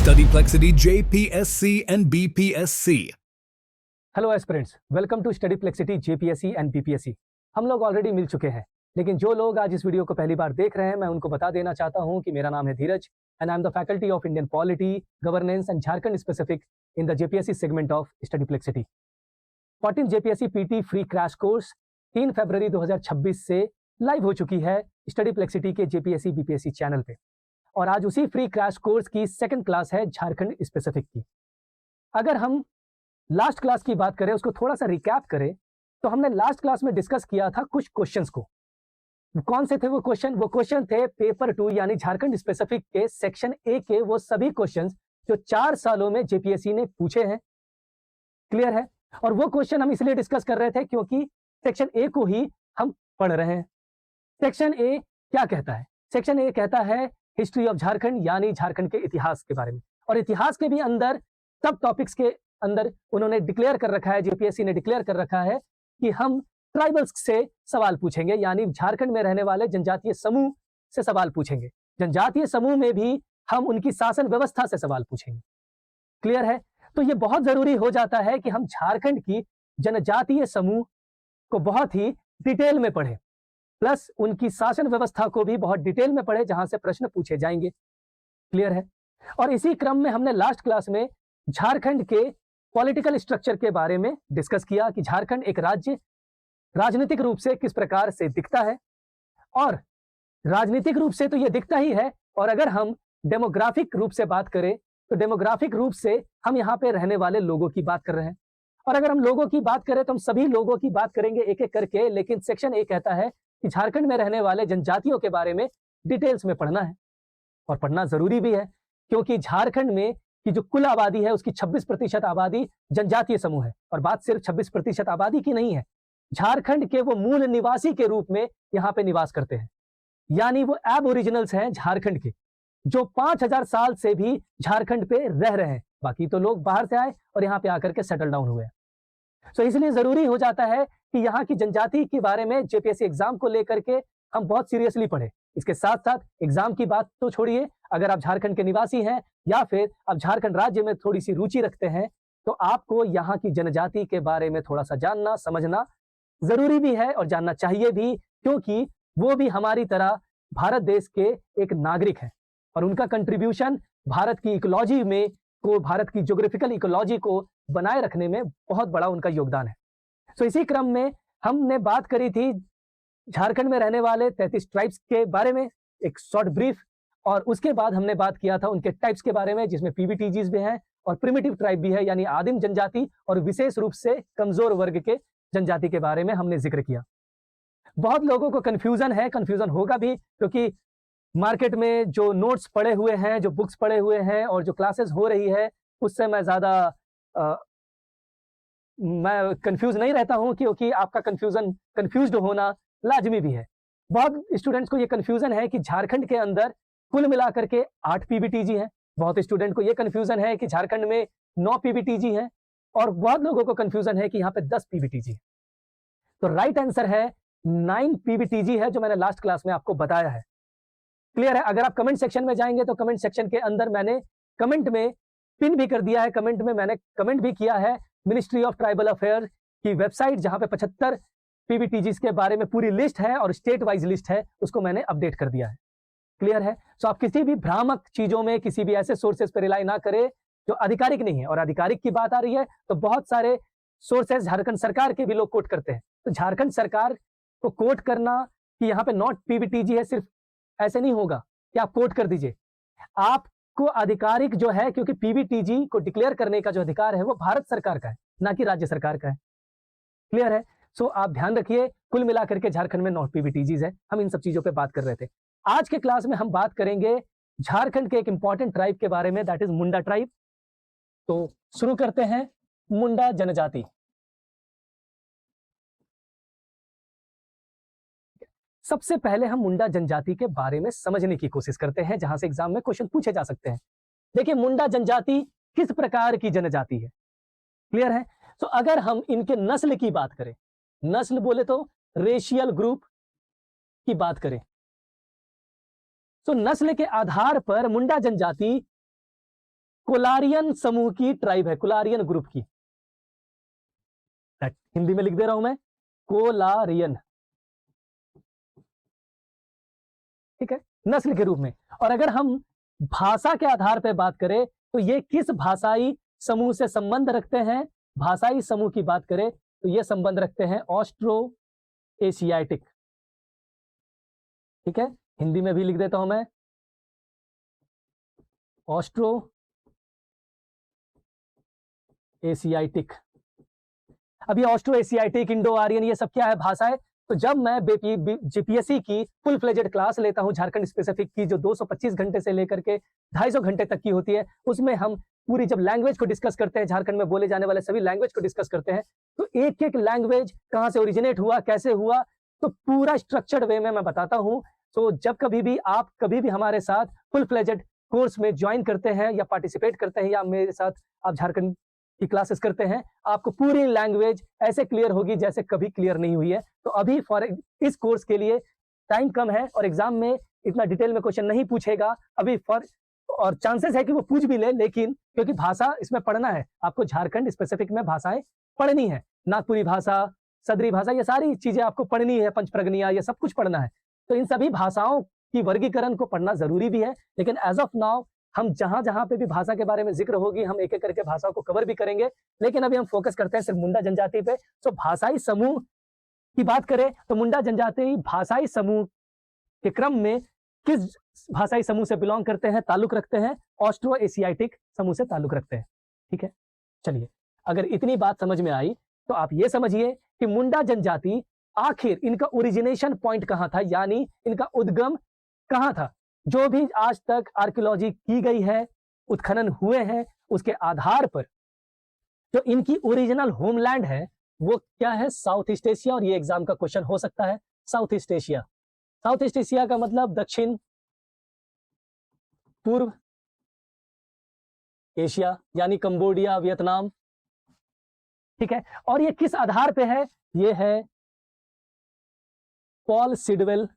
Studyplexity JPSC and BPSC. Hello aspirants, welcome to Studyplexity JPSC and BPSC. हम लोग already मिल चुके हैं, लेकिन जो लोग आज इस वीडियो को पहली बार देख रहे हैं, मैं उनको बता देना चाहता हूं कि मेरा नाम है Dheeraj and I am the faculty of Indian polity, governance and Jharkhand specific in the JPSC segment of Studyplexity. 14 JPSC PT free crash course 3 फरवरी 2026 से लाइव हो चुकी है स्टडीप्लेक्सिटी के जेपीएससी बीपीएससी चैनल पे, और आज उसी फ्री क्रैश कोर्स की सेकंड क्लास है झारखंड स्पेसिफिक की। अगर हम लास्ट क्लास की बात करें, उसको थोड़ा सा रिकैप करें, तो हमने लास्ट क्लास में डिस्कस किया था कुछ क्वेश्चंस को। कौन से थे वो क्वेश्चन? वो क्वेश्चन थे पेपर 2 यानी झारखंड स्पेसिफिक के सेक्शन ए के वो सभी क्वेश्चंस जो 4 सालों में जेपीएससी ने पूछे हैं। क्लियर है? और वो क्वेश्चन हम इसलिए डिस्कस कर रहे थे क्योंकि सेक्शन ए को ही हम पढ़ रहे हैं। सेक्शन ए क्या कहता है? सेक्शन ए कहता है हिस्ट्री ऑफ झारखंड, यानी झारखंड के इतिहास के बारे में। और इतिहास के भी अंदर सब टॉपिक्स के अंदर उन्होंने डिक्लेयर कर रखा है, जेपीएससी ने डिक्लेयर कर रखा है कि हम ट्राइबल्स से सवाल पूछेंगे, यानी झारखंड में रहने वाले जनजातीय समूह से सवाल पूछेंगे। जनजातीय समूह में भी हम उनकी शासन व्यवस्था से सवाल पूछेंगे। क्लियर है? तो ये बहुत जरूरी हो जाता है कि हम झारखंड की जनजातीय समूह को बहुत ही डिटेल में पढ़ें, प्लस उनकी शासन व्यवस्था को भी बहुत डिटेल में पढ़े, जहां से प्रश्न पूछे जाएंगे। क्लियर है? और इसी क्रम में हमने लास्ट क्लास में झारखंड के पॉलिटिकल स्ट्रक्चर के बारे में डिस्कस किया कि झारखंड एक राज्य राजनीतिक रूप से किस प्रकार से दिखता है। और राजनीतिक रूप से तो यह दिखता ही है, और अगर हम डेमोग्राफिक रूप से बात करें तो डेमोग्राफिक रूप से हम यहाँ पे रहने वाले लोगों की बात कर रहे हैं। और अगर हम लोगों की बात करें तो हम सभी लोगों की बात करेंगे एक एक करके, लेकिन सेक्शन ए कहता है कि झारखंड में रहने वाले जनजातियों के बारे में डिटेल्स में पढ़ना है, और पढ़ना जरूरी भी है, क्योंकि झारखंड में की जो कुल आबादी है उसकी 26% आबादी जनजातीय समूह है। और बात सिर्फ 26% आबादी की नहीं है, झारखंड के वो मूल निवासी के रूप में यहाँ पे निवास करते हैं, यानी वो एबओरिजिनल्स हैं झारखंड के, जो 5000 साल से भी झारखंड पे रह रहे हैं। बाकी तो लोग बाहर से आए और यहाँ पे आकर के सेटल डाउन हुए हैं। तो इसलिए जरूरी हो जाता है कि यहाँ की जनजाति के बारे में जेपीएससी एग्जाम को लेकर के हम बहुत सीरियसली पढ़ें। इसके साथ साथ एग्जाम की बात तो छोड़िए, अगर आप झारखंड के निवासी हैं या फिर आप झारखंड राज्य में थोड़ी सी रुचि रखते हैं, तो आपको यहाँ की जनजाति के बारे में थोड़ा सा जानना समझना जरूरी भी है, और जानना चाहिए भी, क्योंकि वो भी हमारी तरह भारत देश के एक नागरिक हैं, और उनका कंट्रीब्यूशन भारत की इकोलॉजी में को, भारत की ज्योग्राफिकल इकोलॉजी को बनाए रखने में बहुत बड़ा उनका योगदान है। तो इसी क्रम में हमने बात करी थी झारखंड में रहने वाले 33 ट्राइब्स के बारे में, एक शॉर्ट ब्रीफ, और उसके बाद हमने बात किया था उनके टाइप्स के बारे में, जिसमें पीबीटीजीज भी हैं और प्रिमिटिव ट्राइब भी है, यानी आदिम जनजाति और विशेष रूप से कमजोर वर्ग के जनजाति के बारे में हमने जिक्र किया। बहुत लोगों को कंफ्यूजन है, कंफ्यूजन होगा भी, क्योंकि मार्केट में जो नोट्स पड़े हुए हैं, जो बुक्स पड़े हुए हैं और जो क्लासेस हो रही है, उससे मैं ज्यादा मैं कंफ्यूज नहीं रहता हूं, क्योंकि आपका कंफ्यूज्ड होना लाजमी भी है। बहुत स्टूडेंट्स को ये कंफ्यूजन है कि झारखंड के अंदर कुल मिलाकर के 8 पीबीटीजी हैं। बहुत स्टूडेंट को ये कंफ्यूजन है कि झारखंड में 9 पीबीटीजी हैं, और बहुत लोगों को कंफ्यूजन है कि यहाँ पे 10 पीबीटीजी है। तो राइट आंसर है 9 पीबीटीजी है, जो मैंने लास्ट क्लास में आपको बताया है। क्लियर है? अगर आप कमेंट सेक्शन में जाएंगे तो कमेंट सेक्शन के अंदर मैंने कमेंट में पिन भी कर दिया है, कमेंट में मैंने कमेंट भी किया है मिनिस्ट्री ऑफ ट्राइबल अफेयर की वेबसाइट, जहां पे 75 पीबीटीजीज के बारे में पूरी लिस्ट है और स्टेट वाइज लिस्ट है, उसको मैंने अपडेट कर दिया है। क्लियर है? सो आप किसी भी भ्रामक चीजों में, किसी भी ऐसे सोर्सेस पर रिलाई ना करें जो आधिकारिक नहीं है। और आधिकारिक की बात आ रही है तो बहुत सारे सोर्सेस झारखंड सरकार के भी लोग कोट करते हैं। तो झारखंड सरकार को कोट करना कि यहाँ पे नॉट पीबीटीजी है, सिर्फ ऐसे नहीं होगा कि आप कोट कर दीजिए। आपको आधिकारिक जो है, क्योंकि पीबीटीजी को डिक्लेयर करने का जो अधिकार है वो भारत सरकार का है, ना कि राज्य सरकार का है। क्लियर है? सो आप ध्यान रखिए, कुल मिलाकर के झारखंड में 9 पीबीटीजीज है। हम इन सब चीजों पे बात कर रहे थे। आज के क्लास में हम बात करेंगे झारखंड के एक इंपॉर्टेंट ट्राइब के बारे में, दैट इज मुंडा ट्राइब। तो शुरू करते हैं मुंडा जनजाति। सबसे पहले हम मुंडा जनजाति के बारे में समझने की कोशिश करते हैं, जहां से एग्जाम में क्वेश्चन पूछे जा सकते हैं। देखिए, मुंडा जनजाति किस प्रकार की जनजाति है। क्लियर है? तो अगर हम इनके नस्ल की बात करें, नस्ल बोले तो रेशियल ग्रुप की बात करें, तो नस्ल के आधार पर मुंडा जनजाति कोलारियन समूह की ट्राइब है, कोलारियन ग्रुप की। हिंदी में लिख दे रहा हूं मैं, कोलारियन, ठीक है, नस्ल के रूप में। और अगर हम भाषा के आधार पर बात करें तो ये किस भाषाई समूह से संबंध रखते हैं? भाषाई समूह की बात करें तो ये संबंध रखते हैं ऑस्ट्रो एशियाटिक, ठीक है, हिंदी में भी लिख देता हूं मैं, ऑस्ट्रो एशियाटिक। अब ये ऑस्ट्रो एशियाटिक, इंडो आर्यन, ये सब क्या है? भाषा है। तो जब मैं जीपीएससी की फुल फ्लेजेड क्लास लेता हूं झारखंड स्पेसिफिक की, जो 225 घंटे से लेकर के 250 घंटे तक की होती है, उसमें हम पूरी जब लैंग्वेज को डिस्कस करते हैं, झारखंड में बोले जाने वाले सभी लैंग्वेज को डिस्कस करते हैं, तो एक एक लैंग्वेज कहां से ओरिजिनेट हुआ, कैसे हुआ, तो पूरा स्ट्रक्चर्ड वे में मैं बताता हूं। तो जब कभी भी हमारे साथ फुल फ्लेजेड कोर्स में ज्वाइन करते हैं या पार्टिसिपेट करते हैं या मेरे साथ आप झारखंड की क्लासेस करते हैं, आपको पूरी लैंग्वेज ऐसे क्लियर होगी जैसे कभी क्लियर नहीं हुई है। तो अभी फॉर इस कोर्स के लिए टाइम कम है और एग्जाम में इतना डिटेल में क्वेश्चन नहीं पूछेगा अभी, और चांसेस है कि वो पूछ भी ले, लेकिन क्योंकि भाषा इसमें पढ़ना है, आपको झारखंड स्पेसिफिक में भाषाएं पढ़नी है, नागपुरी भाषा, सदरी भाषा, ये सारी चीजें आपको पढ़नी है, पंचप्रगनिया, ये सब कुछ पढ़ना है। तो इन सभी भाषाओं की वर्गीकरण को पढ़ना जरूरी भी है, लेकिन एज ऑफ नाउ हम जहां पे भी भाषा के बारे में जिक्र होगी, हम एक एक करके भाषाओं को कवर भी करेंगे, लेकिन अभी हम फोकस करते हैं सिर्फ मुंडा जनजाति पे। तो भाषाई समूह की बात करें तो मुंडा जनजाति भाषाई समूह के क्रम में किस भाषाई समूह से बिलोंग करते हैं, ताल्लुक रखते हैं? ऑस्ट्रो एशियाटिक समूह से ताल्लुक रखते हैं, ठीक है। चलिए, अगर इतनी बात समझ में आई तो आप ये समझिए कि मुंडा जनजाति आखिर इनका ओरिजिनेशन पॉइंट कहां था, यानी इनका उद्गम कहां था। जो भी आज तक आर्कियोलॉजी की गई है, उत्खनन हुए हैं, उसके आधार पर जो इनकी ओरिजिनल होमलैंड है वो क्या है? South east Asia. और ये एग्जाम का क्वेश्चन हो सकता है, south east Asia. South east Asia का मतलब दक्षिण पूर्व एशिया, यानी कंबोडिया, वियतनाम, ठीक है। और ये किस आधार पे है? ये है पॉल सिडवेल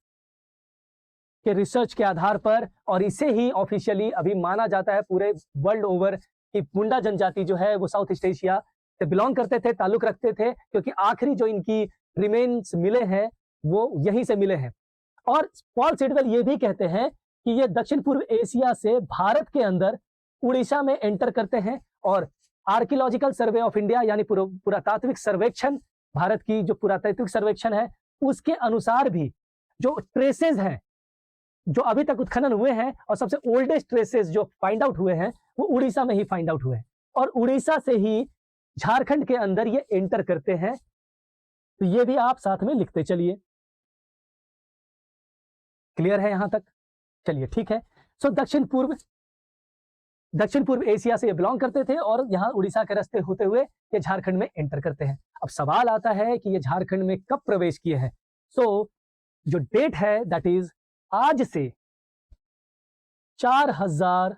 के रिसर्च के आधार पर, और इसे ही ऑफिशियली अभी माना जाता है पूरे वर्ल्ड ओवर कि मुंडा जनजाति जो है वो साउथ ईस्ट एशिया से बिलोंग करते थे, ताल्लुक रखते थे, क्योंकि आखिरी जो इनकी रिमेन्स मिले हैं वो यहीं से मिले हैं। और पॉल सिडवेल ये भी कहते हैं कि ये दक्षिण पूर्व एशिया से भारत के अंदर उड़ीसा में एंटर करते हैं। और आर्कियोलॉजिकल सर्वे ऑफ इंडिया, यानी पुरातात्विक सर्वेक्षण, भारत की जो पुरातात्विक सर्वेक्षण है, उसके अनुसार भी जो ट्रेसेस हैं, जो अभी तक उत्खनन हुए हैं, और सबसे ओल्डेस्ट ट्रेसेस जो फाइंड आउट हुए हैं वो उड़ीसा में ही फाइंड आउट हुए हैं, और उड़ीसा से ही झारखंड के अंदर ये एंटर करते हैं। तो ये भी आप साथ में लिखते चलिए। क्लियर है यहां तक? चलिए, ठीक है। सो दक्षिण पूर्व एशिया से ये बिलोंग करते थे और यहां उड़ीसा के रास्ते होते हुए ये झारखंड में एंटर करते हैं। अब सवाल आता है कि ये झारखंड में कब प्रवेश किए हैं। सो जो डेट है दैट इज आज से 4000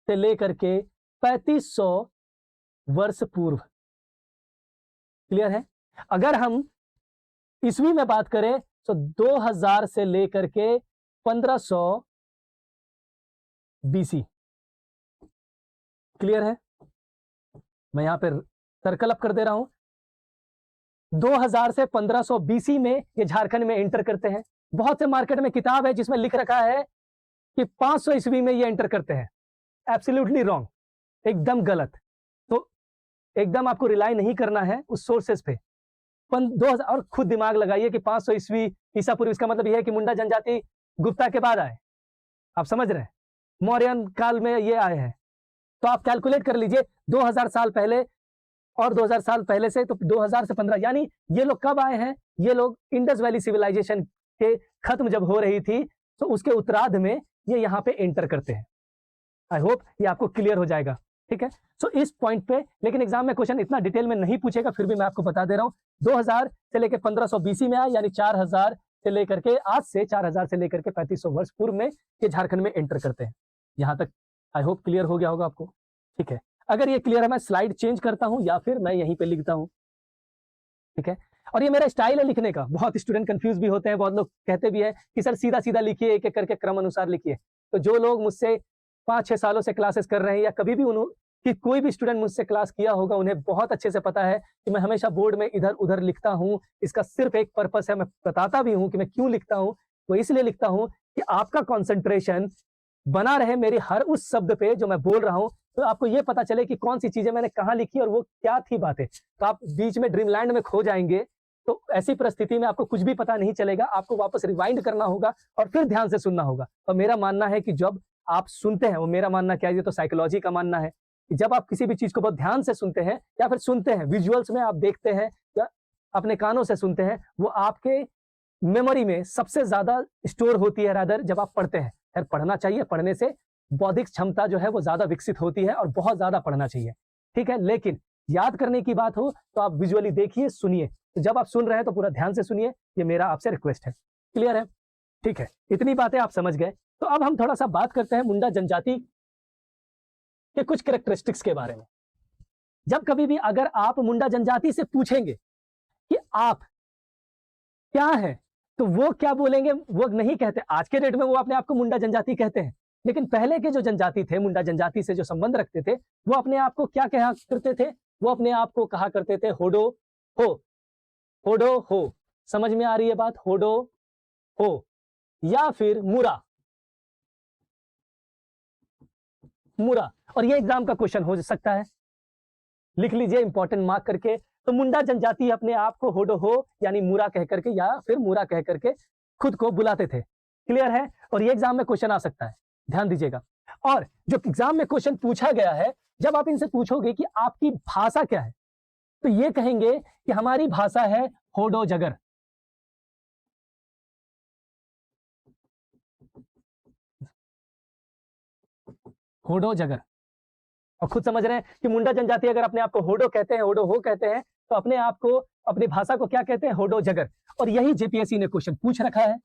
से लेकर के 3500 वर्ष पूर्व। क्लियर है? अगर हम ईस्वी में बात करें तो 2000 से लेकर के 1500 बीसी। क्लियर है? मैं यहां पर सर्कल अप कर दे रहा हूं। 2000 से 1500 बीसी में ये झारखंड में एंटर करते हैं। बहुत से मार्केट में किताब है जिसमें लिख रखा है कि 500 ईस्वी में ये एंटर करते हैं। एब्सोल्युटली रॉन्ग, एकदम गलत। तो एकदम आपको रिलाई नहीं करना है उस सोर्सेस पे। 2000 और खुद दिमाग लगाइए कि 500 ईस्वी ईसा पूर्व, इसका मतलब यह है कि मुंडा जनजाति गुप्ता के बाद आए। आप समझ रहे हैं? मौर्यन काल में ये आए हैं। तो आप कैलकुलेट कर लीजिए 2000 साल पहले और 2000 साल पहले से, तो 2000 से 15, यानी ये लोग कब आए हैं? ये लोग इंडस वैली सिविलाइजेशन के खत्म जब हो रही थी तो उसके उत्तरार्ध में ये यहाँ पे एंटर करते हैं। आई होप ये आपको क्लियर हो जाएगा, ठीक है। सो इस पॉइंट पे, लेकिन एग्जाम में क्वेश्चन इतना डिटेल में नहीं पूछेगा, फिर भी मैं आपको बता दे रहा हूं। 2000 से लेकर 1500 बीसी में आए, यानी 4000 से लेकर के आज से 4000 से लेकर के 3500 वर्ष पूर्व में ये झारखंड में एंटर करते हैं। यहां तक आई होप क्लियर हो गया होगा आपको, ठीक है। अगर ये क्लियर है, मैं स्लाइड चेंज करता हूं या फिर मैं यहीं पे लिखता हूं, ठीक है। और ये मेरा स्टाइल है लिखने का। बहुत स्टूडेंट कंफ्यूज भी होते हैं, बहुत लोग कहते भी हैं कि सर सीधा सीधा लिखिए, एक एक करके क्रम अनुसार लिखिए। तो जो लोग मुझसे 5-6 सालों से क्लासेस कर रहे हैं या कभी भी उन्होंने कि कोई भी स्टूडेंट मुझसे क्लास किया होगा, उन्हें बहुत अच्छे से पता है कि मैं हमेशा बोर्ड में इधर-उधर लिखता हूँ। इसका सिर्फ एक पर्पस है, मैं बताता भी हूँ कि मैं क्यों लिखता हूँ। वो इसलिए लिखता हूँ कि आपका कंसंट्रेशन बना रहे मेरी हर उस शब्द पे जो मैं बोल रहा हूँ, तो आपको ये पता चले कि कौन सी चीजें मैंने कहाँ लिखी और वो क्या थी बातें। तो आप बीच में ड्रीमलैंड में खो जाएंगे, तो ऐसी परिस्थिति में आपको कुछ भी पता नहीं चलेगा। आपको वापस रिवाइंड करना होगा और फिर ध्यान से सुनना होगा। और मेरा मानना है कि जब आप सुनते हैं, वो मेरा मानना क्या है, ये तो साइकोलॉजी का मानना है कि जब आप किसी भी चीज को बहुत ध्यान से सुनते हैं या फिर सुनते हैं, विजुअल्स में आप देखते हैं या अपने कानों से सुनते हैं, वो आपके मेमोरी में सबसे ज्यादा स्टोर होती है रादर जब आप पढ़ते हैं। खैर पढ़ना चाहिए, पढ़ने से बौद्धिक क्षमता जो है वो ज्यादा विकसित होती है और बहुत ज्यादा पढ़ना चाहिए, ठीक है। लेकिन याद करने की बात हो तो आप विजुअली देखिए, सुनिए। तो जब आप सुन रहे हैं तो पूरा ध्यान से सुनिए, ये मेरा आपसे रिक्वेस्ट है। क्लियर है? ठीक है, इतनी बातें आप समझ गए। तो अब हम थोड़ा सा बात करते हैं मुंडा जनजाति के कुछ कैरेक्टरिस्टिक्स के बारे में। जब कभी भी अगर आप मुंडा जनजाति से पूछेंगे कि आप क्या हैं, तो वो क्या बोलेंगे? वो नहीं कहते, आज के डेट में वो अपने आप को मुंडा जनजाति कहते हैं, लेकिन पहले के जो जनजाति थे, मुंडा जनजाति से जो संबंध रखते थे, वो अपने आप को क्या कहा करते थे? वो अपने आप को कहा करते थे होडो हो। होडो हो, समझ में आ रही है बात? होडो हो या फिर मुरा। मुरा, और ये एग्जाम का क्वेश्चन हो सकता है, लिख लीजिए इंपॉर्टेंट मार्क करके। तो मुंडा जनजाति अपने आप को होडो हो यानी मुरा कह करके या फिर मुरा कह करके खुद को बुलाते थे। क्लियर है? और ये एग्जाम में क्वेश्चन आ सकता है, ध्यान दीजिएगा। और जो एग्जाम में क्वेश्चन पूछा गया है, जब आप इनसे पूछोगे कि आपकी भाषा क्या है, तो ये कहेंगे कि हमारी भाषा है होडो जगर। होडो जगर। और खुद समझ रहे हैं कि मुंडा जनजाति अगर अपने आप को होडो कहते हैं, होडो हो कहते हैं, तो अपने आप को, अपनी भाषा को क्या कहते हैं? होडो जगर। और यही जेपीएससी ने क्वेश्चन पूछ रखा है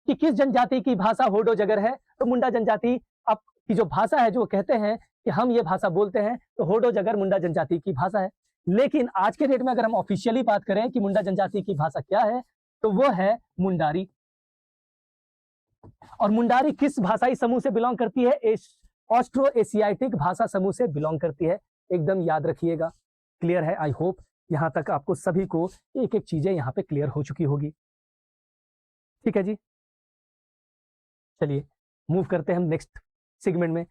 कि किस जनजाति की भाषा होडो जगर है। तो मुंडा जनजाति अब की जो भाषा है, जो कहते हैं कि हम ये भाषा बोलते हैं, तो होडो जगर मुंडा जनजाति की भाषा है। लेकिन आज के डेट में अगर हम ऑफिशियली बात करें कि मुंडा जनजाति की भाषा क्या है, तो वो है मुंडारी। और मुंडारी किस भाषाई समूह से बिलोंग करती है? ऑस्ट्रो एशियाटिक भाषा समूह से बिलोंग करती है। एकदम याद रखिएगा। क्लियर है? आई होप यहां तक आपको सभी को एक एक चीजें यहां पे क्लियर हो चुकी होगी। ठीक है जी, चलिए मूव करते हैं हम नेक्स्ट सेगमेंट में।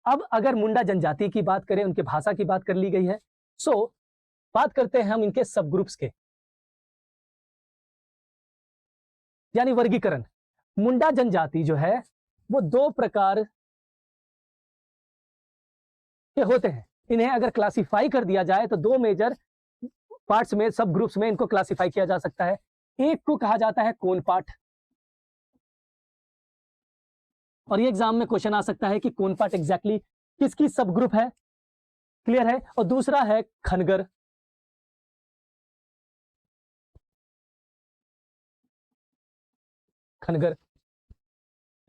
अब अगर मुंडा जनजाति की बात करें, उनके भाषा की बात कर ली गई है, सो बात करते हैं हम इनके सब ग्रुप्स के, यानी वर्गीकरण। मुंडा जनजाति जो है वो दो प्रकार के होते हैं। इन्हें अगर क्लासिफाई कर दिया जाए तो दो मेजर पार्ट्स में, सब ग्रुप्स में इनको क्लासिफाई किया जा सकता है। एक को कहा जाता है कोन पार्ट, और ये एग्जाम में क्वेश्चन आ सकता है कि कोन पार्ट एग्जैक्टली किसकी सब ग्रुप है। क्लियर है? और दूसरा है खनगर। खनगर।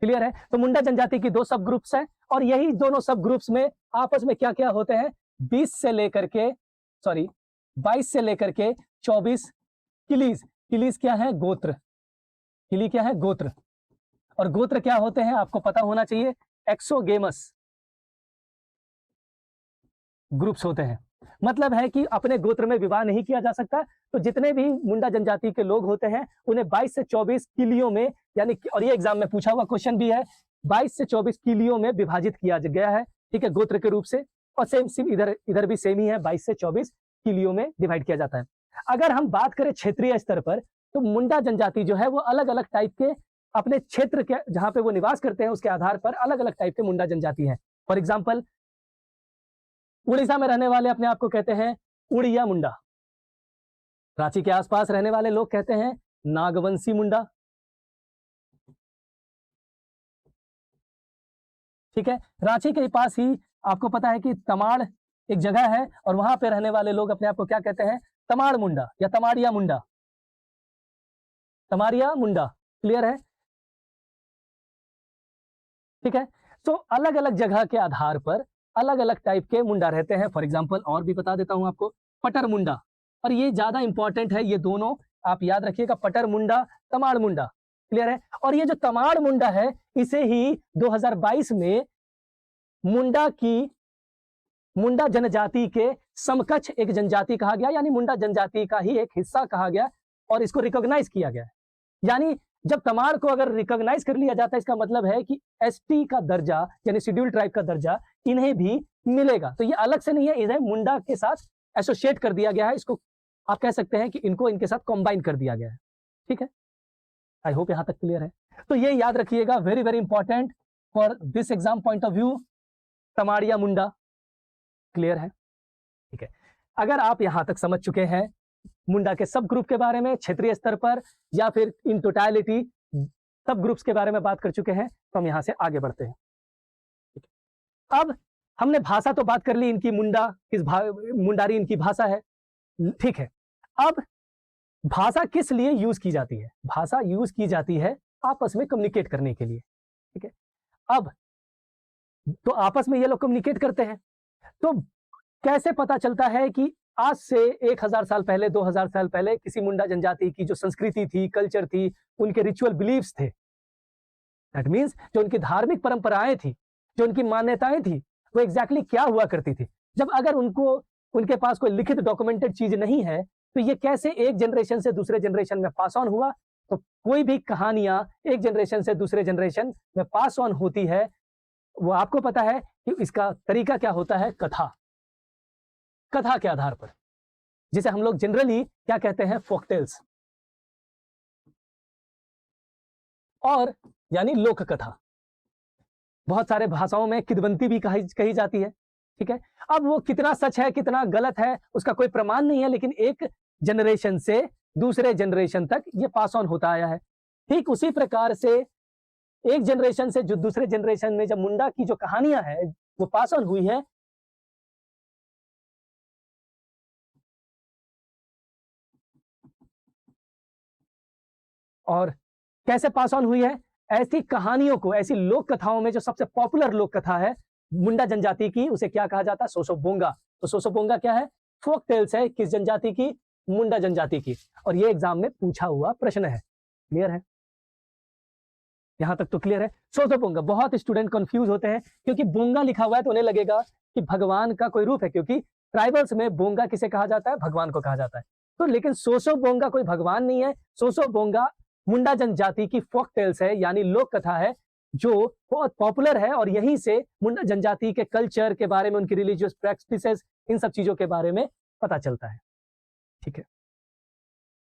क्लियर है? तो मुंडा जनजाति की दो सब ग्रुप्स हैं, और यही दोनों सब ग्रुप्स में आपस में क्या क्या होते हैं? 22 से लेकर के 24 किलीज। किलीज क्या है? गोत्र। किली क्या है? गोत्र। और गोत्र क्या होते हैं आपको पता होना चाहिए, एक्सोगेमस ग्रुप्स होते हैं। मतलब है कि अपने गोत्र में विवाह नहीं किया जा सकता। तो जितने भी मुंडा जनजाति के लोग होते हैं उन्हें 22 से 24 किलियों में, यानी, और ये एग्जाम में पूछा हुआ क्वेश्चन भी है, 22 से 24 किलियों में विभाजित किया गया है। ठीक है, गोत्र के रूप से। और सेम इधर भी सेम ही है, 22 से 24 किलियों में डिवाइड किया जाता है। अगर हम बात करें क्षेत्रीय स्तर पर, तो मुंडा जनजाति जो है वो अलग अलग टाइप के, अपने क्षेत्र के जहां पे वो निवास करते हैं उसके आधार पर अलग अलग टाइप के मुंडा जनजाति हैं। फॉर एग्जाम्पल, उड़ीसा में रहने वाले अपने आप को कहते हैं उड़िया मुंडा। रांची के आसपास रहने वाले लोग कहते हैं नागवंशी मुंडा। ठीक है, रांची के पास ही आपको पता है कि तमाड़ एक जगह है, और वहां पे रहने वाले लोग अपने आप को क्या कहते हैं? तमाड़ मुंडा या तमाड़िया मुंडा। तमाड़िया मुंडा। क्लियर है? ठीक है, तो अलग अलग जगह के आधार पर अलग अलग टाइप के मुंडा रहते हैं। फॉर एग्जाम्पल और भी बता देता हूं आपको, पटर मुंडा। और ये ज्यादा इंपॉर्टेंट है, ये दोनों आप याद रखिएगा, पटर मुंडा, तमाड़ मुंडा। क्लियर है? और ये जो तमाड़ मुंडा है, इसे ही 2022 में मुंडा जनजाति के समकक्ष एक जनजाति कहा गया, यानी मुंडा जनजाति का ही एक हिस्सा कहा गया और इसको रिकॉग्नाइज किया गया। यानी जब तमाड़ को अगर रिकॉग्नाइज कर लिया जाता है, इसका मतलब है कि एसटी का दर्जा यानी शेड्यूल ट्राइब का दर्जा इन्हें भी मिलेगा। तो ये अलग से नहीं है, इन्हें मुंडा के साथ एसोसिएट कर दिया गया है। इसको आप कह सकते हैं कि इनको इनके साथ कंबाइन कर दिया गया है। ठीक है, आई होप यहां तक क्लियर है। तो ये याद रखिएगा, very very important for this exam point of view, Tamadia Munda. Clear है? ठीक है, अगर आप यहां तक समझ चुके हैं मुंडा के सब ग्रुप के बारे में क्षेत्रीय स्तर पर या फिर इन टोटलिटी सब ग्रुप्स के बारे में बात कर चुके हैं, तो हम यहां से आगे बढ़ते हैं। अब हमने भाषा तो बात कर ली, इनकी मुंडारी इनकी भाषा है। ठीक है, अब भाषा किस लिए यूज की जाती है? भाषा यूज की जाती है आपस में कम्युनिकेट करने के लिए। ठीक है, अब तो आपस में ये लोग कम्युनिकेट करते हैं, तो कैसे पता चलता है कि आज से 1000 साल पहले, 2000 साल पहले किसी मुंडा जनजाति की जो संस्कृति थी, कल्चर थी, उनके रिचुअल बिलीव्स थे, दैट मीन्स जो उनकी धार्मिक परंपराएं थी, जो उनकी मान्यताएं थी, वो एग्जैक्टली क्या हुआ करती थी? जब अगर उनके पास कोई लिखित डॉक्यूमेंटेड चीज नहीं है, तो ये कैसे एक जनरेशन से दूसरे जनरेशन में पास ऑन हुआ? तो कोई भी कहानियां एक जनरेशन से दूसरे जनरेशन में पास ऑन होती है, वो आपको पता है कि इसका तरीका क्या होता है? कथा के आधार पर, जिसे हम लोग जनरली क्या कहते हैं? फोक टेल्स, और यानी लोक कथा। बहुत सारे भाषाओं में किदवंती भी कही जाती है। ठीक है, अब वो कितना सच है कितना गलत है उसका कोई प्रमाण नहीं है, लेकिन एक जनरेशन से दूसरे जनरेशन तक ये पास ऑन होता आया है। ठीक उसी प्रकार से एक जनरेशन से जो दूसरे जनरेशन में जब मुंडा की जो कहानियां हैं वो पास ऑन हुई है, और कैसे पास ऑन हुई है? ऐसी कहानियों को, ऐसी लोक कथाओं में जो सबसे पॉपुलर लोक कथा है मुंडा जनजाति की, उसे क्या कहा जाता है? सोसोबोंगा। तो सोसोबोंगा क्या है? फोक टेल्स है। किस जनजाति की? मुंडा जनजाति की। और ये एग्जाम में पूछा हुआ प्रश्न है। क्लियर है? यहां तक तो क्लियर है। सोसोबोंगा, बहुत स्टूडेंट कंफ्यूज होते हैं क्योंकि बोंगा लिखा हुआ है तो उन्हें लगेगा कि भगवान का कोई रूप है, क्योंकि ट्राइबल्स में बोंगा किसे कहा जाता है? भगवान को कहा जाता है। तो लेकिन सोसोबोंगा कोई भगवान नहीं है। सोसोबोंगा मुंडा जनजाति की फोक टेल्स है, यानी लोक कथा है, जो बहुत पॉपुलर है, और यहीं से मुंडा जनजाति के कल्चर के बारे में, उनकी रिलीजियस प्रैक्टिसेस, इन सब चीजों के बारे में पता चलता है। ठीक है,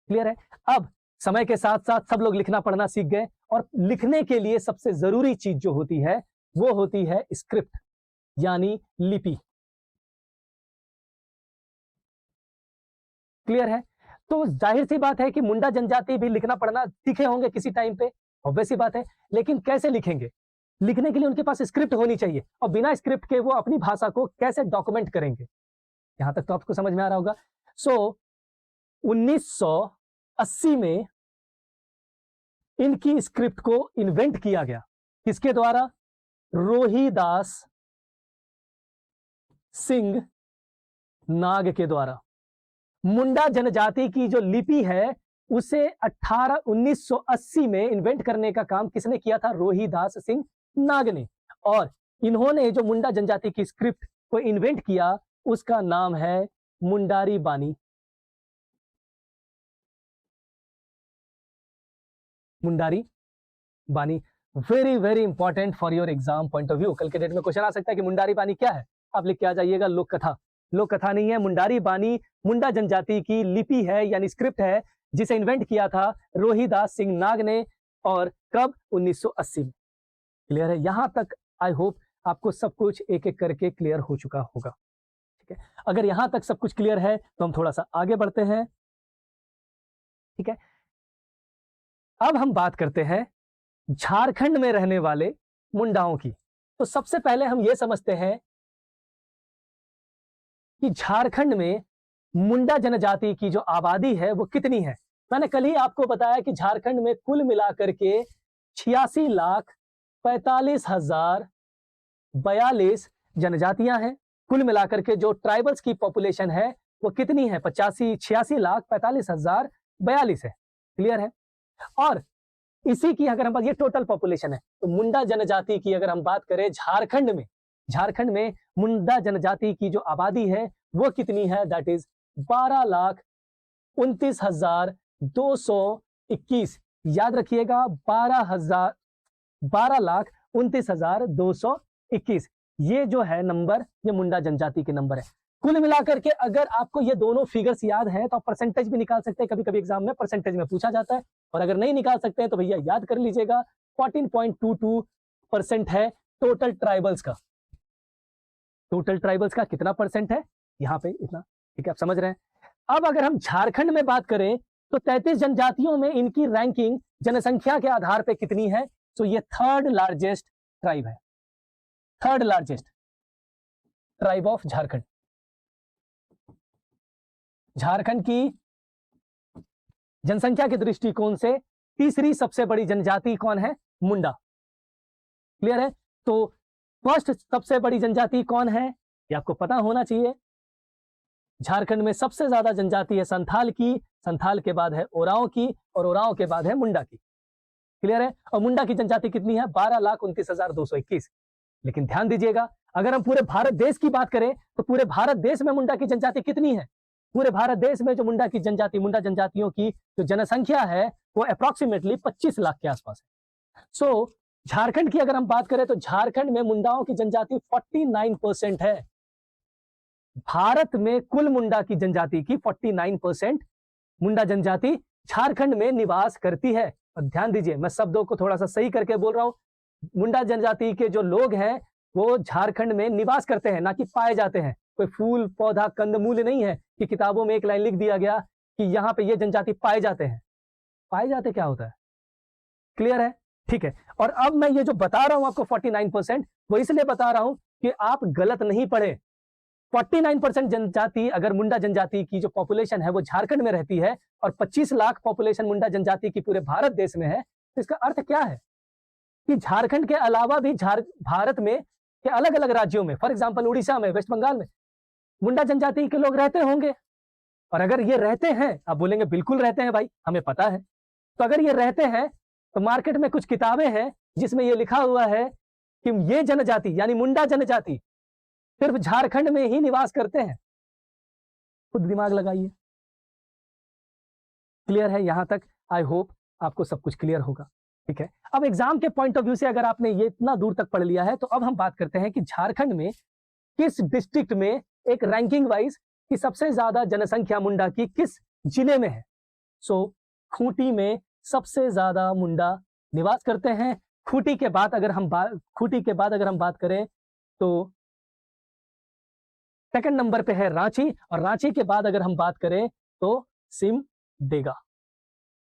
क्लियर है? अब समय के साथ साथ सब लोग लिखना पढ़ना सीख गए, और लिखने के लिए सबसे जरूरी चीज जो होती है वो होती है स्क्रिप्ट, यानी लिपि। क्लियर है? तो जाहिर सी बात है कि मुंडा जनजाति भी लिखना पढ़ना सीखे होंगे किसी टाइम पे, ऑब्वियस सी बात है। लेकिन कैसे लिखेंगे? लिखने के लिए उनके पास स्क्रिप्ट होनी चाहिए, और बिना स्क्रिप्ट के वो अपनी भाषा को कैसे डॉक्यूमेंट करेंगे? यहां तक तो आपको समझ में आ रहा होगा। सो 1980 में इनकी स्क्रिप्ट को इन्वेंट किया गया। किसके द्वारा? रोहिदास सिंह नाग के द्वारा। मुंडा जनजाति की जो लिपि है उसे 1980 में इन्वेंट करने का काम किसने किया था? रोहिदास सिंह नाग ने। और इन्होंने जो मुंडा जनजाति की स्क्रिप्ट को इन्वेंट किया उसका नाम है मुंडारी बानी। मुंडारी बानी, very very important for your exam point of view. कल के डेट में क्वेश्चन आ सकता है कि मुंडारी बानी क्या है, आप लिख के आ जाइएगा लोक कथा। लोक कथा नहीं है, मुंडारी बानी मुंडा जनजाति की लिपि है, यानी स्क्रिप्ट है, जिसे इन्वेंट किया था रोहिदास सिंह नाग ने। और कब? 1980 में। क्लियर है? यहां तक आई होप आपको सब कुछ एक एक करके क्लियर हो चुका होगा। ठीक है, अगर यहां तक सब कुछ क्लियर है तो हम थोड़ा सा आगे बढ़ते हैं। ठीक है, अब हम बात करते हैं झारखंड में रहने वाले मुंडाओं की। तो सबसे पहले हम यह समझते हैं कि झारखंड में मुंडा जनजाति की जो आबादी है वो कितनी है। मैंने कल ही आपको बताया कि झारखंड में कुल मिलाकर के 86,45,042 जनजातियां हैं। कुल मिलाकर के जो ट्राइबल्स की पॉपुलेशन है वो कितनी है? 86,45,042 है। क्लियर है? और इसी की अगर हम बात, ये टोटल पॉपुलेशन है, तो मुंडा जनजाति की अगर हम बात करें झारखंड में, झारखंड में मुंडा जनजाति की जो आबादी है वो कितनी है, दैट इज 12,29,221। याद रखिएगा 12,29,221। ये जो है नंबर, ये मुंडा जनजाति के नंबर है। कुल मिलाकर के अगर आपको ये दोनों फिगर्स याद हैं तो आप परसेंटेज भी निकाल सकते हैं। कभी कभी एग्जाम में परसेंटेज में पूछा जाता है, और अगर नहीं निकाल सकते हैं तो भैया याद कर लीजिएगा 14.22% है टोटल ट्राइबल्स का। टोटल ट्राइबल्स का कितना परसेंट है, यहाँ पे इतना, ठीक है, आप समझ रहे हैं। अब अगर हम झारखंड में बात करें तो 33 जनजातियों में इनकी रैंकिंग जनसंख्या के आधार पे कितनी है, तो ये थर्ड लार्जेस्ट ट्राइब है, third largest tribe of Jharkhand. Jharkhand की जनसंख्या के दृष्टिकोण से तीसरी सबसे बड़ी जनजाति कौन है, मुंडा। क्लियर है। तो फर्स्ट सबसे बड़ी जनजाति कौन है ये आपको पता होना चाहिए। झारखंड में सबसे ज्यादा जनजाति है संथाल की, संथाल के बाद है ओरांव की, और ओरांव के बाद है मुंडा की। क्लियर है। और मुंडा की जनजाति कितनी है, 12,29,221। लेकिन ध्यान दीजिएगा, अगर हम पूरे भारत देश की बात करें तो पूरे भारत देश में मुंडा की जनजाति कितनी है, पूरे भारत देश में जो मुंडा की जनजाति, मुंडा जनजातियों की जो जनसंख्या है वो अप्रोक्सीमेटली 25 लाख के आसपास है। सो झारखंड की अगर हम बात करें तो झारखंड में मुंडाओं की जनजाति 49% है। भारत में कुल मुंडा की जनजाति की 49% मुंडा जनजाति झारखंड में निवास करती है। और ध्यान दीजिए, मैं शब्दों को थोड़ा सा सही करके बोल रहा हूं। मुंडा जनजाति के जो लोग हैं वो झारखंड में निवास करते हैं, ना कि पाए जाते हैं। कोई फूल पौधा कंदमूल नहीं है कि किताबों में एक लाइन लिख दिया गया कि यहाँ पे ये जनजाति पाए जाते हैं। पाए जाते क्या होता है, क्लियर है, ठीक है। और अब मैं ये जो बता रहा हूं आपको 49%, वो इसलिए बता रहा हूं कि आप गलत नहीं पढ़े। 49% जनजाति, अगर मुंडा जनजाति की जो पॉपुलेशन है वो झारखंड में रहती है और 25 लाख पॉपुलेशन मुंडा जनजाति की पूरे भारत देश में है, तो इसका अर्थ क्या है कि झारखंड के अलावा भी भारत में के अलग अलग राज्यों में, फॉर एग्जाम्पल उड़ीसा में, वेस्ट बंगाल में मुंडा जनजाति के लोग रहते होंगे। और अगर ये रहते हैं, आप बोलेंगे बिल्कुल रहते हैं भाई, हमें पता है। तो अगर ये रहते हैं तो मार्केट में कुछ किताबें हैं जिसमें ये लिखा हुआ है कि ये जनजाति यानी मुंडा जनजाति सिर्फ झारखंड में ही निवास करते हैं। खुद दिमाग लगाइए। क्लियर है यहां तक, आई होप आपको सब कुछ क्लियर होगा, ठीक है। अब एग्जाम के पॉइंट ऑफ व्यू से अगर आपने ये इतना दूर तक पढ़ लिया है तो अब हम बात करते हैं कि झारखंड में किस डिस्ट्रिक्ट में एक रैंकिंग वाइज कि सबसे ज्यादा जनसंख्या मुंडा की किस जिले में है। सो खूंटी में सबसे ज्यादा मुंडा निवास करते हैं। खूंटी के बाद अगर हम बात करें तो सेकंड नंबर पे है रांची, और रांची के बाद अगर हम बात करें तो सिमडेगा।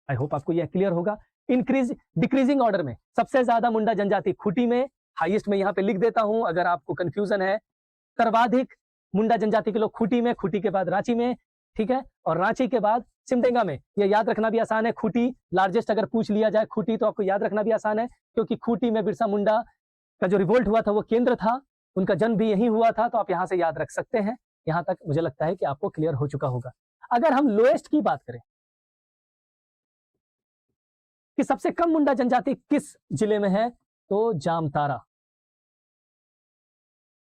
आई होप आपको यह क्लियर होगा। डिक्रीजिंग ऑर्डर में सबसे ज्यादा मुंडा जनजाति खूंटी में, हाईएस्ट में यहां पे लिख देता हूं अगर आपको कंफ्यूजन है। सर्वाधिक मुंडा जनजाति के लोग खूंटी में, खूंटी के बाद रांची में, ठीक है, और रांची के बाद सिमडेगा में। ये याद रखना भी आसान है, खूंटी लार्जेस्ट अगर पूछ लिया जाए खूंटी तो आपको याद रखना भी आसान है, क्योंकि खूंटी में बिरसा मुंडा का जो रिवोल्ट हुआ था वो केंद्र था, उनका जन्म भी यहीं हुआ था, तो आप यहां से याद रख सकते हैं। यहां तक मुझे लगता है कि आपको क्लियर हो चुका होगा। अगर हम लोएस्ट की बात करें कि सबसे कम मुंडा जनजाति किस जिले में है, तो जामतारा।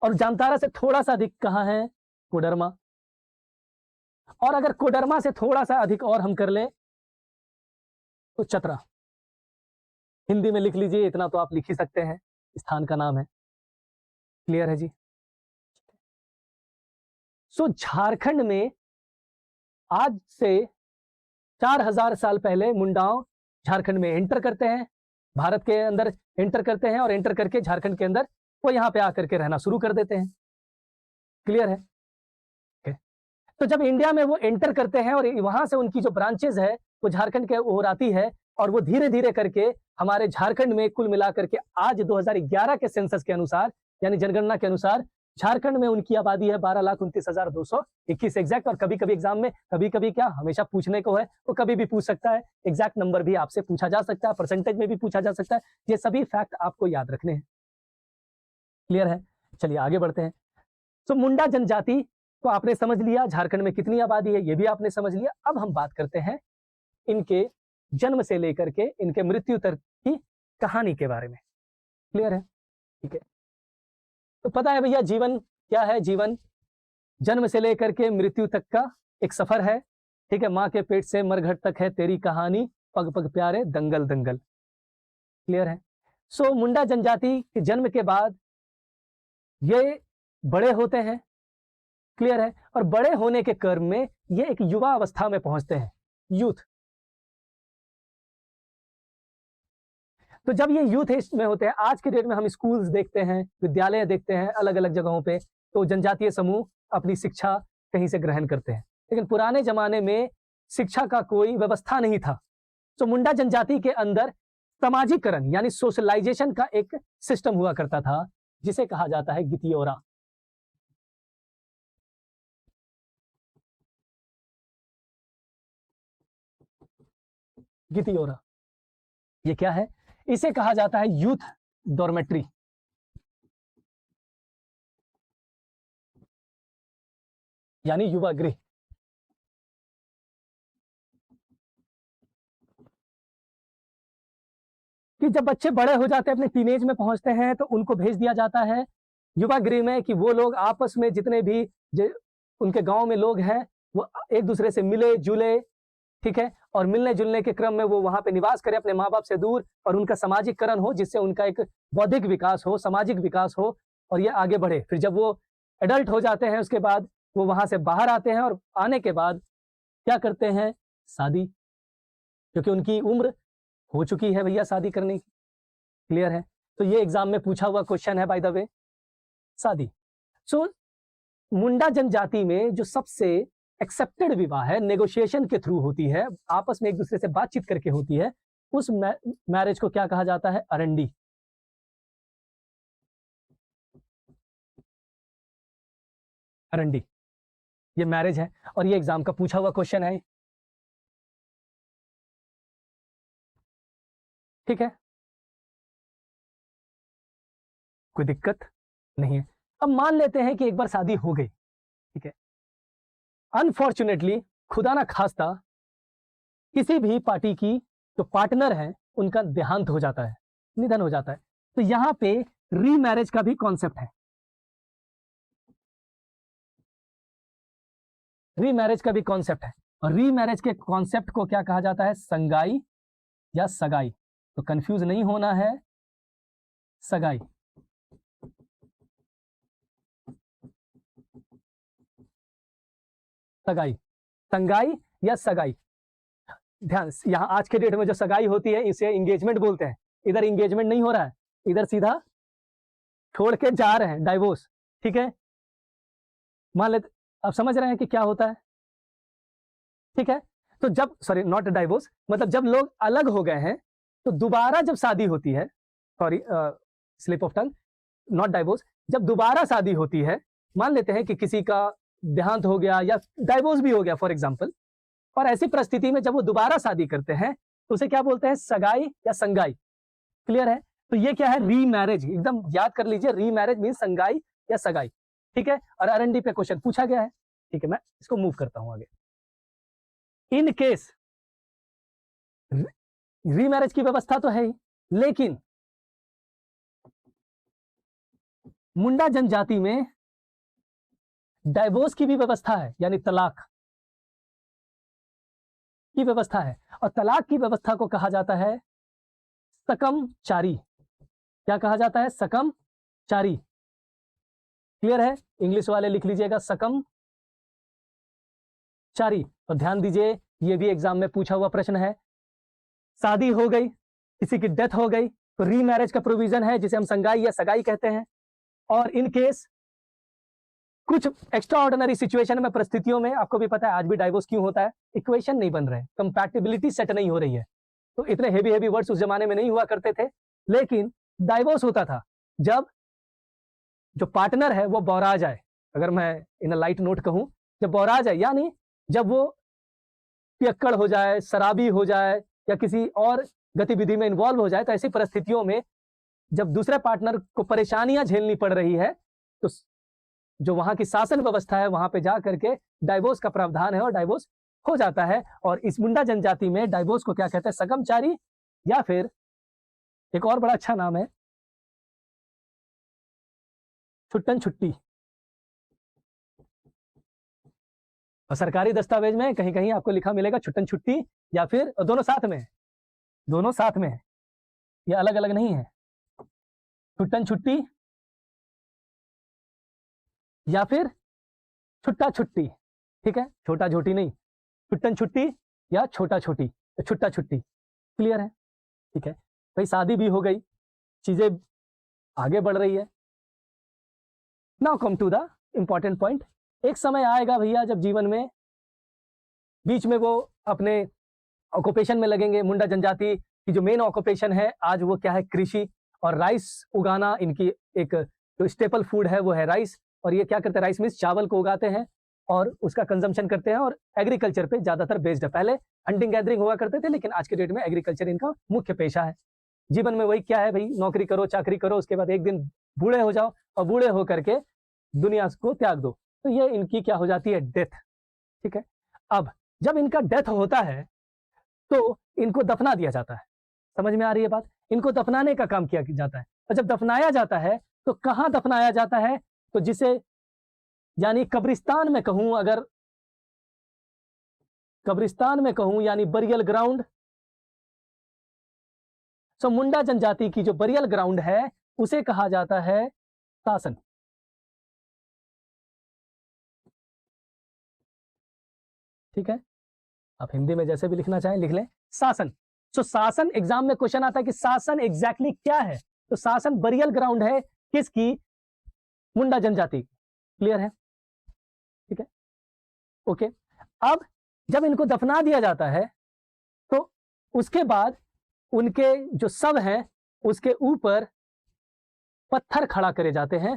और जामतारा से थोड़ा सा अधिक कहां है, कोडरमा। और अगर कोडरमा से थोड़ा सा अधिक और हम कर ले तो चतरा। हिंदी में लिख लीजिए, इतना तो आप लिख ही सकते हैं, स्थान का नाम है। क्लियर है जी। सो झारखंड में आज से 4000 साल पहले मुंडाओं झारखंड में एंटर करते हैं, भारत के अंदर एंटर करते हैं, और एंटर करके झारखंड के अंदर वो यहां पे आकर के रहना शुरू कर देते हैं। क्लियर है। okay. तो जब इंडिया में वो एंटर करते हैं और वहां से उनकी जो ब्रांचेज है वो झारखंड के ओर आती है, और वो धीरे धीरे करके हमारे झारखंड में कुल मिलाकर के आज 2011 के सेंसस के अनुसार यानी जनगणना के अनुसार झारखंड में उनकी आबादी है 12,29,221 एग्जैक्ट। और कभी कभी एग्जाम में कभी क्या हमेशा पूछने को है, वो कभी भी पूछ सकता है, एग्जैक्ट नंबर भी आपसे पूछा जा सकता है, परसेंटेज में भी पूछा जा सकता है। ये सभी फैक्ट आपको याद रखने हैं। क्लियर है। चलिए आगे बढ़ते हैं। तो मुंडा जनजाति को आपने समझ लिया, झारखंड में कितनी आबादी है ये भी आपने समझ लिया। अब हम बात करते हैं इनके जन्म से लेकर के इनके मृत्यु तक की कहानी के बारे में। क्लियर है, ठीक है। तो पता है भैया जीवन क्या है? जीवन जन्म से लेकर के मृत्यु तक का एक सफर है, ठीक है। माँ के पेट से मरघट तक है तेरी कहानी, पग पग प्यारे दंगल दंगल। क्लियर है? सो मुंडा जनजाति के जन्म के बाद ये बड़े होते हैं, क्लियर है, और बड़े होने के क्रम में ये एक युवा अवस्था में पहुंचते हैं, यूथ। तो जब ये यूथ एज में होते हैं, आज के डेट में हम स्कूल्स देखते हैं, विद्यालय देखते हैं अलग अलग जगहों पे, तो जनजातीय समूह अपनी शिक्षा कहीं से ग्रहण करते हैं। लेकिन पुराने जमाने में शिक्षा का कोई व्यवस्था नहीं था। तो मुंडा जनजाति के अंदर सामाजिकरण यानी सोशलाइजेशन का एक सिस्टम हुआ करता था, जिसे कहा जाता है गितियोरा। गितियोरा ये क्या है? इसे कहा जाता है यूथ डॉर्मेट्री, यानी युवा गृह। कि जब बच्चे बड़े हो जाते हैं, अपने टीनेज में पहुंचते हैं, तो उनको भेज दिया जाता है युवा गृह में, कि वो लोग आपस में जितने भी उनके गांव में लोग हैं, वो एक दूसरे से मिले जुले, ठीक है, और मिलने जुलने के क्रम में वो वहां पे निवास करें अपने माँ बाप से दूर, और उनका सामाजिकरण हो, जिससे उनका एक बौद्धिक विकास हो, सामाजिक विकास हो, और ये आगे बढ़े। फिर जब वो एडल्ट हो जाते हैं, उसके बाद वो वहां से बाहर आते हैं, और आने के बाद क्या करते हैं? शादी, क्योंकि उनकी उम्र हो चुकी है भैया शादी करने की। क्लियर है? तो ये एग्जाम में पूछा हुआ क्वेश्चन है बाय द वे, शादी। सो मुंडा जनजाति में जो सबसे एक्सेप्टेड विवाह है, नेगोशिएशन के थ्रू होती है, आपस में एक दूसरे से बातचीत करके होती है, उस मैरिज को क्या कहा जाता है? अरंडी। अरंडी ये मैरिज है, और ये एग्जाम का पूछा हुआ क्वेश्चन है, ठीक है, कोई दिक्कत नहीं है। अब मान लेते हैं कि एक बार शादी हो गई, ठीक है, अनफॉर्चुनेटली खुदा ना खास्ता किसी भी पार्टी की जो पार्टनर है उनका देहांत हो जाता है, निधन हो जाता है, तो यहां पे रीमैरिज का भी कॉन्सेप्ट है। रीमैरिज का भी कॉन्सेप्ट है, और रीमैरिज के कॉन्सेप्ट को क्या कहा जाता है? संगाई या सगाई। तो कंफ्यूज नहीं होना है, सगाई। सगाई, संगाई या सगाई। ध्यान, यहां आज के डेट में जो सगाई होती है इसे एंगेजमेंट बोलते हैं। इधर एंगेजमेंट नहीं हो रहा है, इधर सीधा छोड़ के जा रहे हैं, डाइवोर्स, ठीक है। मान लेते, आप समझ रहे हैं कि क्या होता है, ठीक है। तो जब, सॉरी नॉट डाइवोर्स, मतलब जब लोग अलग हो गए हैं, तो दोबारा जब शादी होती है, sorry slip of tongue, not divorce, जब दोबारा शादी होती है, मान लेते हैं कि किसी का देहांत हो गया या डाइवोर्स भी हो गया फॉर एग्जाम्पल, और ऐसी परिस्थिति में जब वो दोबारा शादी करते हैं, तो उसे क्या बोलते हैं? सगाई या संगाई। क्लियर है? तो ये क्या है? रीमैरिज, एकदम याद कर लीजिए, रीमैरिज मीन संगाई या सगाई, ठीक है। और आरएनडी पे क्वेश्चन पूछा गया है, ठीक है, मैं इसको मूव करता हूं आगे। इन केस रीमैरिज की व्यवस्था तो है ही, लेकिन मुंडा जनजाति में डाइवोर्स की भी व्यवस्था है, यानी तलाक की व्यवस्था है, और तलाक की व्यवस्था को कहा जाता है सकम चारी। क्या कहा जाता है? सकम चारी। क्लियर है? इंग्लिश वाले लिख लीजिएगा सकम चारी। और ध्यान दीजिए, ये भी एग्जाम में पूछा हुआ प्रश्न है। शादी हो गई, किसी की डेथ हो गई, तो रीमैरिज का प्रोविजन है, जिसे हम संगाई या सगाई कहते हैं। और इन केस कुछ एक्स्ट्रा ऑर्डिनरी सिचुएशन में, परिस्थितियों में, आपको भी पता है आज भी डाइवोर्स क्यों होता है? इक्वेशन नहीं बन रहे, कंपैटिबिलिटी सेट नहीं हो रही है। तो इतने हेवी हेवी वर्ड्स उस जमाने में नहीं हुआ करते थे, लेकिन डाइवोर्स होता था जब जो पार्टनर है वो बौरा जाए। अगर मैं इन लाइट नोट कहूं, जब बौरा जाए, यानी जब वो पियक्कड़ हो जाए, शराबी हो जाए, या किसी और गतिविधि में इन्वॉल्व हो जाए, तो ऐसी परिस्थितियों में जब दूसरे पार्टनर को परेशानियां झेलनी पड़ रही है, तो जो वहां की शासन व्यवस्था है, वहां पे जा करके डाइवोर्स का प्रावधान है, और डाइवोर्स हो जाता है। और इस मुंडा जनजाति में डाइवोर्स को क्या कहते हैं? सकमचारी, या फिर एक और बड़ा अच्छा नाम है छुट्टन छुट्टी। और सरकारी दस्तावेज में कहीं कहीं आपको लिखा मिलेगा छुट्टन छुट्टी, या फिर दोनों साथ में है, दोनों साथ में है, ये अलग अलग नहीं है। छुट्टन छुट्टी या फिर छुट्टा छुट्टी, ठीक है, छोटा छोटी नहीं, छुट्टन छुट्टी या छोटा छोटी, छुट्टा छुट्टी। क्लियर है? ठीक है भाई, शादी भी हो गई, चीजें आगे बढ़ रही है। Now come to the important point. एक समय आएगा भैया जब जीवन में बीच में वो अपने ऑक्यूपेशन में लगेंगे। मुंडा जनजाति की जो मेन ऑक्यूपेशन है आज वो क्या है? कृषि और राइस उगाना। इनकी एक जो स्टेपल फूड है वो है राइस, और ये क्या करते हैं? राइस मीन्स चावल को उगाते हैं और उसका कंजम्पशन करते हैं, और एग्रीकल्चर पे ज्यादातर बेस्ड है। पहले हंटिंग गैदरिंग हुआ करते थे, लेकिन आज के डेट में एग्रीकल्चर इनका मुख्य पेशा है। जीवन में वही क्या है भाई? नौकरी करो, चाकरी करो, उसके बाद एक दिन बूढ़े हो जाओ और बूढ़े होकर के दुनिया को त्याग दो, तो ये इनकी क्या हो जाती है? डेथ। ठीक है, अब जब इनका डेथ होता है तो इनको दफना दिया जाता है। समझ में आ रही है बात? इनको दफनाने का काम किया जाता है, और जब दफनाया जाता है तो कहाँ दफनाया जाता है? तो जिसे यानी कब्रिस्तान में कहूं, अगर कब्रिस्तान में कहूं यानी बरियल ग्राउंड। सो मुंडा जनजाति की जो बरियल ग्राउंड है उसे कहा जाता है शासन। ठीक है, आप हिंदी में जैसे भी लिखना चाहें लिख लें, शासन। सो शासन एग्जाम में क्वेश्चन आता है कि शासन एग्जैक्टली क्या है? तो शासन बरियल ग्राउंड है किसकी? मुंडा जनजाति। क्लियर है? ठीक है, ओके। अब जब इनको दफना दिया जाता है तो उसके बाद उनके जो शव हैं उसके ऊपर पत्थर खड़ा करे जाते हैं।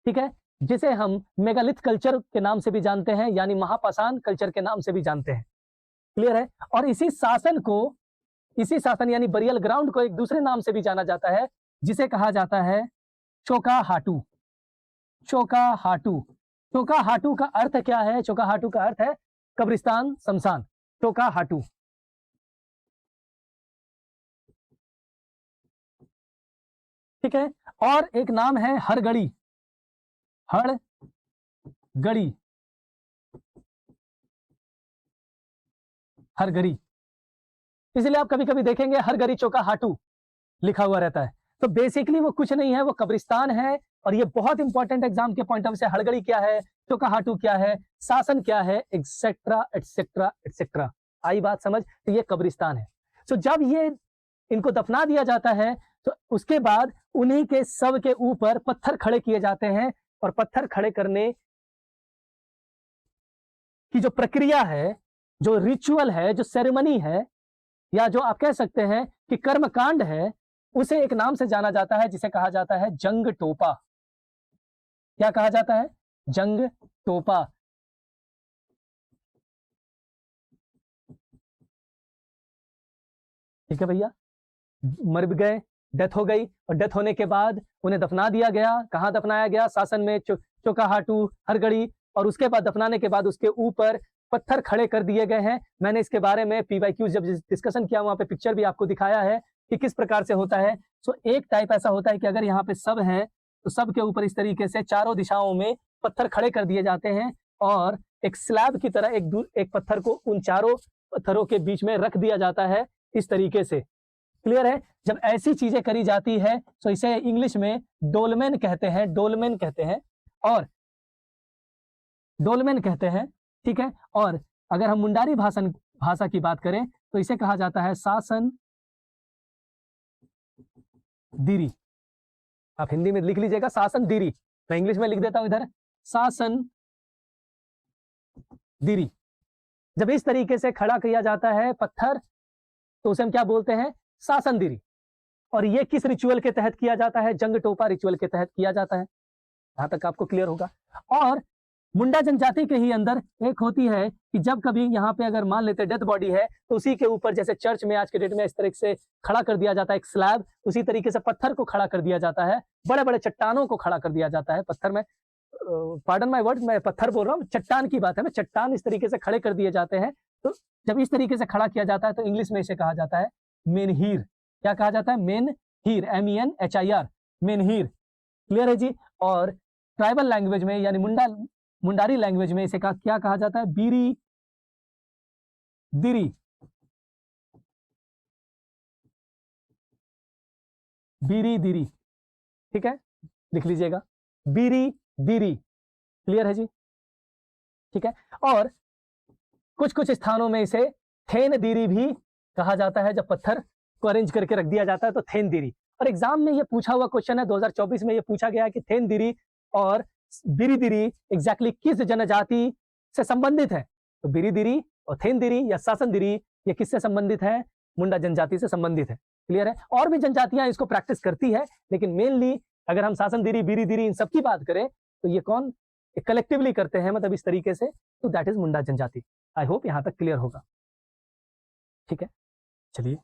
ठीक है, जिसे हम मेगालिथ कल्चर के नाम से भी जानते हैं, यानी महापाषाण कल्चर के नाम से भी जानते हैं। क्लियर है? और इसी शासन यानी बरियल ग्राउंड को एक दूसरे नाम से भी जाना जाता है, जिसे कहा जाता है चोकाहाटू। चोकाहाटू। चोकाहाटू का अर्थ क्या है? चोकाहाटू का अर्थ है कब्रिस्तान, शमशान। चोकाहाटू। ठीक है, और एक नाम है हरगड़ी। हरगड़ी। हरगड़ी, इसलिए आप कभी कभी देखेंगे हरगड़ी चोकाहाटू लिखा हुआ रहता है। तो बेसिकली वो कुछ नहीं है, वो कब्रिस्तान है। और ये बहुत इंपॉर्टेंट एग्जाम के पॉइंट ऑफ से, हड़गड़ी क्या है, चोकाहाटू क्या है, शासन क्या है, एक्सेट्रा एक्सेट्रा एक्सेट्रा। आई बात समझ? तो ये कब्रिस्तान है। तो जब ये इनको दफना दिया जाता है तो उसके बाद उन्हीं के शव के ऊपर पत्थर खड़े किए जाते हैं, और पत्थर खड़े करने की जो प्रक्रिया है, जो रिचुअल है, जो सेरेमनी है, या जो आप कह सकते हैं कि कर्मकांड है, उसे एक नाम से जाना जाता है जिसे कहा जाता है जंग टोपा। क्या कहा जाता है? जंग टोपा। ठीक है भैया, मर भी गए, डेथ हो गई, और डेथ होने के बाद उन्हें दफना दिया गया। कहाँ दफनाया गया? शासन में, चोकाहाटू, हरगड़ी। और उसके बाद दफनाने के बाद उसके ऊपर पत्थर खड़े कर दिए गए हैं। मैंने इसके बारे में PYQ जब डिस्कशन किया, वहां पे पिक्चर भी आपको दिखाया है कि किस प्रकार से होता है। सो एक टाइप ऐसा होता है कि अगर यहाँ पे सब है तो सब के ऊपर इस तरीके से चारों दिशाओं में पत्थर खड़े कर दिए जाते हैं, और एक स्लैब की तरह एक पत्थर को उन चारों पत्थरों के बीच में रख दिया जाता है इस तरीके से। क्लियर है? जब ऐसी चीजें करी जाती है तो इसे इंग्लिश में डोलमेन कहते हैं। डोलमेन कहते हैं, और डोलमेन कहते हैं। ठीक है, और अगर हम मुंडारी भाषा की बात करें तो इसे कहा जाता है शासन दिरी। आप हिंदी में लिख लीजिएगा शासन दिरी, मैं इंग्लिश में लिख देता हूं इधर, शासन दिरी। जब इस तरीके से खड़ा किया जाता है पत्थर तो उसे हम क्या बोलते हैं? शासन दिरी। और ये किस रिचुअल के तहत किया जाता है? जंग टोपा रिचुअल के तहत किया जाता है। यहां तक आपको क्लियर होगा। और मुंडा जनजाति के ही अंदर एक होती है कि जब कभी यहाँ पे अगर मान लेते डेथ बॉडी है तो उसी के ऊपर, जैसे चर्च में आज के डेट में इस तरह से खड़ा कर दिया जाता है एक स्लैब, उसी तरीके से पत्थर को खड़ा कर दिया जाता है, बड़े बड़े चट्टानों को खड़ा कर दिया जाता है। पत्थर में, पार्डन माय वर्ड, मैं पत्थर बोल रहा हूँ, चट्टान की बात है, मैं चट्टान इस तरीके से खड़े कर दिए जाते हैं। तो जब इस तरीके से खड़ा किया जाता है तो इंग्लिश में इसे कहा जाता है मेनहीर। क्या कहा जाता है? मेनहीर, MENHIR, मेनहीर। क्लियर है जी? और ट्राइबल लैंग्वेज में यानी मुंडारी लैंग्वेज में इसे क्या कहा जाता है? बीरी दिरी, बीरी दिरी, ठीक है, लिख लीजिएगा, बीरी दिरी। क्लियर है जी? ठीक है। और कुछ कुछ स्थानों में इसे थेन दिरी भी कहा जाता है, जब पत्थर को अरेंज करके रख दिया जाता है तो थेन दिरी। और एग्जाम में ये पूछा हुआ क्वेश्चन है, 2024 में ये पूछा गया है कि थेन दिरी और बिरी दिरी एग्जैक्टली किस जनजाति से संबंधित है? तो बिरी दिरी और थेन दिरी या शासन दिरी ये किससे संबंधित है? मुंडा जनजाति से संबंधित है। क्लियर है? और भी जनजातियां इसको प्रैक्टिस करती है, लेकिन मेनली अगर हम शासन दिरी, बिरी दिरी इन सब की बात करें तो ये कौन कलेक्टिवली करते हैं, मतलब इस तरीके से, तो दैट इज मुंडा जनजाति। आई होप यहां तक क्लियर होगा। ठीक है, चलिए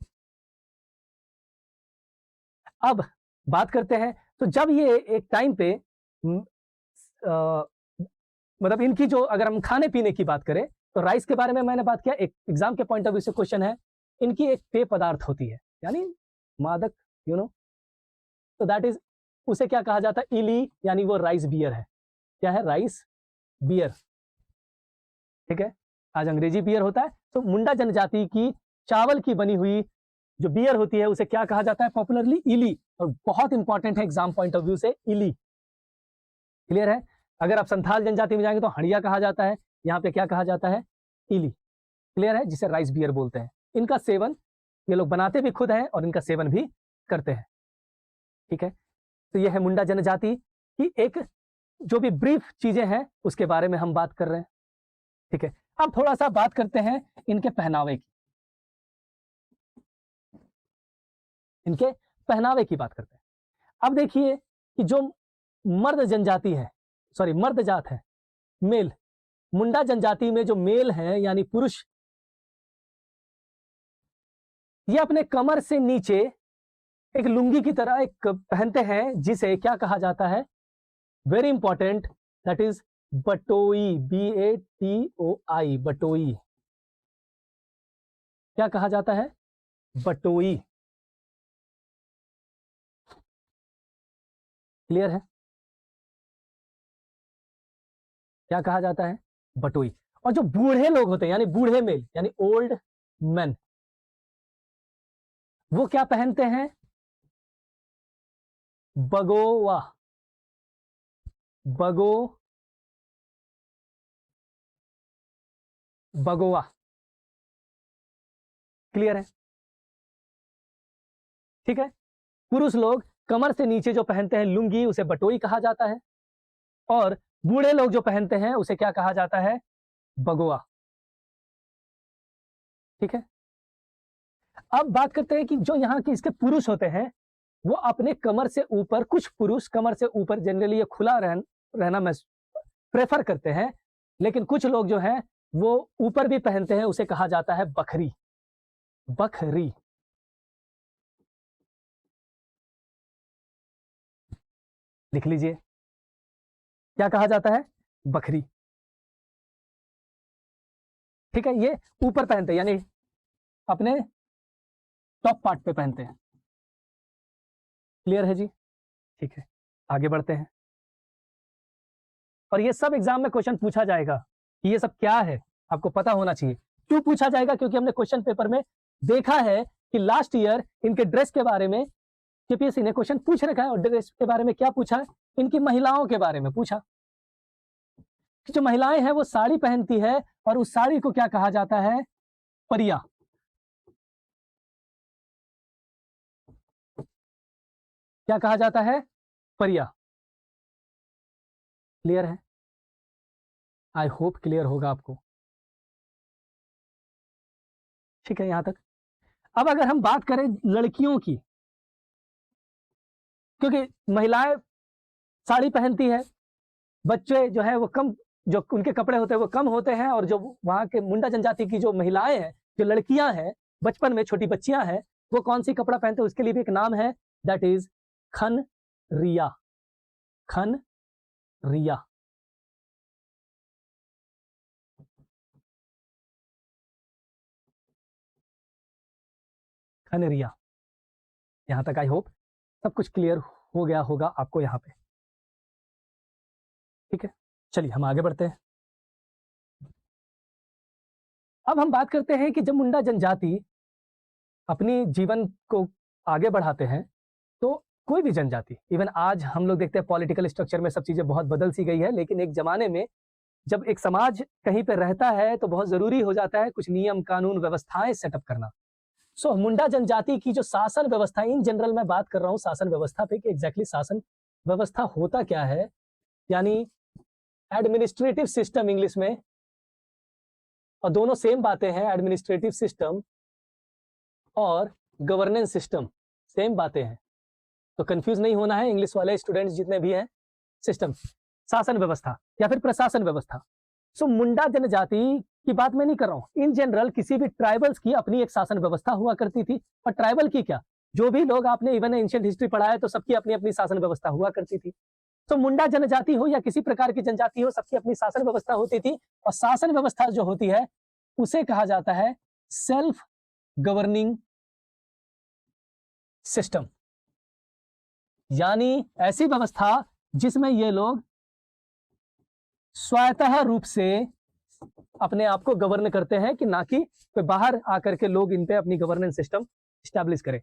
अब बात करते हैं। तो जब ये एक टाइम पे मतलब इनकी जो, अगर हम खाने पीने की बात करें तो राइस के बारे में मैंने बात किया, एक एग्जाम के पॉइंट ऑफ व्यू से क्वेश्चन है, इनकी एक पेय पदार्थ होती है यानी मादक, तो दैट इज, उसे क्या कहा जाता है? इली, यानी वो राइस बियर है। क्या है? Rice beer. ठीक है, आज अंग्रेजी बियर होता है, तो मुंडा जनजाति की चावल की बनी हुई जो बियर होती है उसे क्या कहा जाता है पॉपुलरली? इली। और बहुत इंपॉर्टेंट है एग्जाम पॉइंट ऑफ व्यू से, इली। क्लियर है? अगर आप संथाल जनजाति में जाएंगे तो हड़िया कहा जाता है, यहाँ पे क्या कहा जाता है? इली। क्लियर है? जिसे राइस बियर बोलते हैं। इनका सेवन ये लोग बनाते भी खुद हैं और इनका सेवन भी करते हैं। ठीक है, तो ये है मुंडा जनजाति की एक जो भी ब्रीफ चीजें हैं उसके बारे में हम बात कर रहे हैं। ठीक है, अब थोड़ा सा बात करते हैं इनके पहनावे की। इनके पहनावे की बात करते हैं। अब देखिए कि जो मर्द जनजाति है, सॉरी मर्द जात है, मेल, मुंडा जनजाति में जो मेल है यानी पुरुष, ये अपने कमर से नीचे एक लुंगी की तरह एक पहनते हैं जिसे क्या कहा जाता है? Very important, that is Batoi, BATOI, Batoi. क्या कहा जाता है? बटोई। क्लियर है? क्या कहा जाता है? बटोई। और जो बूढ़े लोग होते हैं यानी बूढ़े मेल यानी ओल्ड मैन, वो क्या पहनते हैं? बगोवा, बगो बगोवा। क्लियर है? ठीक है, पुरुष लोग कमर से नीचे जो पहनते हैं लुंगी उसे बटोई कहा जाता है, और बूढ़े लोग जो पहनते हैं उसे क्या कहा जाता है? बगोआ। ठीक है, अब बात करते हैं कि जो यहाँ के इसके पुरुष होते हैं वो अपने कमर से ऊपर, कुछ पुरुष कमर से ऊपर जनरली ये खुला रहना मैं प्रेफर करते हैं, लेकिन कुछ लोग जो हैं वो ऊपर भी पहनते हैं, उसे कहा जाता है बखरी। बखरी। लिख लीजिए, क्या कहा जाता है? बखरी। ठीक है, ये ऊपर पहनते हैं यानी अपने टॉप पार्ट पे पहनते हैं। क्लियर है जी? ठीक है, आगे बढ़ते हैं। और ये सब एग्जाम में क्वेश्चन पूछा जाएगा कि ये सब क्या है, आपको पता होना चाहिए। क्यों पूछा जाएगा? क्योंकि हमने क्वेश्चन पेपर में देखा है कि लास्ट ईयर इनके ड्रेस के बारे में जेपीएससी ने क्वेश्चन पूछ रखा है, और ड्रेस के बारे में क्या पूछा है? इनकी महिलाओं के बारे में पूछा कि जो महिलाएं हैं वो साड़ी पहनती है, और उस साड़ी को क्या कहा जाता है? परिया। क्या कहा जाता है? परिया। क्लियर है? आई होप क्लियर होगा आपको। ठीक है, यहां तक। अब अगर हम बात करें लड़कियों की, क्योंकि महिलाएं साड़ी पहनती है, बच्चे जो है वो कम, जो उनके कपड़े होते हैं वो कम होते हैं, और जो वहां के मुंडा जनजाति की जो महिलाएं हैं, जो लड़कियां हैं, बचपन में छोटी बच्चियां हैं, वो कौन सी कपड़ा पहनते हैं? उसके लिए भी एक नाम है, दैट इज खन रिया। खन रिया। खन रिया। यहां तक आई होप सब कुछ क्लियर हो गया होगा आपको यहाँ पे। ठीक है, चलिए हम आगे बढ़ते हैं। अब हम बात करते हैं कि जब मुंडा जनजाति अपनी जीवन को आगे बढ़ाते हैं, तो कोई भी जनजाति, इवन आज हम लोग देखते हैं पॉलिटिकल स्ट्रक्चर में सब चीजें बहुत बदल सी गई है, लेकिन एक जमाने में जब एक समाज कहीं पे रहता है तो बहुत जरूरी हो जाता है कुछ नियम कानून व्यवस्थाएं सेटअप करना। सो मुंडा जनजाति की जो शासन व्यवस्था, इन जनरल मैं बात कर रहा हूँ शासन व्यवस्था पे कि एग्जैक्टली शासन व्यवस्था होता क्या है, यानी एडमिनिस्ट्रेटिव सिस्टम इंग्लिश में, और दोनों सेम बातें हैं, एडमिनिस्ट्रेटिव सिस्टम और गवर्नेंस सिस्टम सेम बातें हैं, तो कंफ्यूज नहीं होना है इंग्लिश वाले स्टूडेंट्स जितने भी हैं। सिस्टम शासन व्यवस्था या फिर प्रशासन व्यवस्था। सो मुंडा जनजाति की बात मैं नहीं कर रहा हूं, इन जनरल किसी भी ट्राइबल्स की अपनी एक शासन व्यवस्था हुआ करती थी। और ट्राइबल की क्या, जो भी लोग आपने इवन एंशिएंट हिस्ट्री पढ़ा है तो सबकी अपनी अपनी शासन व्यवस्था हुआ करती थी। तो मुंडा जनजाति हो या किसी प्रकार की जनजाति हो, सबकी अपनी शासन व्यवस्था होती थी। और शासन व्यवस्था जो होती है उसे कहा जाता है सेल्फ गवर्निंग सिस्टम, यानी ऐसी व्यवस्था जिसमें ये लोग स्वतः रूप से अपने आप को गवर्न करते हैं, कि ना कि बाहर आकर के लोग इन पे अपनी गवर्नेंस सिस्टम स्टैब्लिश करें।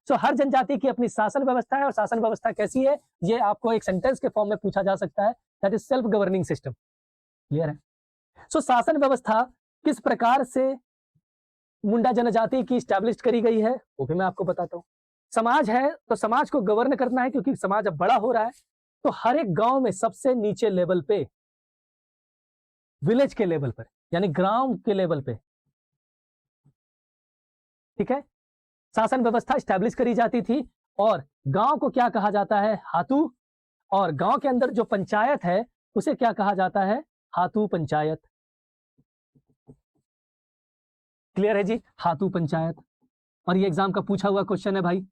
सो हर जनजाति की अपनी शासन व्यवस्था है, और शासन व्यवस्था कैसी है ये आपको एक सेंटेंस के फॉर्म में पूछा जा सकता है, that is self governing system. Clear है? सो शासन व्यवस्था किस प्रकार से मुंडा जनजाति की स्टैब्लिश करी गई है वो भी मैं आपको बताता हूं। समाज है तो समाज को गवर्न करना है, क्योंकि समाज अब बड़ा हो रहा है, तो हर एक गांव में सबसे नीचे लेवल पे, विलेज के लेवल पर, यानी ग्राम के लेवल पे, ठीक है, शासन व्यवस्था स्टैब्लिश करी जाती थी। और गांव को क्या कहा जाता है, हातू, और गांव के अंदर जो पंचायत है उसे क्या कहा जाता है, हातू पंचायत। क्लियर है जी, हातू पंचायत, और ये एग्जाम का पूछा हुआ क्वेश्चन है भाई,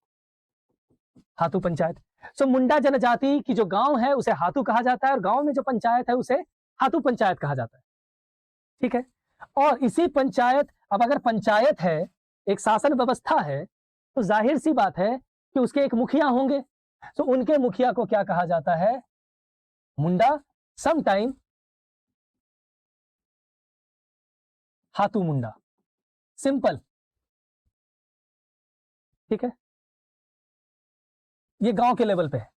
हातू पंचायत। सो मुंडा जनजाति की जो गांव है उसे हातू कहा जाता है, और गांव में जो पंचायत है उसे हातू पंचायत कहा जाता है। ठीक है, और इसी पंचायत, अब अगर पंचायत है, एक शासन व्यवस्था है, तो जाहिर सी बात है कि उसके एक मुखिया होंगे। तो उनके मुखिया को क्या कहा जाता है, मुंडा, समटाइम हातू मुंडा, सिंपल। ठीक है, ये गांव के लेवल पे है।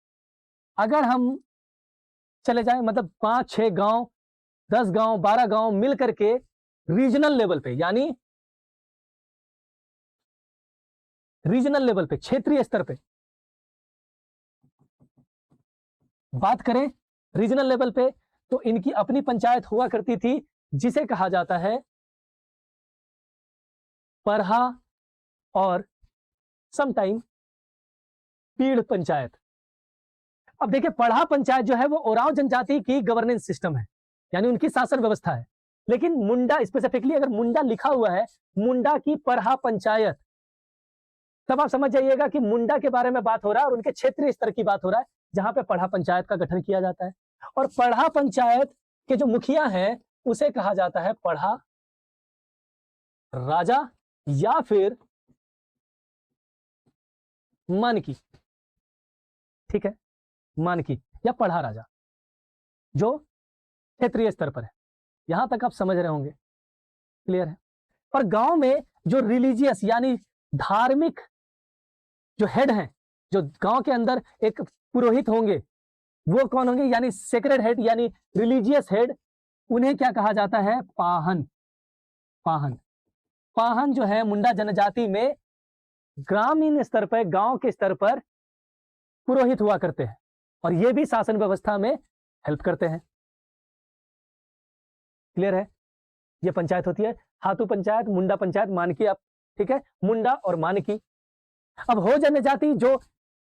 अगर हम चले जाएं, मतलब 5-6 गांव, 10 गांव, 12 गांव मिल करके रीजनल लेवल पे, यानी रीजनल लेवल पे, क्षेत्रीय स्तर पे बात करें, रीजनल लेवल पे, तो इनकी अपनी पंचायत हुआ करती थी, जिसे कहा जाता है परहा और समटाइम पीढ़ पंचायत। अब देखिए, पढ़ा पंचायत जो है वो ओरांव जनजाति की गवर्नेंस सिस्टम है, यानी उनकी शासन व्यवस्था है। लेकिन मुंडा स्पेसिफिकली अगर मुंडा लिखा हुआ है, मुंडा की परहा पंचायत, तब आप समझ जाइएगा कि मुंडा के बारे में बात हो रहा है और उनके क्षेत्रीय स्तर की बात हो रहा है, जहां पे पढ़ा पंचायत का गठन किया जाता है। और पढ़ा पंचायत के जो मुखिया हैं उसे कहा जाता है पढ़ा राजा या फिर मानकी। ठीक है, मानकी या पढ़ा राजा, जो क्षेत्रीय स्तर पर है। यहां तक आप समझ रहे होंगे, क्लियर है? और गांव में जो रिलीजियस यानी धार्मिक जो हेड हैं, जो गांव के अंदर एक पुरोहित होंगे, वो कौन होंगे, यानी सेक्रेड हेड यानी रिलीजियस हेड, उन्हें क्या कहा जाता है, पाहन। पाहन, पाहन जो है मुंडा जनजाति में ग्रामीण स्तर पर, गांव के स्तर पर पुरोहित हुआ करते हैं, और ये भी शासन व्यवस्था में हेल्प करते हैं। क्लियर है? ये पंचायत होती है हातू पंचायत, मुंडा पंचायत, मानकी। आप ठीक है, मुंडा और मानकी। अब हो जनजाति, जो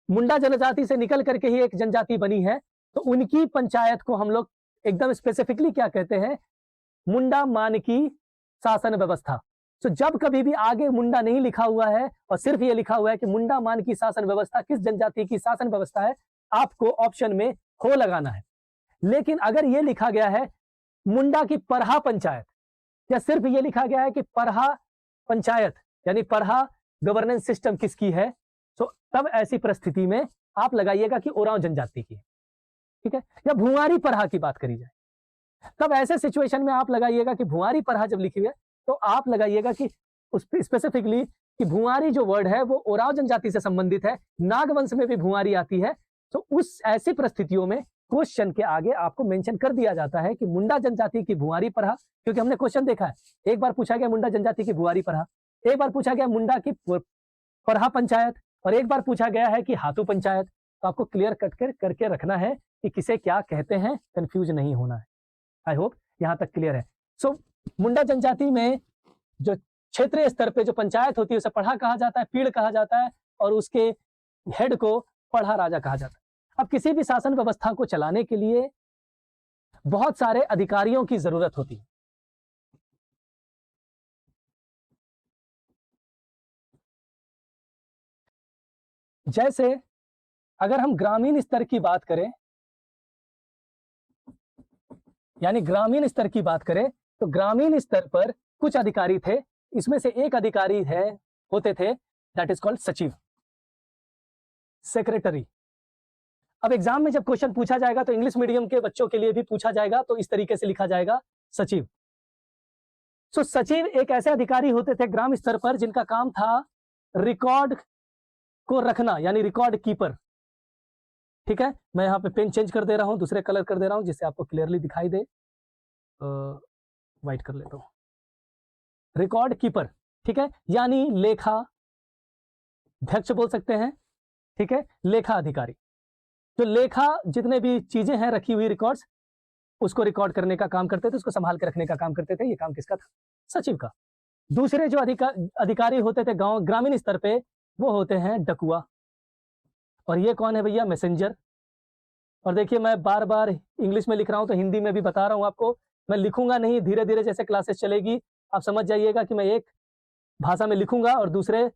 मुंडा जनजाति से निकल करके ही एक जनजाति बनी है, तो उनकी पंचायत को हम लोग एकदम स्पेसिफिकली क्या कहते हैं, मुंडा मानकी शासन व्यवस्था। तो जब कभी भी आगे मुंडा नहीं लिखा हुआ है और सिर्फ ये लिखा हुआ है कि मुंडा मानकी शासन व्यवस्था किस जनजाति की शासन व्यवस्था है, आपको ऑप्शन में हो लगाना है। लेकिन अगर ये लिखा गया है मुंडा की परहा पंचायत, या सिर्फ ये लिखा गया है कि परहा पंचायत यानी परहा गवर्नेंस सिस्टम किसकी है, तो तब ऐसी परिस्थिति में आप लगाइएगा कि ओरांव जनजाति की है। ठीक है, या भुआरी परहा की बात करी जाए, तब ऐसे सिचुएशन में आप लगाइएगा कि भुआरी परहा जब लिखी हुई है तो आप लगाइएगा कि उस स्पेसिफिकली कि भुआरी जो वर्ड है वो ओराव जनजाति से संबंधित है, नागवंश में भी भुआरी आती है। तो उस ऐसी परिस्थितियों में क्वेश्चन के आगे आपको मेंशन कर दिया जाता है कि मुंडा जनजाति की भुआरी परहा, क्योंकि हमने क्वेश्चन देखा है, एक बार पूछा गया मुंडा जनजाति की भुआरी परहा, एक बार पूछा गया मुंडा की परहा पंचायत, और एक बार पूछा गया है कि हाथू पंचायत। तो आपको क्लियर कट करके रखना है कि किसे क्या कहते हैं, कंफ्यूज नहीं होना है। आई होप यहां तक क्लियर है। सो मुंडा जनजाति में जो क्षेत्रीय स्तर पे जो पंचायत होती है उसे पढ़ा कहा जाता है, पीड़ कहा जाता है, और उसके हेड को पढ़ा राजा कहा जाता है। अब किसी भी शासन व्यवस्था को चलाने के लिए बहुत सारे अधिकारियों की जरूरत होती है। जैसे अगर हम ग्रामीण स्तर की बात करें, यानी ग्रामीण स्तर की बात करें, तो ग्रामीण स्तर पर कुछ अधिकारी थे, इसमें से एक अधिकारी है होते थे दैट इज कॉल्ड सचिव, सेक्रेटरी। अब एग्जाम में जब क्वेश्चन पूछा जाएगा तो इंग्लिश मीडियम के बच्चों के लिए भी पूछा जाएगा, तो इस तरीके से लिखा जाएगा सचिव। सो सचिव एक ऐसे अधिकारी होते थे ग्राम स्तर पर जिनका काम था रिकॉर्ड को रखना, यानी रिकॉर्ड कीपर। ठीक है, मैं यहाँ पे पेन चेंज कर दे रहा हूं, दूसरे कलर कर दे रहा हूं जिससे आपको क्लियरली दिखाई दे। व्हाइट कर लेता हूं, रिकॉर्ड कीपर। ठीक है, यानी लेखा अध्यक्ष बोल सकते हैं। ठीक है, लेखा अधिकारी, जो लेखा जितने भी चीजें हैं रखी हुई रिकॉर्ड्स, उसको रिकॉर्ड करने का काम करते थे, उसको संभाल के रखने का काम करते थे। ये काम किसका था? सचिव का। दूसरे जो अधिकारी होते थे गांव ग्रामीण स्तर पे, वो होते हैं डकुआ। और ये कौन है भैया? मैसेंजर। और देखिए मैं बार बार इंग्लिश में लिख रहा हूं तो हिंदी में भी बता रहा हूं आपको, मैं लिखूंगा नहीं, धीरे धीरे जैसे क्लासेस चलेगी आप समझ जाइएगा कि मैं एक भाषा में लिखूंगा और दूसरे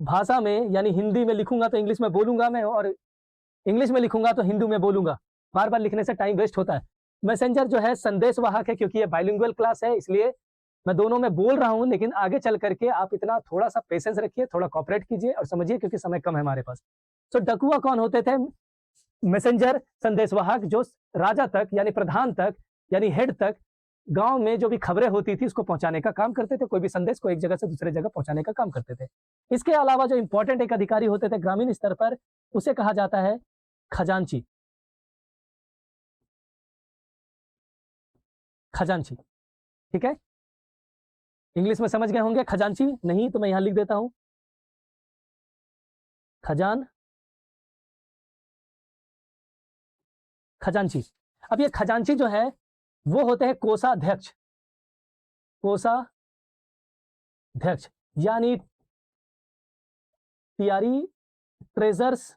भाषा में, यानी हिंदी में लिखूंगा तो इंग्लिश में बोलूंगा मैं, और इंग्लिश में लिखूंगा तो हिंदी में बोलूंगा। बार बार लिखने से टाइम वेस्ट होता है। मैसेंजर जो है संदेश वाहक है, क्योंकि ये बाइलिंगुअल क्लास है इसलिए मैं दोनों में बोल रहा हूं, लेकिन आगे चल करके आप इतना थोड़ा सा पेशेंस रखिए, थोड़ा कॉपरेट कीजिए और समझिए, क्योंकि समय कम है हमारे पास। तो डकुआ कौन होते थे? मैसेंजर, संदेशवाहक, जो राजा तक यानी प्रधान तक यानी हेड तक गांव में जो भी खबरें होती थी उसको पहुंचाने का काम करते थे, कोई भी संदेश को एक जगह से दूसरे जगह पहुंचाने का काम करते थे। इसके अलावा जो इंपॉर्टेंट एक अधिकारी होते थे ग्रामीण स्तर पर, उसे कहा जाता है खजांची। खजांची, ठीक है, इंग्लिश में समझ गए होंगे खजांची, नहीं तो मैं यहां लिख देता हूं खजांची। अब ये खजांची जो है वो होते हैं कोषाध्यक्ष। कोषाध्यक्ष यानी टीआरई ट्रेजरर्स।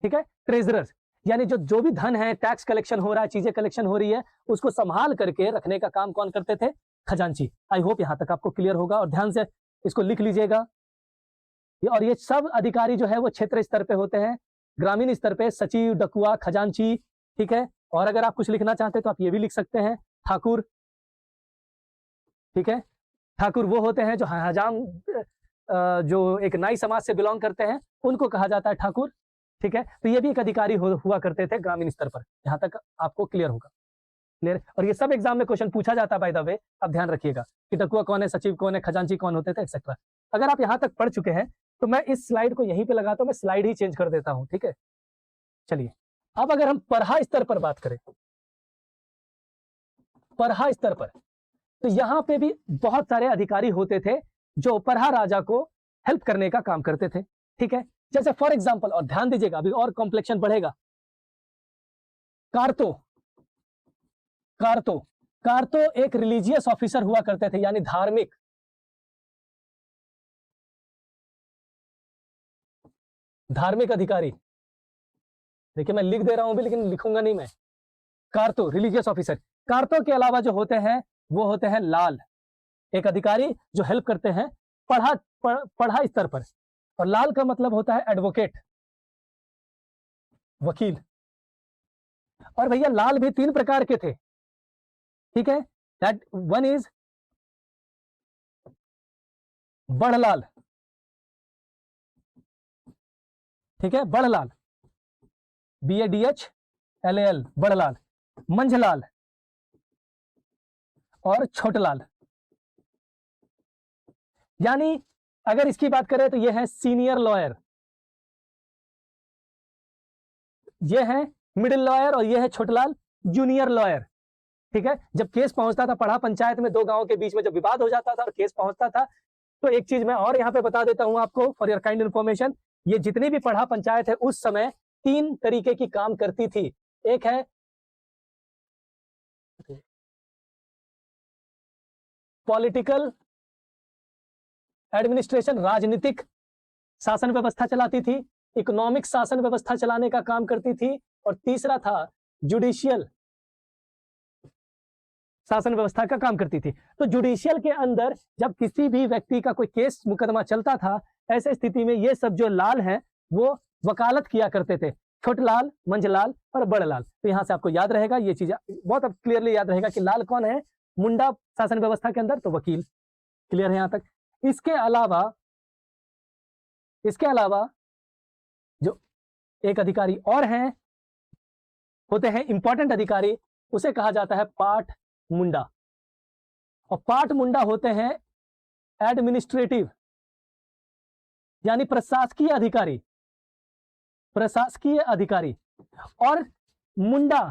ठीक है, ट्रेजरर्स यानी जो भी धन है, टैक्स कलेक्शन हो रहा है, चीजें कलेक्शन हो रही है, उसको संभाल करके रखने का काम कौन करते थे? खजांची। आई होप यहां तक आपको क्लियर होगा, और ध्यान से इसको लिख लीजिएगा। और ये सब अधिकारी जो है वो क्षेत्र स्तर पे होते हैं, ग्रामीण स्तर पे सचिव, डकुआ, खजांची। ठीक है, और अगर आप कुछ लिखना चाहते हैं तो आप ये भी लिख सकते हैं ठाकुर। ठीक है, ठाकुर वो होते हैं जो हजाम जो एक नाई समाज से बिलोंग करते हैं, उनको कहा जाता है ठाकुर। ठीक है, तो ये भी एक अधिकारी हुआ करते थे ग्रामीण स्तर पर। यहां तक आपको क्लियर होगा? क्लियर। और ये सब एग्जाम में क्वेश्चन पूछा जाता है बाय द वे, आप ध्यान रखिएगा कि डकुआ कौन है, सचिव कौन है, खजांची कौन होते थे, एक्सेट्रा। अगर आप यहां तक पढ़ चुके हैं तो मैं इस स्लाइड को यहीं पे लगाता हूं, मैं स्लाइड ही चेंज कर देता हूं। ठीक है, चलिए अब अगर हम परहा स्तर पर बात करें, परहा स्तर पर, तो यहां पे भी बहुत सारे अधिकारी होते थे जो परहा राजा को हेल्प करने का काम करते थे। ठीक है, जैसे फॉर एग्जांपल, और ध्यान दीजिएगा अभी और कॉम्प्लेक्शन बढ़ेगा, कारतो। कारतो कारतो एक रिलीजियस ऑफिसर हुआ करते थे, यानी धार्मिक। धार्मिक अधिकारी। देखिए मैं लिख दे रहा हूं भी, लेकिन लिखूंगा नहीं मैं। कारतो रिलीजियस ऑफिसर। कारतो के अलावा जो होते हैं वो होते हैं लाल, एक अधिकारी जो हेल्प करते हैं पढ़ा स्तर पर। और लाल का मतलब होता है एडवोकेट, वकील। और भैया लाल भी 3 प्रकार के थे। ठीक है, दैट वन इज बड़लाल। ठीक है, बड़लाल। BADHLAL बड़लाल, मंझलाल और छोटलाल। यानी अगर इसकी बात करें तो ये है सीनियर लॉयर, ये है मिडिल लॉयर और ये है छोटलाल जूनियर लॉयर। ठीक है, जब केस पहुंचता था पढ़ा पंचायत में, दो गांवों के बीच में जब विवाद हो जाता था और केस पहुंचता था, तो एक चीज मैं और यहां पे बता देता हूं आपको फॉर योर काइंड इन्फॉर्मेशन, ये जितनी भी पढ़ा पंचायत है उस समय 3 तरीके की काम करती थी। एक है पॉलिटिकल एडमिनिस्ट्रेशन, राजनीतिक शासन व्यवस्था चलाती थी, इकोनॉमिक शासन व्यवस्था चलाने का काम करती थी, और तीसरा था जुडिशियल शासन व्यवस्था का काम करती थी। तो जुडिशियल के अंदर जब किसी भी व्यक्ति का कोई केस मुकदमा चलता था, ऐसे स्थिति में ये सब जो लाल हैं वो वकालत किया करते थे, छोटलाल, मंझलाल और बड़लाल। तो यहां से आपको याद रहेगा, ये चीज बहुत अब क्लियरली याद रहेगा कि लाल कौन है मुंडा शासन व्यवस्था के अंदर, तो वकील। क्लियर है यहां तक? इसके अलावा जो एक अधिकारी और हैं होते हैं इंपॉर्टेंट अधिकारी, उसे कहा जाता है पाठ मुंडा, और पाठ मुंडा होते हैं एडमिनिस्ट्रेटिव यानी प्रशासकीय अधिकारी, प्रशासकीय अधिकारी। और मुंडा,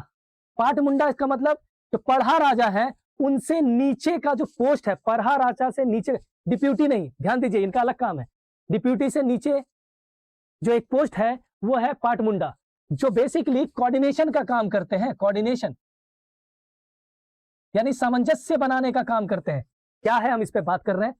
पाठ मुंडा, इसका मतलब जो पढ़ा राजा है उनसे नीचे का जो पोस्ट है, पढ़ा राजा से नीचे, डिप्यूटी नहीं, ध्यान दीजिए इनका अलग काम है, डिप्यूटी से नीचे जो एक पोस्ट है वो है पाठ मुंडा, जो बेसिकली कोऑर्डिनेशन का काम करते हैं, कोऑर्डिनेशन यानी सामंजस्य बनाने का काम करते हैं। क्या है, हम इस पे बात कर रहे हैं,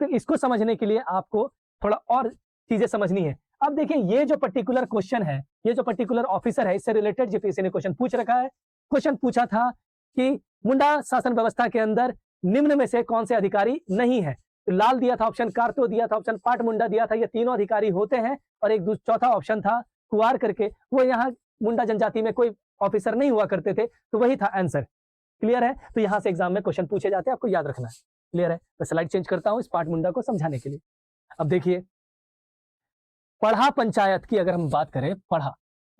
इसको समझने के लिए आपको थोड़ा और चीजें समझनी है। अब देखिए, ये जो पर्टिकुलर क्वेश्चन है, ये जो पर्टिकुलर ऑफिसर है, इससे रिलेटेड जीपीएससी ने क्वेश्चन पूछ रखा है। क्वेश्चन पूछा था कि मुंडा शासन व्यवस्था के अंदर निम्न में से कौन से अधिकारी नहीं है, तो लाल दिया था ऑप्शन, कार्तो दिया था ऑप्शन, पाठ मुंडा दिया था, ये तीनों अधिकारी होते हैं, और एक चौथा ऑप्शन था कुवार करके, वो यहाँ मुंडा जनजाति में कोई ऑफिसर नहीं हुआ करते थे, तो वही था आंसर। क्लियर है? तो यहां से एग्जाम में क्वेश्चन पूछे जाते हैं, आपको याद रखना है। क्लियर है? मैं स्लाइड चेंज करता हूं इस पाठ मुंडा को समझाने के लिए। अब देखिए, पढ़ा पंचायत की अगर हम बात करें, पढ़ा,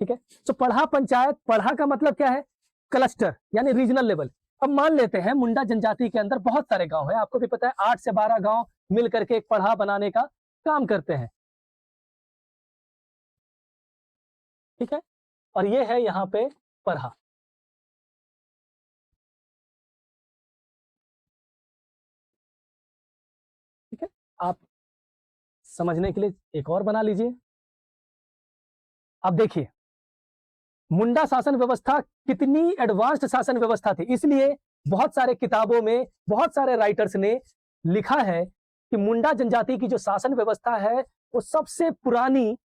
ठीक है, तो पढ़ा पंचायत, पढ़ा का मतलब क्या है, क्लस्टर यानी रीजनल लेवल। अब मान लेते हैं मुंडा जनजाति के अंदर बहुत सारे गांव है, आपको भी पता है 8 से 12 गांव मिल करके एक पढ़ा बनाने का काम करते हैं। ठीक है, और ये है यहां पे पढ़ा। ठीक है, आप समझने के लिए एक और बना लीजिए। अब देखिए, मुंडा शासन व्यवस्था कितनी एडवांस्ड शासन व्यवस्था थी, इसलिए बहुत सारे किताबों में बहुत सारे राइटर्स ने लिखा है कि मुंडा जनजाति की जो शासन व्यवस्था है वो सबसे पुरानी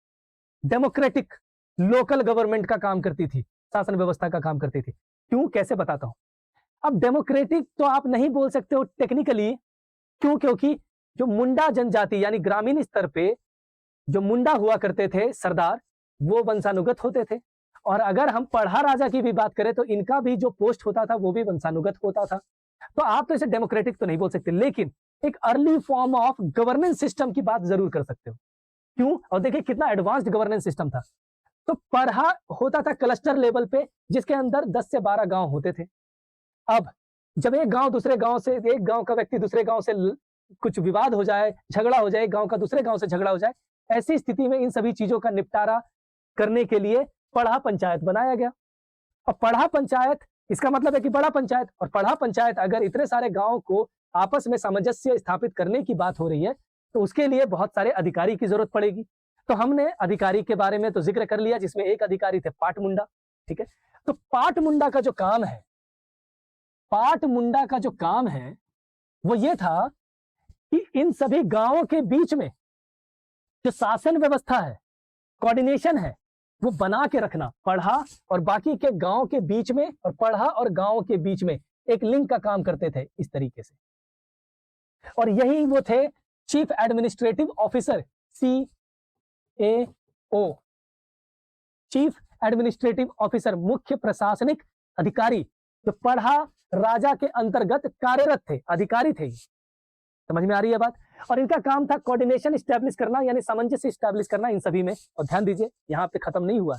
डेमोक्रेटिक लोकल गवर्नमेंट का काम करती थी, शासन व्यवस्था का काम करती थी। क्यों, कैसे बताता हूं। अब डेमोक्रेटिक तो आप नहीं बोल सकते हो टेक्निकली, क्यों, क्योंकि जो मुंडा जनजाति यानी ग्रामीण स्तर पे जो मुंडा हुआ करते थे सरदार, वो वंशानुगत होते थे, और अगर हम पढ़ा राजा की भी बात करें तो इनका भी जो पोस्ट होता था वो भी वंशानुगत होता था। तो आप तो इसे डेमोक्रेटिक तो नहीं बोल सकते, लेकिन एक early form of governance system की बात जरूर कर सकते हो। क्यों, और देखिए कितना एडवांस्ड गवर्नेंस सिस्टम था। तो पढ़ा होता था क्लस्टर लेवल पे, जिसके अंदर 10 से 12 गांव होते थे। अब जब एक गांव दूसरे गांव से, एक गांव का व्यक्ति दूसरे गांव से कुछ विवाद हो जाए, झगड़ा हो जाए, गांव का दूसरे गांव से झगड़ा हो जाए, ऐसी स्थिति में इन सभी चीजों का निपटारा करने के लिए पढ़ा पंचायत बनाया गया। और पढ़ा पंचायत, इसका मतलब है कि बड़ा पंचायत, और पढ़ा पंचायत अगर इतने सारे गांव को आपस में सामंजस्य स्थापित करने की बात हो रही है, तो उसके लिए बहुत सारे अधिकारी की जरूरत पड़ेगी। तो हमने अधिकारी के बारे में तो जिक्र कर लिया, जिसमें एक अधिकारी थे पाट मुंडा। ठीक है, तो पाट मुंडा का जो काम है, पाट मुंडा का जो काम है वो ये था कि इन सभी गांवों के बीच में जो शासन व्यवस्था है, कोऑर्डिनेशन है, वो बना के रखना, पढ़ा और बाकी के गांव के बीच में, और पढ़ा और गांव के बीच में एक लिंक का काम करते थे इस तरीके से। और यही वो थे chief administrative officer, CAO, chief administrative officer, मुख्य प्रशासनिक अधिकारी, जो पढ़ा राजा के अंतर्गत कार्यरत थे, अधिकारी थे। समझ में आ रही है बात? और इनका काम था कोऑर्डिनेशन स्टैब्लिश करना, यानी सामंजस्य स्टैब्लिश करना इन सभी में। और ध्यान दीजिए, यहां पे खत्म नहीं हुआ,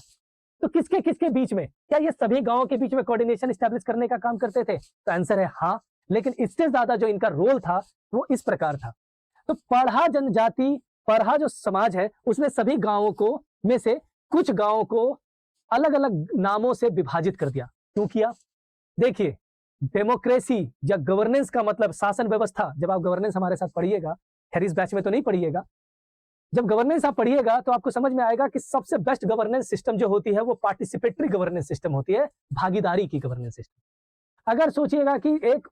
तो किसके किसके बीच में, क्या ये सभी गांवों के बीच में कोऑर्डिनेशन स्टैब्लिश करने का काम करते थे? तो आंसर है हाँ, लेकिन इससे ज्यादा जो इनका रोल था वो इस प्रकार था। तो पढ़ा जनजाति, पढ़ा जो समाज है, उसने सभी गांवों को में से कुछ गांवों को अलग अलग नामों से विभाजित कर दिया। क्यों किया? देखिए, डेमोक्रेसी या गवर्नेंस का मतलब शासन व्यवस्था, जब आप गवर्नेंस हमारे साथ पढ़िएगा, खैर इस बैच में तो नहीं पढ़िएगा, जब गवर्नेंस आप पढ़िएगा तो आपको समझ में आएगा कि सबसे बेस्ट गवर्नेंस सिस्टम जो होती है वो पार्टिसिपेटरी गवर्नेंस सिस्टम होती है, भागीदारी की गवर्नेंस सिस्टम। अगर सोचिएगा कि एक,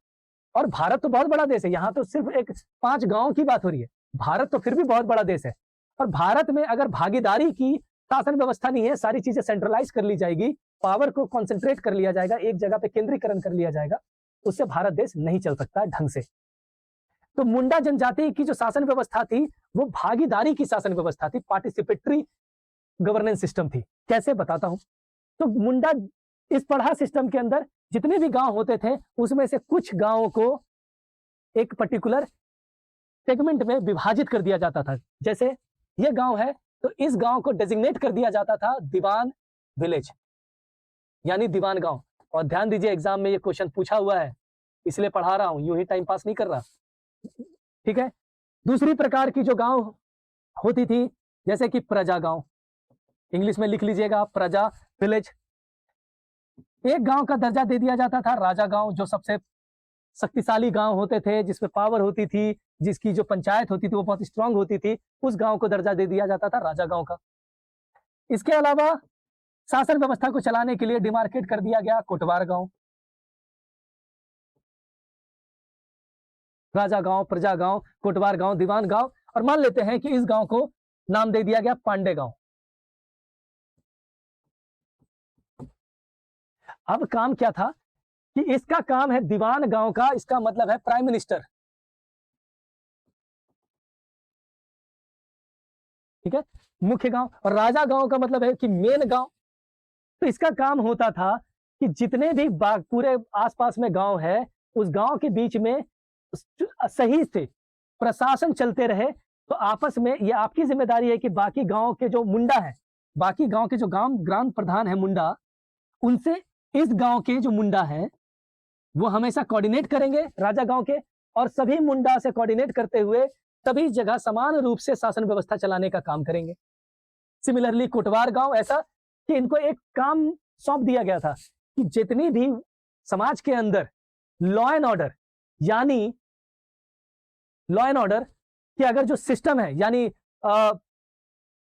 और भारत तो बहुत बड़ा देश है, यहाँ तो सिर्फ एक 5 गांव की बात हो रही है, भारत तो फिर भी बहुत बड़ा देश है, और भारत में अगर भागीदारी की शासन व्यवस्था नहीं है, सारी चीजें सेंट्रलाइज कर ली जाएगी, पावर को कॉन्सेंट्रेट कर लिया जाएगा, एक जगह पे केंद्रीकरण कर लिया जाएगा, उससे भारत देश नहीं चल सकता ढंग से। तो मुंडा जनजाति की जो शासन व्यवस्था थी वो भागीदारी की शासन व्यवस्था थी, पार्टिसिपेटरी गवर्नेंस सिस्टम थी। कैसे, बताता हूं। तो मुंडा इस पढ़ा सिस्टम के अंदर जितने भी गांव होते थे उसमें से कुछ गांवों को एक पर्टिकुलर सेगमेंट में विभाजित कर दिया जाता था। जैसे ये गांव है तो इस गांव को डेजिग्नेट कर दिया जाता था दीवान विलेज, यानी दीवान गांव। और ध्यान दीजिए, एग्जाम में ये क्वेश्चन पूछा हुआ है, इसलिए पढ़ा रहा हूं, यूं ही टाइम पास नहीं कर रहा, ठीक है। दूसरी प्रकार की जो गांव होती थी, जैसे कि प्रजा गांव, इंग्लिश में लिख लीजिएगा प्रजा विलेज। एक गांव का दर्जा दे दिया जाता था राजा गांव, जो सबसे शक्तिशाली गांव होते थे, जिसमें पावर होती थी, जिसकी जो पंचायत होती थी वो बहुत स्ट्रांग होती थी, उस गांव को दर्जा दे दिया जाता था राजा गांव का। इसके अलावा शासन व्यवस्था को चलाने के लिए डिमार्केट कर दिया गया कोटवार गांव, राजा गांव, प्रजा गांव, कोटवार गांव, दीवान गांव, और मान लेते हैं कि इस गांव को नाम दे दिया गया पांडे गांव। अब काम क्या था कि इसका काम है दीवान गांव का, इसका मतलब है प्राइम मिनिस्टर, ठीक है, मुख्य गांव। और राजा गांव का मतलब है कि मेन गांव। तो इसका काम होता था कि जितने भी पूरे आसपास में गांव है, उस गांव के बीच में सही से प्रशासन चलते रहे। तो आपस में ये आपकी जिम्मेदारी है कि बाकी गांव के जो मुंडा है, बाकी गांव के जो ग्राम प्रधान है मुंडा, उनसे इस गांव के जो मुंडा है वो हमेशा कोऑर्डिनेट करेंगे राजा गांव के, और सभी मुंडा से कोऑर्डिनेट करते हुए सभी जगह समान रूप से शासन व्यवस्था चलाने का काम करेंगे। सिमिलरली कोटवार गांव ऐसा कि इनको एक काम सौंप दिया गया था कि जितनी भी समाज के अंदर लॉ एंड ऑर्डर, यानी लॉ एंड ऑर्डर कि अगर जो सिस्टम है, यानी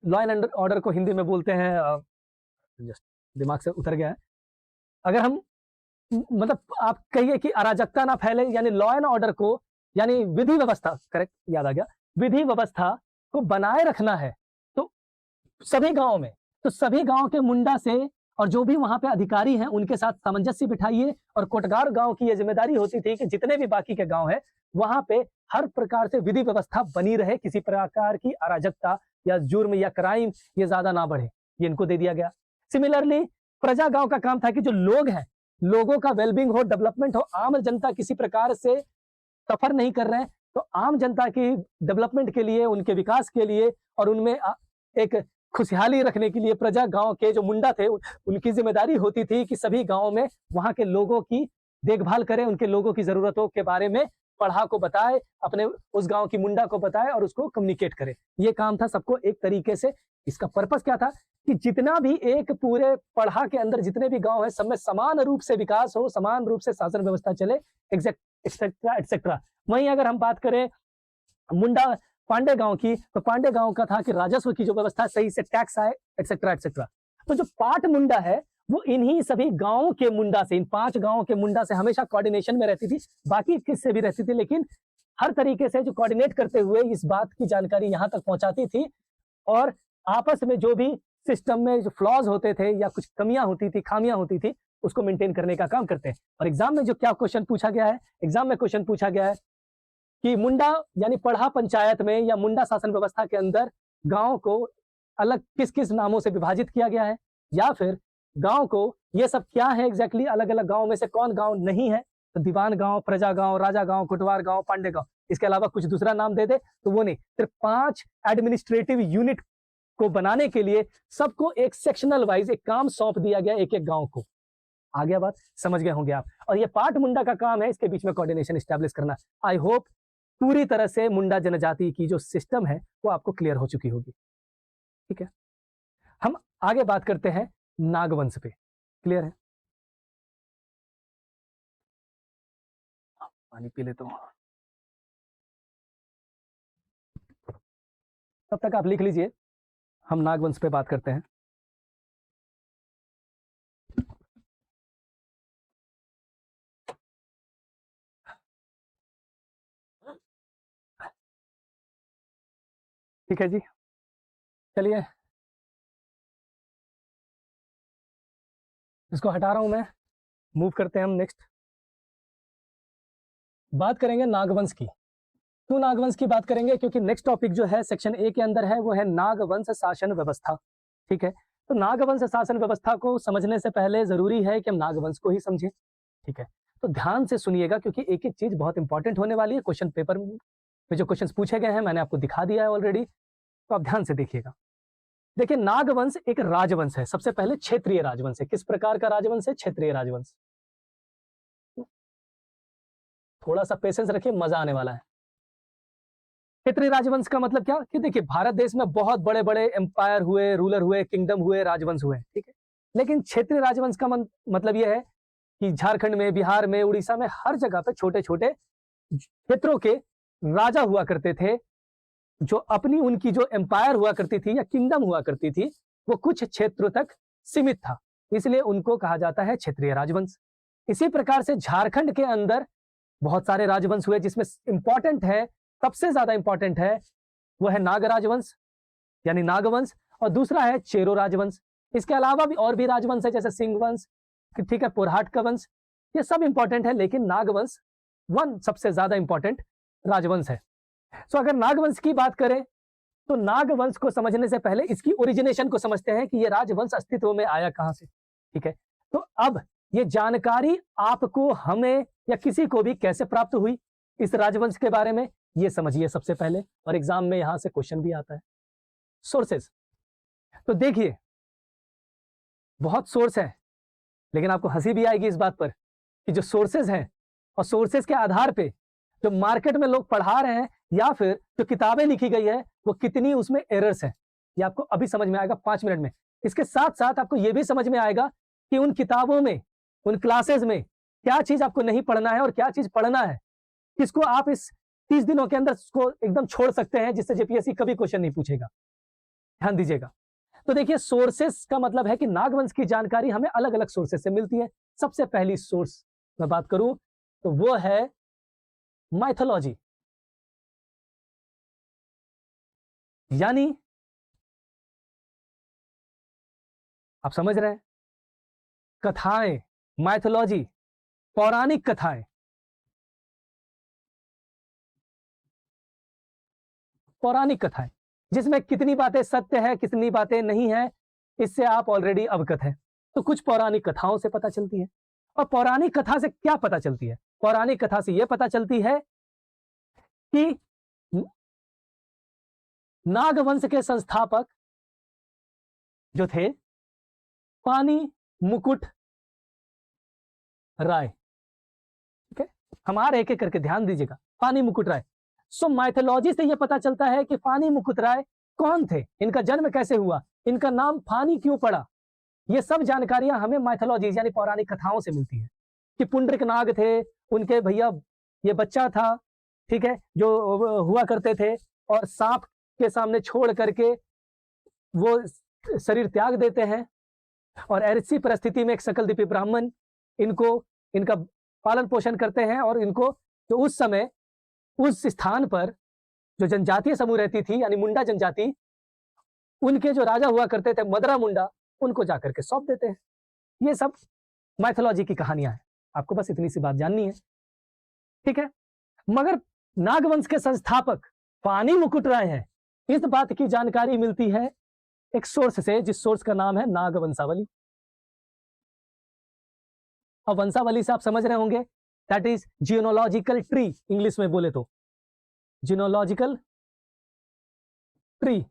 लॉ एंड ऑर्डर को हिंदी में बोलते हैं, जस्ट दिमाग से उतर गया है, अगर हम मतलब आप कहिए कि अराजकता ना फैले, यानी लॉ एंड ऑर्डर को, यानी विधि व्यवस्था, करेक्ट याद आ गया, विधि व्यवस्था को बनाए रखना है तो सभी गांवों में, तो सभी गांव के मुंडा से और जो भी वहां पे अधिकारी हैं उनके साथ सामंजस्य बिठाइए। और कोटगार गांव की यह जिम्मेदारी होती थी कि जितने भी बाकी के गांव है वहां पे हर प्रकार से विधि व्यवस्था बनी रहे, किसी प्रकार की अराजकता या जुर्म या क्राइम ये ज्यादा ना बढ़े, ये इनको दे दिया गया। सिमिलरली प्रजा गांव का काम था कि जो लोग हैं, लोगों का वेलबींग हो, डेवलपमेंट हो, आम जनता किसी प्रकार से सफर नहीं कर रहे हैं, तो आम जनता की डेवलपमेंट के लिए, उनके विकास के लिए और उनमें एक खुशहाली रखने के लिए प्रजा गांव के जो मुंडा थे उनकी जिम्मेदारी होती थी कि सभी गांवों में वहां के लोगों की देखभाल करें, उनके लोगों की जरूरतों के बारे में पढ़ा को बताए, अपने उस गांव की मुंडा को बताए और उसको कम्युनिकेट करे। ये काम था सबको एक तरीके से। इसका पर्पस क्या था कि जितना भी एक पूरे पढ़ा के अंदर जितने भी गांव है सब में समान रूप से विकास हो, समान रूप से शासन व्यवस्था चले, एक्सेट्रा एक्सेट्रा। वहीं अगर हम बात करें मुंडा पांडे गांव की, तो पांडे गांव का था कि राजस्व की जो व्यवस्था सही से टैक्स आए, एक्सेट्रा एक्सेट्रा। तो जो पाट मुंडा है वो इन्हीं सभी गांवों के मुंडा से, इन 5 गांवों के मुंडा से हमेशा कोऑर्डिनेशन में रहती थी, बाकी किससे भी रहती थी, लेकिन हर तरीके से जो कोऑर्डिनेट करते हुए इस बात की जानकारी यहां तक पहुंचाती थी और आपस में जो भी सिस्टम में जो फ्लॉज होते थे या कुछ कमियां होती थी, खामियां होती थी, उसको मेंटेन करने का काम करते हैं। और एग्जाम में जो क्या क्वेश्चन पूछा गया है, एग्जाम में क्वेश्चन पूछा गया है कि मुंडा यानी पढ़ा पंचायत में या मुंडा शासन व्यवस्था के अंदर गांव को अलग किस किस नामों से विभाजित किया गया है, या फिर गांव को ये सब क्या है एग्जैक्टली, अलग अलग गांव में से कौन गांव नहीं है। तो दीवान गांव, प्रजा गांव, राजा गांव, कोटवार गांव, पांडे गांव, इसके अलावा कुछ दूसरा नाम दे दे तो वो नहीं। सिर्फ 5 एडमिनिस्ट्रेटिव यूनिट को बनाने के लिए सबको एक सेक्शनल वाइज एक काम सौंप दिया गया, एक एक गांव को। आ गया बात, समझ गए होंगे आप। और ये पाट मुंडा का काम है इसके बीच में कोऑर्डिनेशन स्टैब्लिश करना। आई होप पूरी तरह से मुंडा जनजाति की जो सिस्टम है वो आपको क्लियर हो चुकी होगी। ठीक है, हम आगे बात करते हैं नागवंश पे। क्लियर है? पानी पी लेता हूं, तब तक आप लिख लीजिए। हम नागवंश पे बात करते हैं। ठीक है जी, चलिए इसको हटा रहा हूं मैं, मूव करते हैं हम नेक्स्ट। बात करेंगे नागवंश की। क्यों नागवंश की बात करेंगे? क्योंकि नेक्स्ट टॉपिक जो है सेक्शन ए के अंदर है वो है नागवंश शासन व्यवस्था। ठीक है, तो नागवंश शासन व्यवस्था को समझने से पहले जरूरी है कि हम नागवंश को ही समझें। ठीक है, तो ध्यान से सुनिएगा क्योंकि एक एक चीज बहुत इंपॉर्टेंट होने वाली है। क्वेश्चन पेपर में जो क्वेश्चन पूछे गए हैं मैंने आपको दिखा दिया है ऑलरेडी, तो आप ध्यान से देखिएगा। देखिए, नागवंश एक राजवंश है। सबसे पहले क्षेत्रीय राजवंश है। किस प्रकार का राजवंश है? क्षेत्रीय राजवंश। थोड़ा सा पेशेंस रखिए, मजा आने वाला है। क्षेत्रीय राजवंश का मतलब क्या कि देखिए, भारत देश में बहुत बड़े बड़े एम्पायर हुए, रूलर हुए, किंगडम हुए, राजवंश हुए। ठीक है, लेकिन क्षेत्रीय राजवंश का मतलब यह है कि झारखंड में, बिहार में, उड़ीसा में, हर जगह पे छोटे छोटे क्षेत्रों के राजा हुआ करते थे, जो अपनी उनकी जो एम्पायर हुआ करती थी या किंगडम हुआ करती थी वो कुछ क्षेत्रों तक सीमित था, इसलिए उनको कहा जाता है क्षेत्रीय राजवंश। इसी प्रकार से झारखंड के अंदर बहुत सारे राजवंश हुए, जिसमें इंपॉर्टेंट है, सबसे ज्यादा इंपॉर्टेंट है वो है नाग राजवंश यानी नागवंश, और दूसरा है चेरो राजवंश। इसके अलावा भी और भी राजवंश है जैसे सिंह वंश, ठीक है, पुरहाट का वंश, ये सब इंपॉर्टेंट है, लेकिन नागवंश वन सबसे ज्यादा इंपॉर्टेंट राजवंश है। सो अगर नागवंश की बात करें तो नागवंश को समझने से पहले इसकी ओरिजिनेशन को समझते हैं कि यह राजवंश अस्तित्व में आया कहां से। ठीक है, तो अब ये जानकारी आपको, हमें या किसी को भी कैसे प्राप्त हुई इस राजवंश के बारे में, ये समझिए सबसे पहले, और एग्जाम में यहां से क्वेश्चन भी आता है। सोर्सेस, तो देखिए बहुत सोर्स है, लेकिन आपको हंसी भी आएगी इस बात पर कि जो सोर्सेज हैं और सोर्सेज के आधार पे जो मार्केट में लोग पढ़ा रहे हैं या फिर जो किताबें लिखी गई है वो कितनी उसमें एरर्स हैं, ये आपको अभी समझ में आएगा 5 मिनट में। इसके साथ साथ आपको ये भी समझ में आएगा कि उन किताबों में, उन क्लासेस में क्या चीज आपको नहीं पढ़ना है और क्या चीज पढ़ना है, किसको आप इस 30 दिनों के अंदर उसको एकदम छोड़ सकते हैं जिससे जेपीएससी कभी क्वेश्चन नहीं पूछेगा। ध्यान दीजिएगा। तो देखिए, सोर्सेस का मतलब है कि नागवंश की जानकारी हमें अलग अलग सोर्सेस से मिलती है। सबसे पहली सोर्स मैं बात करूं तो वो है माइथोलॉजी, यानी आप समझ रहे हैं, कथाएं, माइथोलॉजी, पौराणिक कथाएं। पौराणिक कथाएं जिसमें कितनी बातें सत्य है, कितनी बातें नहीं है, इससे आप ऑलरेडी अवगत हैं। तो कुछ पौराणिक कथाओं से पता चलती है। और पौराणिक कथा से क्या पता चलती है? पौराणिक कथा से यह पता चलती है कि नागवंश के संस्थापक जो थे पानी मुकुट राय। ठीक है, हमारे एक एक करके ध्यान दीजिएगा। पानी मुकुट राय, सो माइथोलॉजी से यह पता चलता है कि पानी मुकुट राय कौन थे, इनका जन्म कैसे हुआ, इनका नाम फानी क्यों पड़ा। ये सब जानकारियां हमें माइथोलॉजी यानी पौराणिक कथाओं से मिलती है कि पुंडरिक नाग थे, उनके भैया ये बच्चा था, ठीक है, जो हुआ करते थे और सांप के सामने छोड़ करके वो शरीर त्याग देते हैं, और ऐसी परिस्थिति में एक सकलदीपी ब्राह्मण इनका पालन पोषण करते हैं, और इनको जो उस समय उस स्थान पर जो जनजातीय समूह रहती थी यानी मुंडा जनजाति, उनके जो राजा हुआ करते थे मदरा मुंडा, उनको जाकर के सौंप देते हैं। ये सब माइथोलॉजी की कहानियां हैं, आपको बस इतनी सी बात जाननी है। ठीक है, मगर नागवंश के संस्थापक पानी मुकुट राय हैं, इस बात की जानकारी मिलती है एक सोर्स से, जिस सोर्स का नाम है नागवंशावली। और वंशावली से आप समझ रहे होंगे that is geological tree, English में बोले तो जियोलॉजिकल ट्री।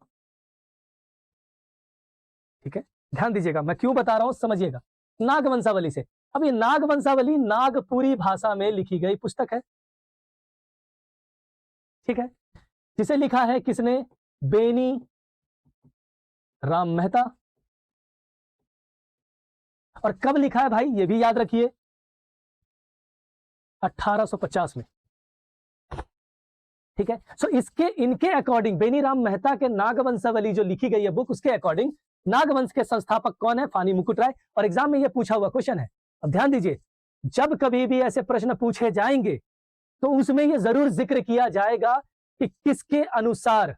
ठीक है, ध्यान दीजिएगा, मैं क्यों बता रहा हूं समझिएगा। नाग वंशावली से, अब ये नाग वंशावली नागपुरी भाषा में लिखी गई पुस्तक है, ठीक है, जिसे लिखा है किसने? बेनी राम मेहता। और कब लिखा है भाई, ये भी याद रखिए, 1850 में, ठीक है। सो इसके इनके अकॉर्डिंग बेनीराम मेहता के नागवंशावली जो लिखी गई है बुक, उसके अकॉर्डिंग नागवंश के संस्थापक कौन है? फानी मुकुट राय। और एग्जाम में यह पूछा हुआ क्वेश्चन है। अब ध्यान दीजिए, जब कभी भी ऐसे प्रश्न पूछे जाएंगे तो उसमें यह जरूर जिक्र किया जाएगा कि किसके अनुसार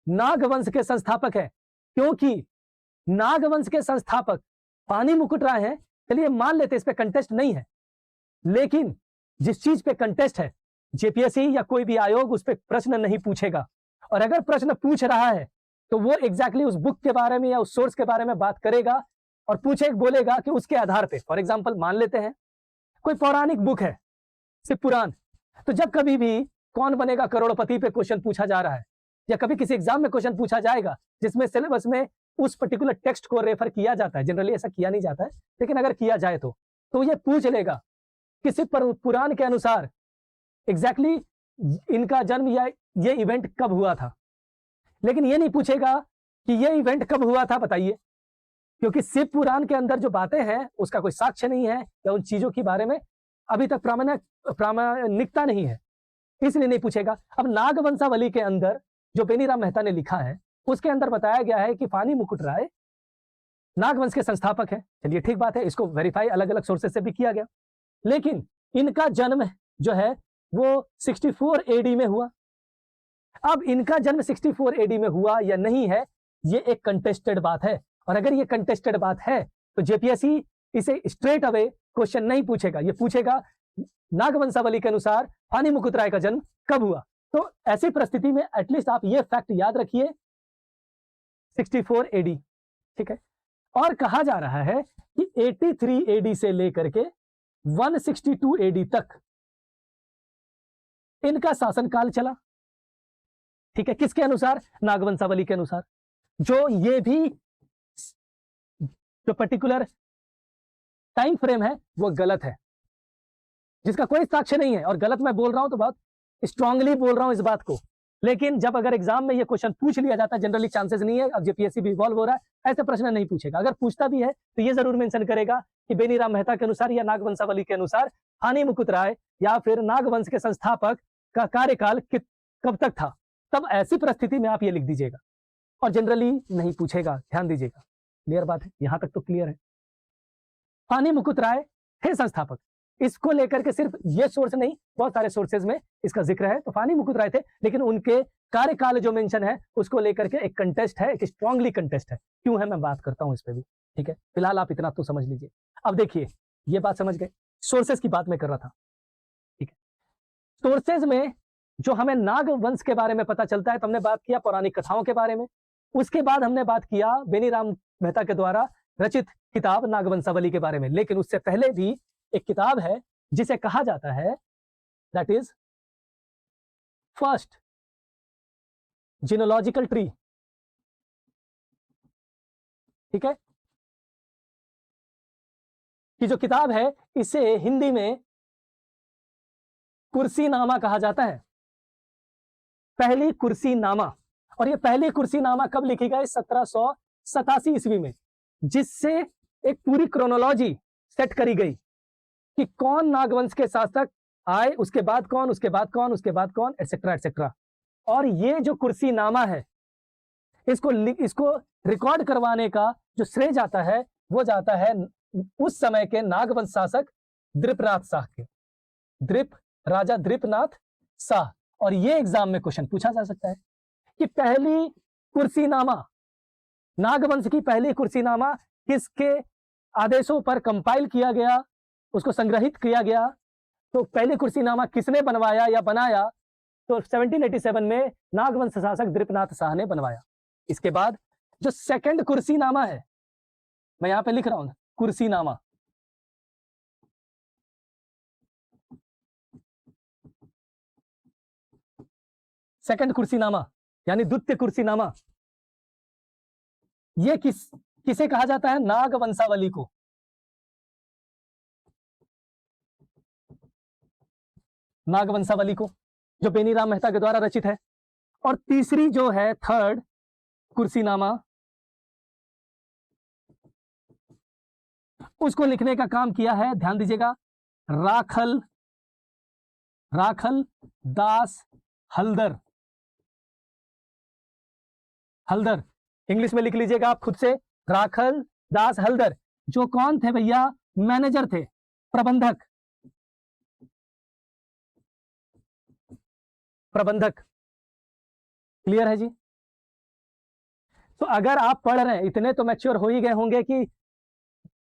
नागवंश के संस्थापक है, क्योंकि नागवंश के संस्थापक फानी मुकुट राय है। चलिए मान लेते इस पे कंटेस्ट नहीं है, लेकिन जिस चीज पे कंटेस्ट है, जेपीएससी या कोई भी आयोग उस पर प्रश्न नहीं पूछेगा। और अगर प्रश्न पूछ रहा है तो वो एग्जैक्टली उस बुक के बारे में या उस सोर्स के बारे में बात करेगा और बोलेगा कि उसके आधार पे, फॉर एग्जांपल मान लेते हैं कोई पौराणिक बुक है, शिव पुराण, तो जब कभी भी कौन बनेगा करोड़पति पे क्वेश्चन पूछा जा रहा है, या कभी किसी एग्जाम में क्वेश्चन पूछा जाएगा जिसमें सिलेबस में उस पर्टिकुलर टेक्स्ट को रेफर किया जाता है, जनरली ऐसा किया नहीं जाता है, लेकिन अगर किया जाए तो ये पूछ लेगा कि शिव पुराण के अनुसार एग्जैक्टली इनका जन्म या ये इवेंट कब हुआ था। लेकिन ये नहीं पूछेगा कि ये इवेंट कब हुआ था बताइए, क्योंकि शिव पुराण के अंदर जो बातें हैं उसका कोई साक्ष्य नहीं है, या उन चीजों के बारे में अभी तक प्रामाणिकता नहीं है, इसलिए नहीं पूछेगा। अब नागवंशावली के अंदर जो बेनीराम मेहता ने लिखा है उसके अंदर बताया गया है कि फानी मुकुट राय नागवंश के संस्थापक है। चलिए ठीक बात है, इसको वेरीफाई अलग अलग सोर्सेस से भी किया गया, लेकिन इनका जन्म जो है वो 64 एडी में हुआ। अब इनका जन्म 64 एडी में हुआ या नहीं है, ये एक कंटेस्टेड बात है, और अगर ये कंटेस्टेड बात है तो जेपीएससी इसे स्ट्रेट अवे क्वेश्चन नहीं पूछेगा, ये पूछेगा नागवंशावली के अनुसार फानी मुकुट राय का जन्म कब हुआ। तो ऐसी परिस्थिति में एटलीस्ट आप ये फैक्ट याद रखिए, 64 एडी, ठीक है। और कहा जा रहा है कि 83 एडी से लेकर के 162 एडी तक इनका शासनकाल चला, ठीक है, किसके अनुसार? नागवंशावली के अनुसार। जो ये भी जो पर्टिकुलर टाइम फ्रेम है वो गलत है, जिसका कोई साक्ष्य नहीं है, और गलत मैं बोल रहा हूं तो बहुत स्ट्रांगली बोल रहा हूं इस बात को। लेकिन जब अगर एग्जाम में ये क्वेश्चन पूछ लिया जाता है, जनरली चांसेस नहीं है, अब जेपीएससी भी इवॉल्व हो रहा है, ऐसे प्रश्न नहीं पूछेगा। अगर पूछता भी है तो ये जरूर मेंशन करेगा कि बेनीराम मेहता के अनुसार या नागवंशावली के अनुसार फानी मुकुट राय या फिर नागवंश के संस्थापक का कार्यकाल कब तक था, तब ऐसी परिस्थिति में आप ये लिख दीजिएगा, और जनरली नहीं पूछेगा। ध्यान दीजिएगा, क्लियर बात है, यहां तक तो क्लियर है। फानी मुकुट राय थे संस्थापक, इसको लेकर के सिर्फ ये सोर्स नहीं, बहुत सारे सोर्सेज में इसका जिक्र है। तो फानी मुकुट राय थे, लेकिन उनके कार्यकाल जो मेंशन है उसको लेकर के एक कंटेस्ट है, एक स्ट्रांगली कंटेस्ट है। क्यों है मैं बात करता हूं इस पे भी, ठीक है। फिलहाल आप इतना तो समझ लीजिए। अब देखिए, ये बात समझ गए, सोर्सेज की बात मैं कर रहा था, ठीक है। सोर्सेज में जो हमें नाग वंश के बारे में पता चलता है, तो हमने बात किया पौराणिक कथाओं के बारे में, उसके बाद हमने बात किया बेनीराम मेहता के द्वारा रचित किताब नागवंशावली के बारे में। लेकिन उससे पहले भी एक किताब है जिसे कहा जाता है, दैट इज फर्स्ट जीनोलॉजिकल ट्री, ठीक है, कि जो किताब है इसे हिंदी में कुर्सीनामा कहा जाता है, पहली कुर्सीनामा। और ये पहली कुर्सीनामा कब लिखी गई? 1787 ईस्वी में, जिससे एक पूरी क्रोनोलॉजी सेट करी गई कि कौन नागवंश के शासक आए, उसके बाद कौन, उसके बाद कौन, उसके बाद कौन, एटसेट्रा एटसेट्रा। और ये जो कुर्सीनामा है, इसको रिकॉर्ड करवाने का जो श्रेय जाता है वो जाता है उस समय के नागवंश शासक दृपनाथ शाह के, राजा दृपनाथ शाह। और ये एग्जाम में क्वेश्चन पूछा जा सकता है कि पहली कुर्सीनामा, नागवंश की पहली कुर्सीनामा किसके आदेशों पर कंपाइल किया गया, उसको संग्रहित किया गया। तो पहली कुर्सीनामा किसने बनवाया या बनाया? तो 1787 में नागवंश शासक दृपनाथ शाह ने बनवाया। इसके बाद जो सेकंड कुर्सीनामा है, मैं यहां पे लिख रहा हूं कुर्सीनामा, सेकंड कुर्सीनामा यानी द्वितीय कुर्सीनामा, ये किसे कहा जाता है? नाग वंशावली को। नाग वंशावली को, जो बेनीराम मेहता के द्वारा रचित है। और तीसरी जो है, थर्ड, कुर्सीनामा, उसको लिखने का काम किया है, ध्यान दीजिएगा, राखल दास हल्दर। हल्दर इंग्लिश में लिख लीजिएगा आप खुद से, राखल दास हल्दर, जो कौन थे भैया? मैनेजर थे, प्रबंधक। क्लियर है जी? तो अगर आप पढ़ रहे हैं, इतने तो मैच्योर हो ही गए होंगे कि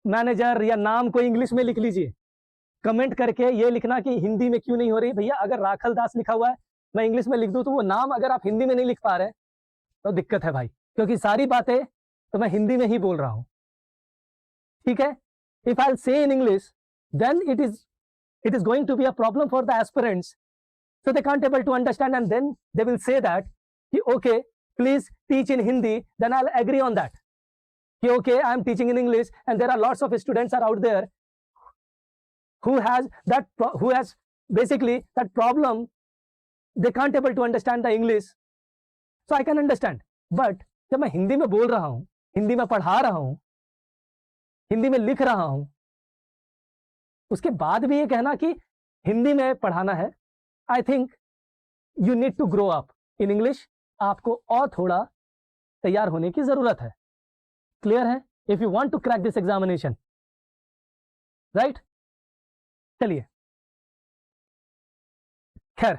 मैनेजर या नाम को इंग्लिश में लिख लीजिए। कमेंट करके ये लिखना कि हिंदी में क्यों नहीं हो रही। भैया अगर राखल दास लिखा हुआ है, मैं इंग्लिश में लिख दूं, तो वो नाम अगर आप हिंदी में नहीं लिख पा रहे तो दिक्कत है भाई, क्योंकि सारी बातें तो मैं हिंदी में ही बोल रहा हूं। ठीक है? If I say in English, then it is going to be a problem for the aspirants, so they can't able to understand, and then they will say that okay, please teach in Hindi, then I'll agree on that. Okay, I'm teaching in English and there are lots of students are out there who has basically that problem, they can't able to understand the English, so I can understand. But जब मैं हिंदी में बोल रहा हूं, हिंदी में पढ़ा रहा हूं, हिंदी में लिख रहा हूं, उसके बाद भी ये कहना कि हिंदी में पढ़ाना है, I think you need to grow up in English. आपको और थोड़ा तैयार होने की जरूरत है। क्लियर है? If you want to crack this examination, right? चलिए, खैर,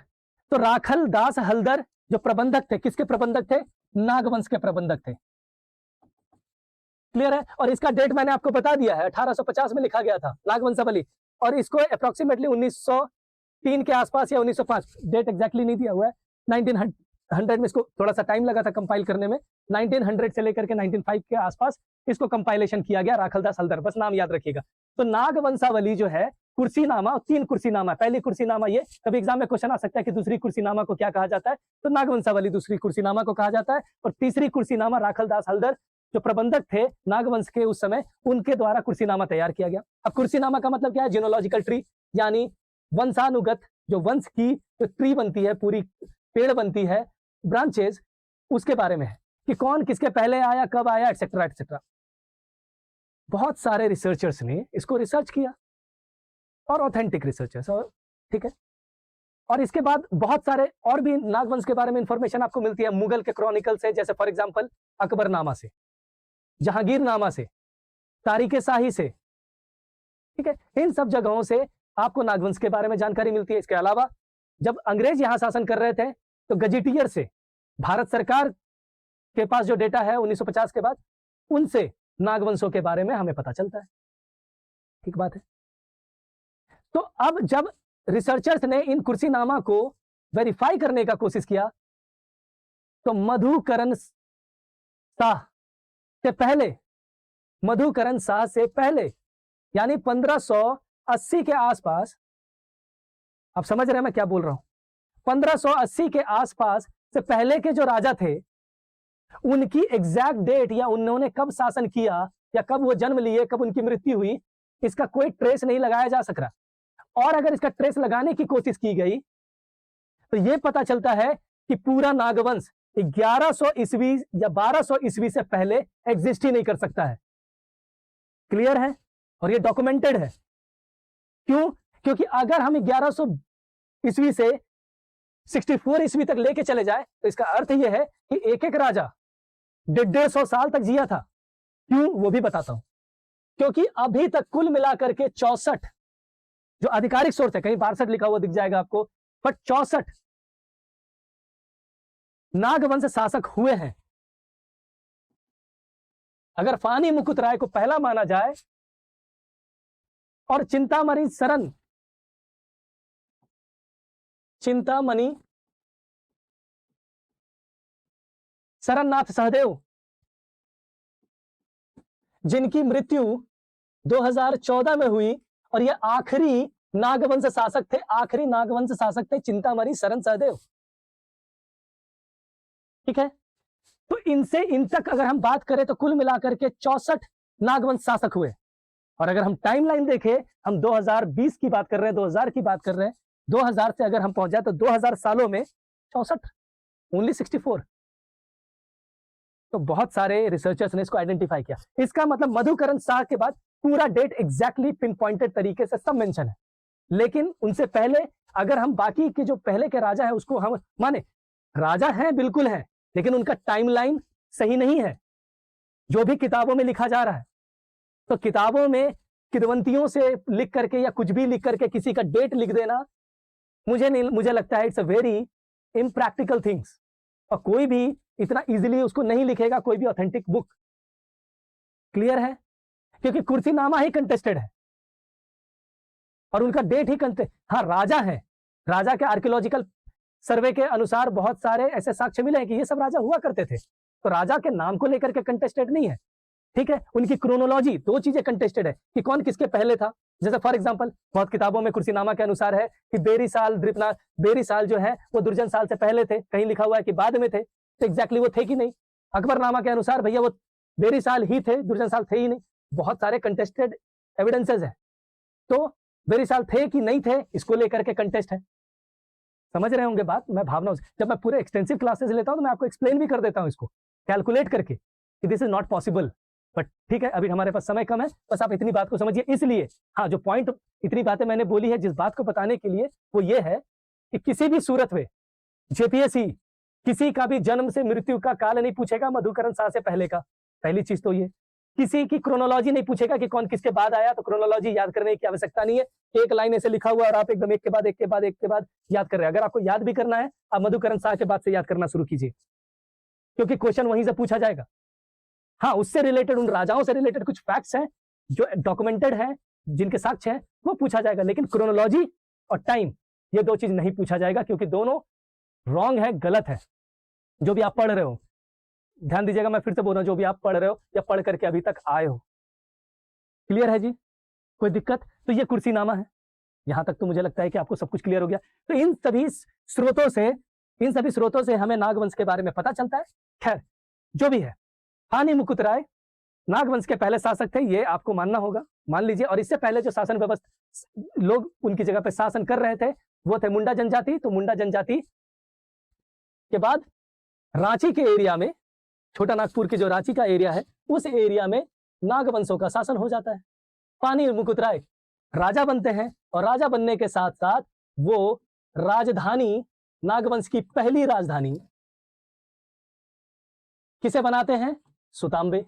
तो राखल दास हल्दर जो प्रबंधक थे, किसके प्रबंधक थे? नागवंश के प्रबंधक थे। क्लियर है? और इसका डेट मैंने आपको बता दिया है, 1850 में लिखा गया था, नागवंशावली, और इसको अप्रोक्सीमेटली 1903 के आसपास या 1905, डेट एग्जैक्टली नहीं दिया हुआ है, 1900 में इसको थोड़ा सा टाइम लगा था कंपाइल करने में, 1900 से लेकर के 1905 के आसपास इसको कंपाइलेशन किया गया, राखलदास हल्दर, बस नाम याद रखिएगा। तो नागवंशावली जो है, कुर्सीनामा, 3 कुर्सीनामा, पहली कुर्सीनामा ये, कभी एग्जाम में क्वेश्चन आ सकता है कि दूसरी कुर्सीनामा को क्या कहा जाता है, तो नागवंशावली दूसरी कुर्सीनामा को कहा जाता है, और तीसरी कुर्सीनामा राखलदास हल्दर जो प्रबंधक थे नागवंश के उस समय, उनके द्वारा कुर्सीनामा तैयार किया गया। अब कुर्सीनामा का मतलब क्या है? जीनोलॉजिकल ट्री, यानी वंशानुगत, जो वंश की जो ट्री बनती है, पूरी पेड़ बनती है, ब्रांचेस, उसके बारे में है कि कौन किसके पहले आया, कब आया, एटसेट्रा एटसेट्रा। बहुत सारे रिसर्चर्स ने इसको रिसर्च किया, और ऑथेंटिक रिसर्चर्स, और ठीक है, और इसके बाद बहुत सारे और भी नागवंश के बारे में इंफॉर्मेशन आपको मिलती है मुगल के क्रॉनिकल से, जैसे फॉर एग्जांपल अकबरनामा से, जहांगीरनामा से, तारीख-ए-शाही से, ठीक है, इन सब जगहों से आपको नागवंश के बारे में जानकारी मिलती है। इसके अलावा जब अंग्रेज यहां शासन कर रहे थे, तो गजेटियर से, भारत सरकार के पास जो डेटा है 1950 के बाद, उनसे नागवंशों के बारे में हमें पता चलता है। ठीक बात है? तो अब जब रिसर्चर्स ने इन कुर्सीनामा को वेरीफाई करने का कोशिश किया, तो मधुकरण शाह से पहले, यानी 1580 के आसपास, आप समझ रहे हैं मैं क्या बोल रहा हूं, 1580 के आसपास से पहले के जो राजा थे, उनकी एग्जैक्ट डेट या उन्होंने कब शासन किया, या कब वो जन्म लिए, कब उनकी मृत्यु हुई, इसका कोई ट्रेस नहीं लगाया जा सक रहा। और अगर इसका ट्रेस लगाने की कोशिश की गई, तो यह पता चलता है कि पूरा नागवंश 1100 ईस्वी या 1200 ईस्वी से पहले एग्जिस्ट ही नहीं कर सकता है। क्लियर है? और ये डॉक्यूमेंटेड है। क्यों? क्योंकि अगर हम 1100 ईस्वी से 64 ईस्वी तक लेके चले जाए, तो इसका अर्थ यह है कि एक एक राजा 150 साल तक जिया था। क्यों? वो भी बताता हूं। क्योंकि अभी तक कुल मिलाकर के 64, जो आधिकारिक सोर्स है, कहीं 62 लिखा हुआ दिख जाएगा आपको, बट 64 नागवंश शासक हुए हैं। अगर फानी मुकुट राय को पहला माना जाए, और चिंतामणि शरणनाथ सहदेव, जिनकी मृत्यु 2014 में हुई, और ये आखिरी नागवंश शासक थे, चिंतामणि शरण सहदेव। ठीक है? तो इनसे इन तक अगर हम बात करें तो कुल मिलाकर के 64 नागवंश शासक हुए। और अगर हम टाइमलाइन देखें, हम 2020 की बात कर रहे हैं, 2000 की बात कर रहे हैं, 2000 से अगर हम पहुंच जाए तो 2000 सालों में 64, ओनली 64। तो बहुत सारे रिसर्चर्स ने इसको आइडेंटिफाई किया। इसका मतलब मधुकरण शाह के बाद पूरा डेट एग्जैक्टली पिन पॉइंटेड तरीके से सब मेंशन है। लेकिन उनसे पहले अगर हम बाकी के जो पहले के राजा है उसको हम माने, राजा हैं बिल्कुल है, लेकिन उनका टाइमलाइन सही नहीं है जो भी किताबों में लिखा जा रहा है। तो किताबों में किदवंतियों से लिख करके या कुछ भी लिख करके किसी का डेट लिख देना, मुझे लगता है it's a very impractical things. और कोई भी इतना इजीली उसको नहीं लिखेगा, कोई भी ऑथेंटिक बुक। क्लियर है? क्योंकि कुर्सीनामा ही कंटेस्टेड है और उनका डेट ही हाँ, राजा है, राजा के आर्कियोलॉजिकल सर्वे के अनुसार बहुत सारे ऐसे साक्ष्य मिले हैं कि ये सब राजा हुआ करते थे। तो राजा के नाम को लेकर के कंटेस्टेड नहीं है, ठीक है। उनकी क्रोनोलॉजी, दो चीजें कंटेस्टेड है कि कौन किसके पहले था। जैसे फॉर एग्जांपल बहुत किताबों में कुर्सीनामा के अनुसार है कि बेरी साल जो है वो दुर्जन साल से पहले थे, कहीं लिखा हुआ है कि बाद में थे। तो एग्जैक्टली वो थे कि नहीं। अकबरनामा के अनुसार भैया वो बेरी साल ही थे, दुर्जन साल थे ही नहीं। बहुत सारे कंटेस्टेड एविडेंसेस है। तो बेरी साल थे कि नहीं थे, इसको लेकर के कंटेस्ट है। समझ रहे होंगे बात। मैं भावना जब मैं पूरे एक्सटेंसिव क्लासेस लेता हूं तो मैं आपको एक्सप्लेन भी कर देता हूं इसको कैलकुलेट करके कि this is not possible. But ठीक है, अभी हमारे पास समय कम है, बस आप इतनी बात को समझिए। इसलिए हाँ, जो पॉइंट इतनी बातें मैंने बोली है जिस बात को बताने के लिए, वो ये है कि किसी भी सूरत में जेपीएससी किसी का भी जन्म से मृत्यु का काल नहीं पूछेगा मधुकरण शाह से पहले का। पहली चीज तो ये। किसी की क्रोनोलॉजी नहीं पूछेगा कि कौन किसके बाद आया, तो क्रोनोलॉजी याद करने की आवश्यकता नहीं है। एक लाइन ऐसे लिखा हुआ और आप एकदम एक के बाद एक के बाद एक के बाद याद कर रहे हैं। अगर आपको याद भी करना है, आप मधुकरण शाह के बाद से याद करना शुरू कीजिए, क्योंकि क्वेश्चन वहीं से पूछा जाएगा। हाँ, उससे रिलेटेड, उन राजाओं से रिलेटेड कुछ फैक्ट्स हैं जो डॉक्यूमेंटेड है, जिनके साक्ष्य हैं, वो पूछा जाएगा। लेकिन क्रोनोलॉजी और टाइम, ये दो चीज नहीं पूछा जाएगा, क्योंकि दोनों रॉन्ग है, गलत है। जो भी आप पढ़ रहे हो, ध्यान दीजिएगा, मैं फिर से बोल रहा हूं, जो भी आप पढ़ रहे हो या पढ़ करके अभी तक आए हो। क्लियर है जी? कोई दिक्कत? तो ये कुर्सीनामा है। यहां तक तो मुझे लगता है कि आपको सब कुछ क्लियर हो गया। तो इन सभी स्रोतों से हमें नागवंश के बारे में पता चलता है। खैर, जो भी है, फानी मुकुट राय नागवंश के पहले शासक थे, ये आपको मानना होगा, मान लीजिए। और इससे पहले जो शासन व्यवस्था लोग उनकी जगह पे शासन कर रहे थे, वो थे मुंडा जनजाति। तो मुंडा जनजाति के बाद रांची के एरिया में, छोटा नागपुर की जो रांची का एरिया है, उस एरिया में नागवंशों का शासन हो जाता है। फानी मुकुट राय राजा बनते हैं और राजा बनने के साथ साथ वो राजधानी, नागवंश की पहली राजधानी किसे बनाते हैं? सुतांबे।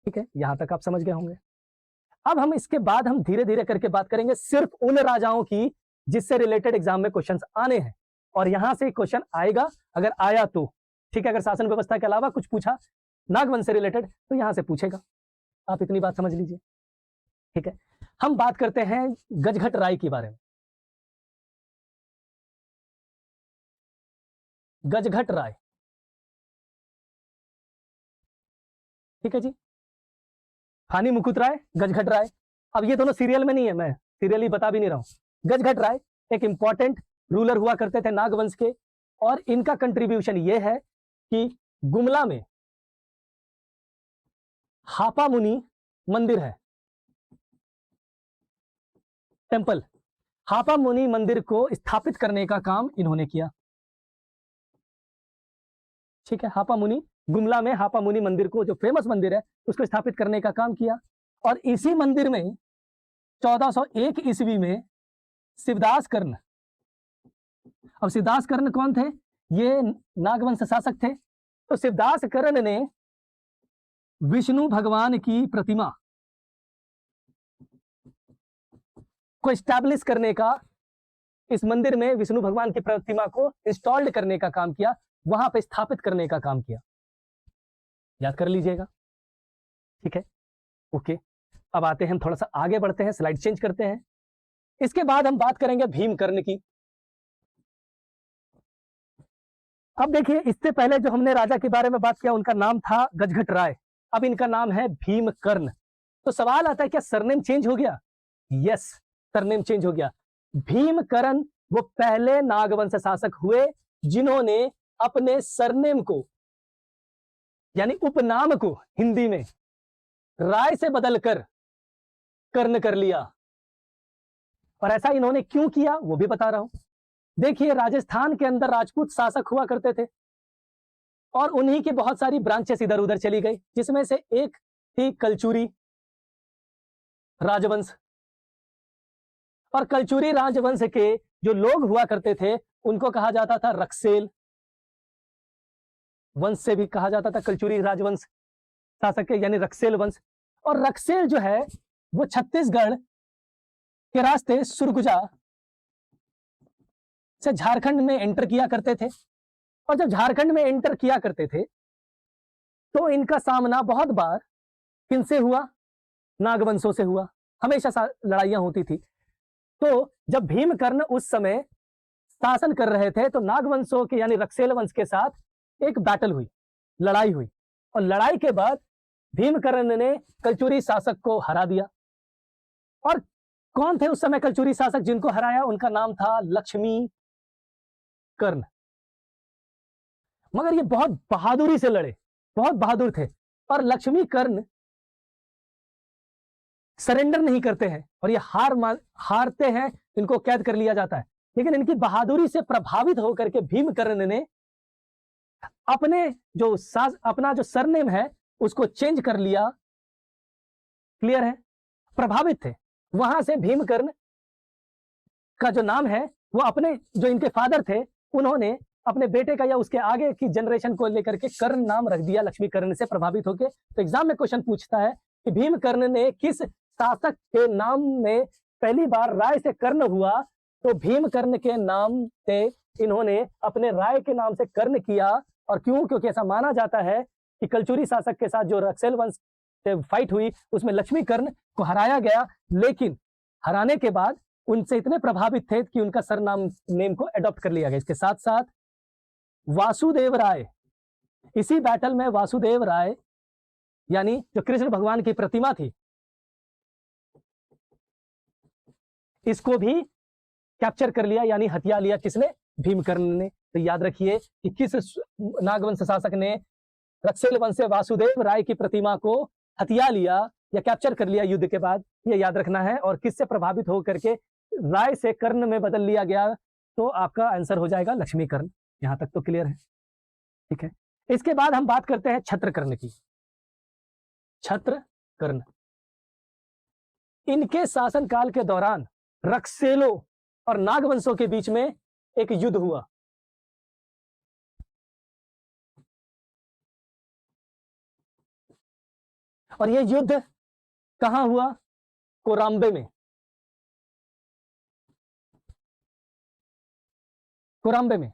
ठीक है, यहां तक आप समझ गए होंगे। अब हम इसके बाद हम धीरे धीरे करके बात करेंगे सिर्फ उन राजाओं की जिससे रिलेटेड एग्जाम में क्वेश्चंस आने हैं। और यहां से क्वेश्चन आएगा, अगर आया तो ठीक है। अगर शासन व्यवस्था के अलावा कुछ पूछा नागवंश से रिलेटेड तो यहां से पूछेगा। आप इतनी बात समझ लीजिए, ठीक है। हम बात करते हैं गजघट राय के बारे में। गजघट राय, ठीक है जी। फानी मुकुट राय, गजघट राय। अब ये दोनों सीरियल में नहीं है, मैं सीरियली बता भी नहीं रहा हूं। गजघट राय एक इंपॉर्टेंट रूलर हुआ करते थे नागवंश के, और इनका कंट्रीब्यूशन ये है कि गुमला में हापा मुनि मंदिर है, टेंपल। हापा मुनि मंदिर को स्थापित करने का काम इन्होंने किया, ठीक है। हापा मुनि, गुमला में हापा मुनि मंदिर को, जो फेमस मंदिर है, उसको स्थापित करने का काम किया। और इसी मंदिर में 1401 ईस्वी में शिवदास कर्ण, अब शिवदास कर्ण कौन थे? ये नागवंश शासक थे। तो शिवदास कर्ण ने विष्णु भगवान की प्रतिमा को स्टैब्लिश करने का, इस मंदिर में विष्णु भगवान की प्रतिमा को इंस्टॉल्ड करने का काम किया, वहां पे स्थापित करने का काम किया। याद कर लीजिएगा, ठीक है, ओके। अब आते हैं, हम थोड़ा सा आगे बढ़ते हैं, स्लाइड चेंज करते हैं। इसके बाद हम बात करेंगे भीमकर्ण की। अब देखिए, इससे पहले जो हमने राजा के बारे में बात किया, उनका नाम था गजघट राय। अब इनका नाम है भीमकर्ण। तो सवाल आता है, क्या सरनेम चेंज हो गया? यस, सरनेम चेंज हो गया। भीमकर्ण वो पहले नागवंश शासक हुए जिन्होंने अपने सरनेम को यानी उपनाम को हिंदी में राय से बदलकर कर्ण कर लिया। और ऐसा इन्होंने क्यों किया वो भी बता रहा हूं। देखिए, राजस्थान के अंदर राजपूत शासक हुआ करते थे और उन्हीं की बहुत सारी ब्रांचेस इधर उधर चली गई, जिसमें से एक थी कलचुरी राजवंश। और कलचुरी राजवंश के जो लोग हुआ करते थे उनको कहा जाता था रक्सेल वंश, से भी कहा जाता था कलचुरी राजवंश शासक के, यानी रक्सेल वंश। और रक्सेल जो है वो छत्तीसगढ़ के रास्ते सुरगुजा से झारखंड में एंटर किया करते थे। और जब झारखंड में एंटर किया करते थे तो इनका सामना बहुत बार किनसे हुआ? नागवंशों से हुआ। हमेशा लड़ाइयां होती थी। तो जब भीमकर्ण उस समय शासन कर रहे थे तो नागवंशों के यानी रक्सेल वंश के साथ एक बैटल हुई, लड़ाई हुई। और लड़ाई के बाद भीमकर्ण ने कलचुरी शासक को हरा दिया। और कौन थे उस समय कलचुरी शासक जिनको हराया? उनका नाम था लक्ष्मी कर्ण। मगर ये बहुत बहादुरी से लड़े, बहुत बहादुर थे। और लक्ष्मी कर्ण सरेंडर नहीं करते हैं और ये हारते हैं, इनको कैद कर लिया जाता है। लेकिन इनकी बहादुरी से प्रभावित होकर के भीमकर्ण ने अपना जो सरनेम है उसको चेंज कर लिया। क्लियर है? प्रभावित थे। वहां से भीमकर्ण का जो नाम है वो अपने जो इनके फादर थे उन्होंने अपने बेटे का या उसके आगे की जनरेशन को लेकर के कर्ण नाम रख दिया, लक्ष्मी कर्ण से प्रभावित होकर। तो एग्जाम में क्वेश्चन पूछता है कि भीमकर्ण ने किस शासक के नाम में पहली बार राय से कर्ण हुआ? तो भीमकर्ण के नाम से इन्होंने अपने राय के नाम से कर्ण किया। और क्यों? क्योंकि ऐसा माना जाता है कि कलचुरी शासक के साथ जो रक्सेल वंश से फाइट हुई उसमें लक्ष्मी कर्ण को हराया गया, लेकिन हराने के बाद उनसे इतने प्रभावित थे कि उनका सरनाम नेम को अडॉप्ट कर लिया गया। इसके साथ साथ वासुदेव राय, इसी बैटल में वासुदेव राय यानी जो कृष्ण भगवान की प्रतिमा थी, इसको भी कैप्चर कर लिया यानी हथिया लिया। किसने? भीमकर्ण ने। तो याद रखिए कि किस नागवंश शासक ने रक्सेल वंश से वासुदेव राय की प्रतिमा को हथिया लिया या कैप्चर कर लिया युद्ध के बाद, ये याद रखना है। और किससे प्रभावित होकर के राय से कर्ण में बदल लिया गया? तो आपका आंसर हो जाएगा लक्ष्मी कर्ण। यहां तक तो क्लियर है? ठीक है। इसके बाद हम बात करते हैं छत्रकर्ण की। छत्रकर्ण, इनके शासनकाल के दौरान रक्सेलों और नागवंशों के बीच में एक युद्ध हुआ। और यह युद्ध कहां हुआ? कोराम्बे में। कोराम्बे में।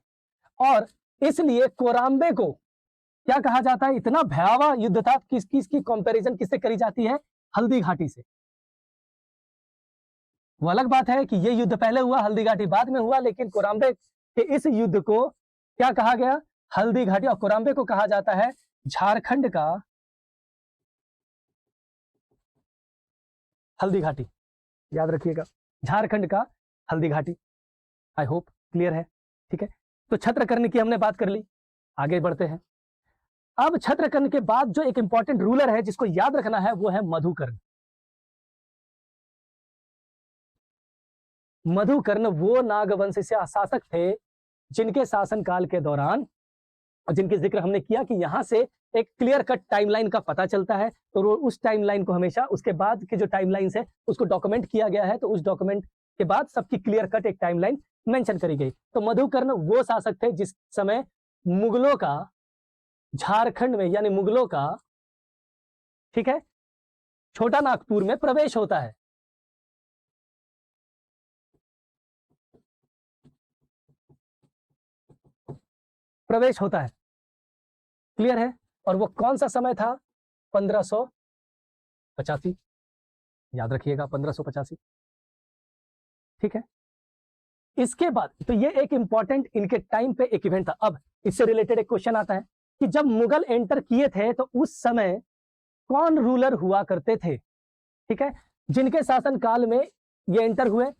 और इसलिए कोराम्बे को क्या कहा जाता है? इतना भयावह युद्ध था। किसकी कंपैरिजन किससे करी जाती है? हल्दी घाटी से। वो अलग बात है कि ये युद्ध पहले हुआ, हल्दी घाटी बाद में हुआ, लेकिन कोराम्बे के इस युद्ध को क्या कहा गया? हल्दी घाटी। और कोराम्बे को कहा जाता है झारखंड का हल्दी घाटी। याद रखिएगा, झारखंड का Haldi Ghati. I hope clear है? ठीक है। तो छत्रकर्ण की हमने बात कर ली, आगे बढ़ते हैं। अब छत्रकर्ण के बाद जो एक इंपॉर्टेंट रूलर है जिसको याद रखना है वो है मधुकर्ण। मधुकर्ण वो नागवंश से शासक थे जिनके शासनकाल के दौरान, और जिनके जिक्र हमने किया कि यहां से एक क्लियर कट टाइमलाइन का पता चलता है। तो उस टाइमलाइन को हमेशा उसके बाद की जो टाइमलाइंस है उसको डॉक्यूमेंट किया गया है। तो उस डॉक्यूमेंट के बाद सबकी क्लियर कट एक टाइमलाइन मेंशन करी गई। तो मधुकर्ण वो शासक थे जिस समय मुगलों का झारखंड में यानी मुगलों का, ठीक है, छोटा नागपुर में प्रवेश होता है। प्रवेश होता है। क्लियर है? और वो कौन सा समय था? 1585। याद रखिएगा 1585। ठीक है। इसके बाद तो ये एक इंपॉर्टेंट इनके टाइम पे एक इवेंट था। अब इससे रिलेटेड एक क्वेश्चन आता है कि जब मुगल एंटर किए थे तो उस समय कौन रूलर हुआ करते थे? ठीक है, जिनके शासनकाल में ये एंटर हुए।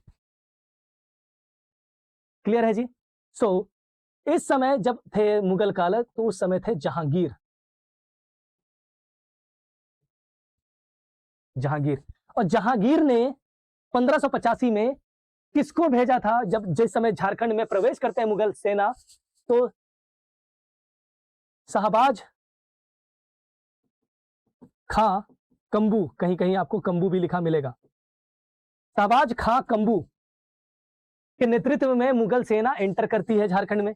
क्लियर है जी। सो इस समय जब थे मुगल कालक, तो उस समय थे जहांगीर। जहांगीर, और जहांगीर ने 1585 में किसको भेजा था? जब जिस समय झारखंड में प्रवेश करते हैं मुगल सेना, तो शाहबाज खां कंबू, कहीं कहीं आपको कंबू भी लिखा मिलेगा, शाहबाज खां कंबू के नेतृत्व में मुगल सेना एंटर करती है झारखंड में।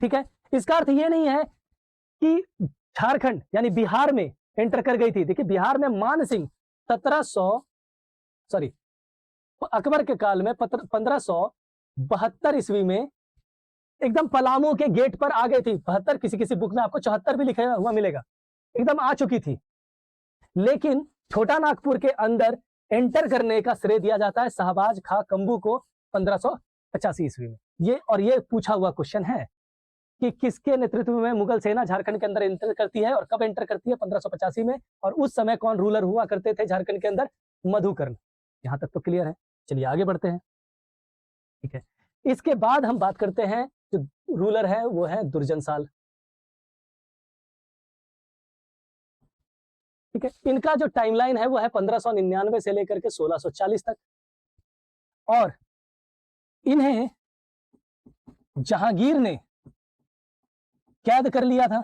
ठीक है, इसका अर्थ यह नहीं है कि झारखंड यानी बिहार में एंटर कर गई थी। देखिए, बिहार में मान सिंह 1700 अकबर के काल में 1572 ईस्वी में एकदम पलामू के गेट पर आ गई थी। 72, किसी किसी बुक में आपको 74 भी लिखा हुआ मिलेगा, एकदम आ चुकी थी। लेकिन छोटा नागपुर के अंदर एंटर करने का श्रेय दिया जाता है शाहबाज खां कंबू को 1585 ईस्वी में। ये पूछा हुआ क्वेश्चन है कि किसके नेतृत्व में मुगल सेना झारखंड के अंदर एंटर करती है और कब एंटर करती है? 1585 में। और उस समय कौन रूलर हुआ करते थे झारखंड के अंदर? मधुकर्ण। यहां तक तो क्लियर है। चलिए आगे बढ़ते हैं। ठीक है, इसके बाद हम बात करते हैं, जो रूलर है वो है दुर्जनसाल। ठीक है, इनका जो टाइमलाइन है वो है 1599 से लेकर के 1640 तक। और इन्हें जहांगीर ने कैद कर लिया था।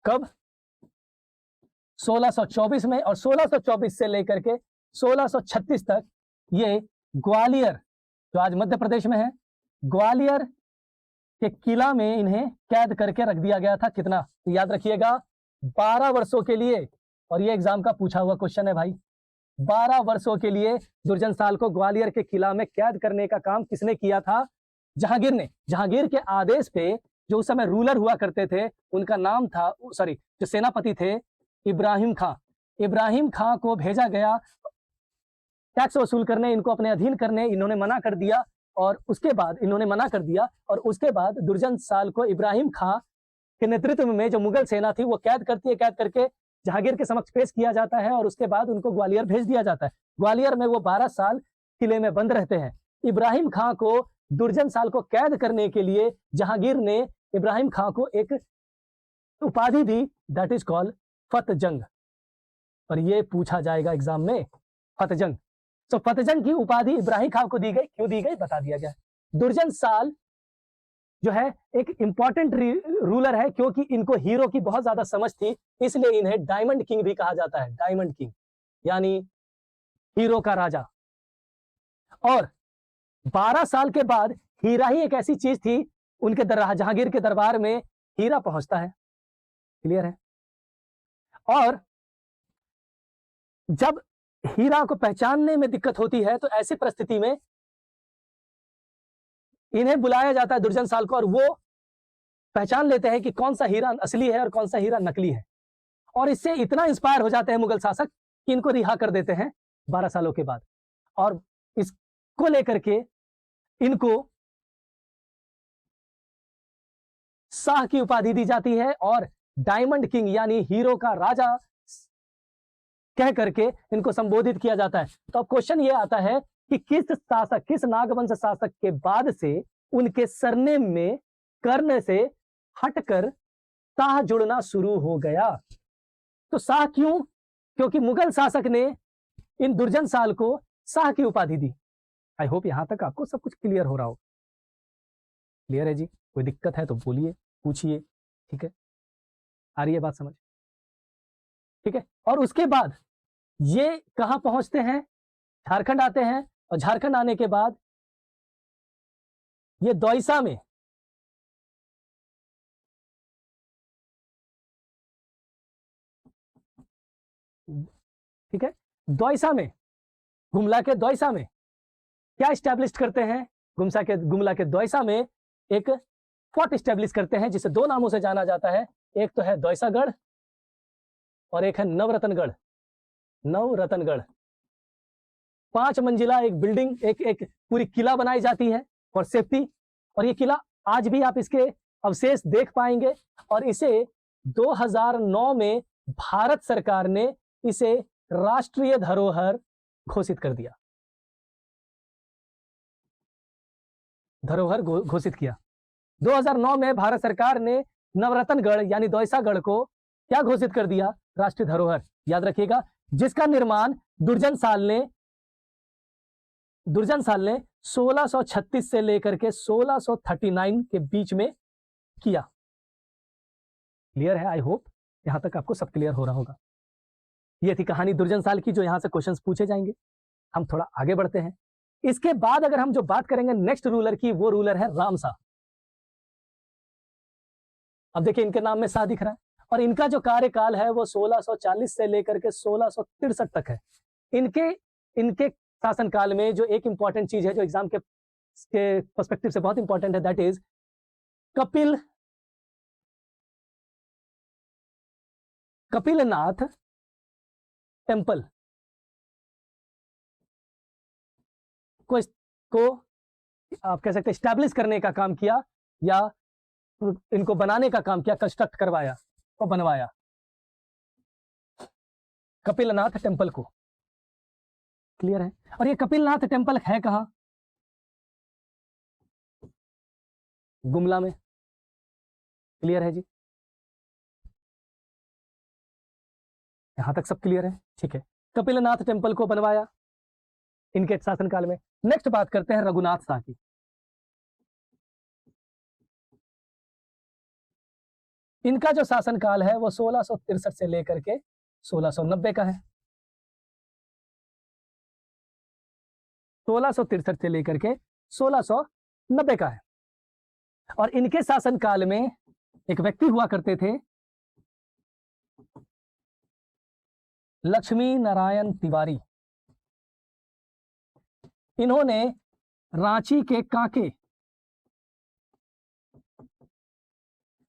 कब? 1624 में। और 1624 से लेकर के 1636 तक ये ग्वालियर, जो आज मध्य प्रदेश में है, ग्वालियर के किला में इन्हें कैद करके रख दिया गया था। कितना? तो याद रखिएगा, 12 वर्षों के लिए। और ये एग्जाम का पूछा हुआ क्वेश्चन है भाई। 12 वर्षों के लिए दुर्जनसाल को ग्वालियर के किला में कैद करने का काम किसने किया था? जहांगीर ने। जहांगीर के आदेश पे जो उस समय रूलर हुआ करते थे, उनका नाम था, जो सेनापति थे, इब्राहिम खां। इब्राहिम खां को भेजा गया टैक्स वसूल करने, इनको अपने अधीन करने। इन्होंने मना कर दिया, और उसके बाद दुर्जनसाल को इब्राहिम खां के नेतृत्व में जो मुगल सेना थी वो कैद करती है। कैद करके जहांगीर के समक्ष पेश किया जाता है, और उसके बाद उनको ग्वालियर भेज दिया जाता है। ग्वालियर में वो 12 साल किले में बंद रहते हैं। इब्राहिम खां को, दुर्जनसाल को कैद करने के लिए जहांगीर ने इब्राहिम खां को एक उपाधि दी, दैट इज कॉल्ड फतजंग। और ये पूछा जाएगा एग्जाम में, फतजंग। तो फतजंग की उपाधि इब्राहिम खां को दी गई। क्यों दी गई बता दिया गया। दुर्जनसाल जो है एक इंपॉर्टेंट रूलर है, क्योंकि इनको हीरो की बहुत ज्यादा समझ थी, इसलिए इन्हें डायमंड किंग भी कहा जाता है। डायमंड किंग यानी हीरो का राजा। और 12 साल के बाद हीरा ही एक ऐसी चीज थी, उनके जहांगीर के दरबार में हीरा पहुंचता है। क्लियर है। और जब हीरा को पहचानने में दिक्कत होती है, तो ऐसी परिस्थिति में इन्हें बुलाया जाता है दुर्जनसाल को, और वो पहचान लेते हैं कि कौन सा हीरा असली है और कौन सा हीरा नकली है। और इससे इतना इंस्पायर हो जाते हैं मुगल शासक कि इनको रिहा कर देते हैं 12 सालों के बाद। और इसको लेकर के इनको शाह की उपाधि दी जाती है, और डायमंड किंग यानी हीरो का राजा कह करके इनको संबोधित किया जाता है। तो अब क्वेश्चन ये आता है कि किस नागवंश शासक के बाद से उनके सरनेम में कर्ण से हटकर शाह जुड़ना शुरू हो गया? तो शाह क्यों? क्योंकि मुगल शासक ने इन दुर्जनसाल को शाह की उपाधि दी। आई होप यहां तक आपको सब कुछ क्लियर हो रहा हो। क्लियर है जी? कोई दिक्कत है तो बोलिए, पूछिए। ठीक है, आ रही है बात समझ? ठीक है। और उसके बाद ये कहां पहुंचते हैं? झारखंड आते हैं, और झारखंड आने के बाद ये दौसा में ठीक है, दौसा में, गुमला के दौसा में क्या स्टैब्लिश करते हैं? गुमला के दौसा में एक फोर्ट स्टैब्लिश करते हैं, जिसे 2 नामों से जाना जाता है। एक तो है दौसागढ़ और एक है नवरत्नगढ़। नवरत्नगढ़ 5 मंजिला एक बिल्डिंग, एक पूरी किला बनाई जाती है फॉर सेफ्टी। और ये किला आज भी आप इसके अवशेष देख पाएंगे। और इसे 2009 में भारत सरकार ने इसे राष्ट्रीय धरोहर घोषित कर दिया। धरोहर घोषित किया। 2009 में भारत सरकार ने नवरत्नगढ़ यानी दौसागढ़ को क्या घोषित कर दिया? राष्ट्रीय धरोहर। याद रखिएगा, जिसका निर्माण दुर्जन साल ने 1636 से लेकर के 1639 के बीच में किया। क्लियर है? आई होप यहां तक आपको सब क्लियर हो रहा होगा। ये थी कहानी दुर्जन साल की, जो यहां से क्वेश्चंस पूछे जाएंगे। हम थोड़ा आगे बढ़ते हैं। इसके बाद अगर हम जो बात करेंगे नेक्स्ट रूलर की, वो रूलर है रामशाह। अब देखिए, इनके नाम में शाह दिख रहा है, और इनका जो कार्यकाल है वो 1640 से लेकर के 1663 तक है। इनके शासनकाल में जो एक इंपॉर्टेंट चीज है, जो एग्जाम के पर्सपेक्टिव से बहुत इंपॉर्टेंट है, दैट इज कपिलनाथ टेम्पल को आप कह सकते हैं स्टैब्लिश करने का काम किया, या इनको बनाने का काम किया, कंस्ट्रक्ट करवाया और बनवाया कपिलनाथ टेम्पल को। क्लियर है? और ये कपिलनाथ टेम्पल है कहां? गुमला में। क्लियर है जी? यहां तक सब क्लियर है? ठीक है, कपिलनाथ टेम्पल को बनवाया इनके शासनकाल में। नेक्स्ट बात करते हैं रघुनाथ शाह की। इनका जो शासनकाल है वो 1663 से लेकर के 1690 का है। 1663 से लेकर के 1690 का है। और इनके शासनकाल में एक व्यक्ति हुआ करते थे, लक्ष्मी नारायण तिवारी। इन्होंने रांची के कांके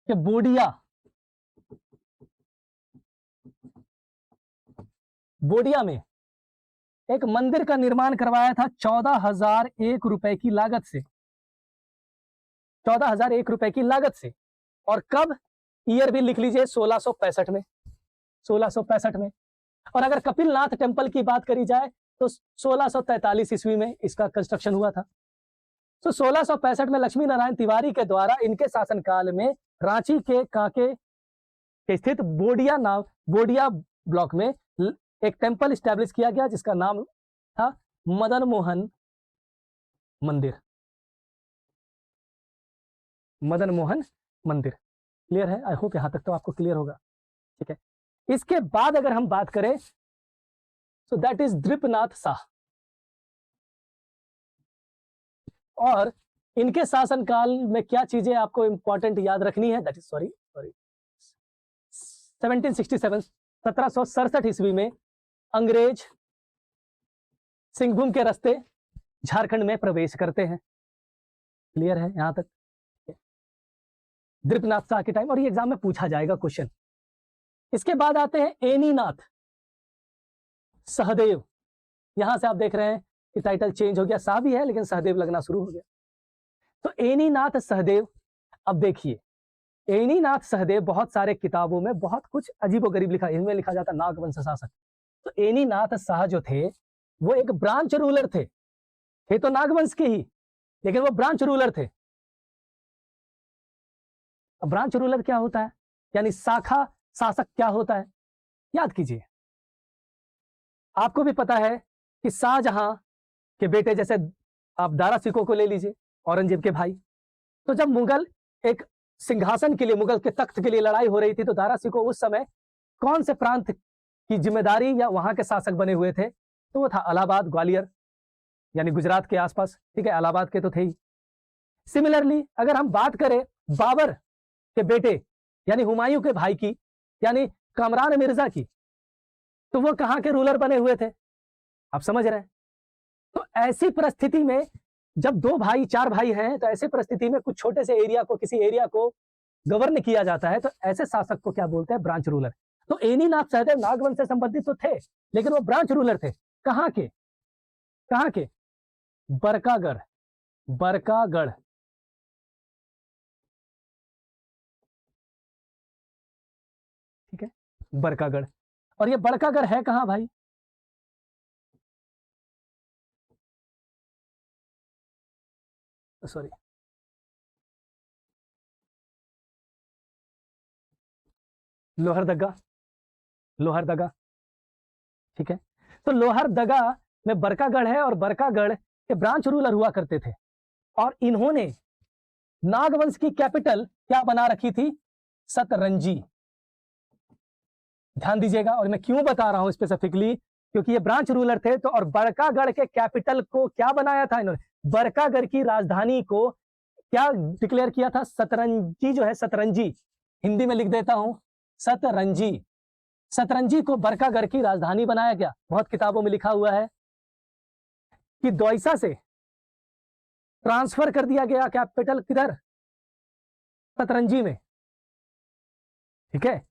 के बोडिया में एक मंदिर का निर्माण करवाया था 14,001 रुपए की लागत से। 14,001 रुपए की लागत से। और कब? ईयर भी लिख लीजिए, 1665 में। 1665 में। और अगर कपिलनाथ टेम्पल की बात करी जाए तो 1643 ईस्वी में इसका कंस्ट्रक्शन हुआ था। तो 1665 में लक्ष्मी नारायण तिवारी के द्वारा इनके शासनकाल में रांची के कांके के स्थित बोडिया ब्लॉक में एक टेम्पल स्टैब्लिश किया गया, जिसका नाम था मदन मोहन मंदिर। मदन मोहन मंदिर। क्लियर है? आई होप यहां तक तो आपको क्लियर होगा। ठीक है, इसके बाद अगर हम बात करें तो दैट इज दृपनाथ शाह। और इनके शासनकाल में क्या चीजें आपको इंपॉर्टेंट याद रखनी है, दैट इज 1767 ईस्वी में अंग्रेज सिंहभूम के रास्ते झारखंड में प्रवेश करते हैं। क्लियर है यहां तक? दृपनाथ शाह के टाइम, और ये एग्जाम में पूछा जाएगा क्वेश्चन। इसके बाद आते हैं एनीनाथ सहदेव। यहां से आप देख रहे हैं कि टाइटल चेंज हो गया, शाह भी है लेकिन सहदेव लगना शुरू हो गया। तो एनीनाथ सहदेव, अब देखिए, एनीनाथ सहदेव बहुत सारे किताबों में बहुत कुछ अजीबोगरीब लिखा, इनमें लिखा जाता नागवंश शासक। तो एनीनाथ शाह जो थे वो एक ब्रांच रूलर थे तो नागवंश के ही, लेकिन वो ब्रांच रूलर थे। अब ब्रांच रूलर क्या होता है, यानी शाखा शासक क्या होता है? याद कीजिए, आपको भी पता है कि शाहजहां के बेटे, जैसे आप दारा सिकोह को ले लीजिए, औरंगजेब के भाई। तो जब मुगल एक सिंहासन के लिए, मुगल के तख्त के लिए लड़ाई हो रही थी, तो दारा सिकोह उस समय कौन से प्रांत की जिम्मेदारी या वहां के शासक बने हुए थे? तो वो था इलाहाबाद, ग्वालियर, यानी गुजरात के आसपास। ठीक है, इलाहाबाद के तो थे ही। सिमिलरली अगर हम बात करें बाबर के बेटे यानी हुमायूं के भाई की, यानी कामरान मिर्जा की, तो वो कहां के रूलर बने हुए थे? आप समझ रहे हैं? तो ऐसी परिस्थिति में जब 2 भाई 4 भाई हैं, तो ऐसी परिस्थिति में कुछ छोटे से एरिया को, किसी एरिया को गवर्न किया जाता है, तो ऐसे शासक को क्या बोलते हैं? Branch ruler. तो एनीनाथ सहदेव नागवंश से संबंधित तो थे, लेकिन वो ब्रांच रूलर थे। कहां के? कहां के? बरकागढ़। बरकागढ़। ठीक है, बरकागढ़। और ये बरकागढ़ है कहां भाई? सॉरी, लोहरदगा, लोहरदगा, ठीक है। तो लोहरदगा में बरकागढ़ है और बरकागढ़ के ब्रांच रूलर हुआ करते थे और इन्होंने नागवंश की कैपिटल क्या बना रखी थी? सतरंजी। ध्यान दीजिएगा, और मैं क्यों बता रहा हूं स्पेसिफिकली, क्योंकि ये ब्रांच रूलर थे। तो और बरकागढ़ के कैपिटल को क्या बनाया था इन्होंने? बरकागढ़ की राजधानी को क्या डिक्लेयर किया था? सतरंजी जो है, सतरंजी, हिंदी में लिख देता हूं, सतरंजी। सतरंजी को बरकागढ़ की राजधानी बनाया गया। बहुत किताबों में लिखा हुआ है कि द्वैसा से ट्रांसफर कर दिया गया कैपिटल किधर? सतरंजी में, ठीक है।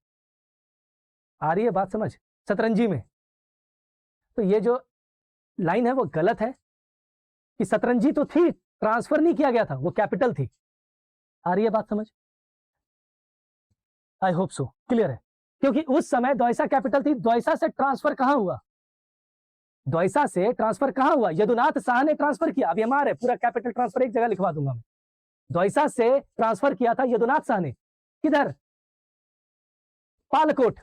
आ रही है बात समझ? सतरंजी में। तो ये जो लाइन है वो गलत है कि सतरंजी तो थी, ट्रांसफर नहीं किया गया था, वो कैपिटल थी। आ रही है बात समझ? आई होप सो, क्लियर है। क्योंकि उस समय द्वैसा कैपिटल थी। द्वैसा से ट्रांसफर कहां हुआ? द्वैसा से ट्रांसफर कहां हुआ? यदुनाथ शाह ने ट्रांसफर किया। अब हमारे पूरा कैपिटल ट्रांसफर एक जगह लिखवा दूंगा मैं। द्वैसा से ट्रांसफर किया था यदुनाथ शाह ने, किधर? पालकोट,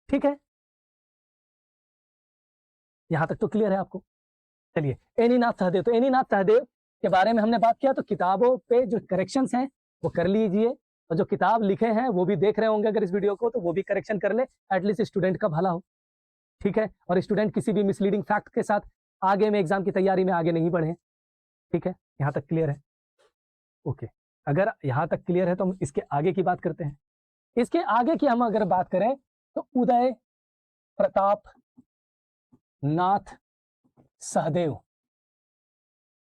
ठीक है। यहां तक तो क्लियर है आपको? चलिए, एनीनाथ सहदेव। तो एनीनाथ सहदेव के बारे में हमने बात किया। तो किताबों पे जो करेक्शंस हैं वो कर लीजिए, और जो किताब लिखे हैं वो भी देख रहे होंगे अगर इस वीडियो को, तो वो भी करेक्शन कर ले, एटलीस्ट स्टूडेंट का भला हो, ठीक है। और स्टूडेंट किसी भी मिसलीडिंग फैक्ट के साथ आगे में एग्जाम की तैयारी में आगे नहीं बढ़े, ठीक है। यहां तक क्लियर है? ओके। अगर यहां तक क्लियर है तो हम इसके आगे की बात करते हैं। इसके आगे की हम अगर बात करें तो उदय प्रताप नाथ सहदेव,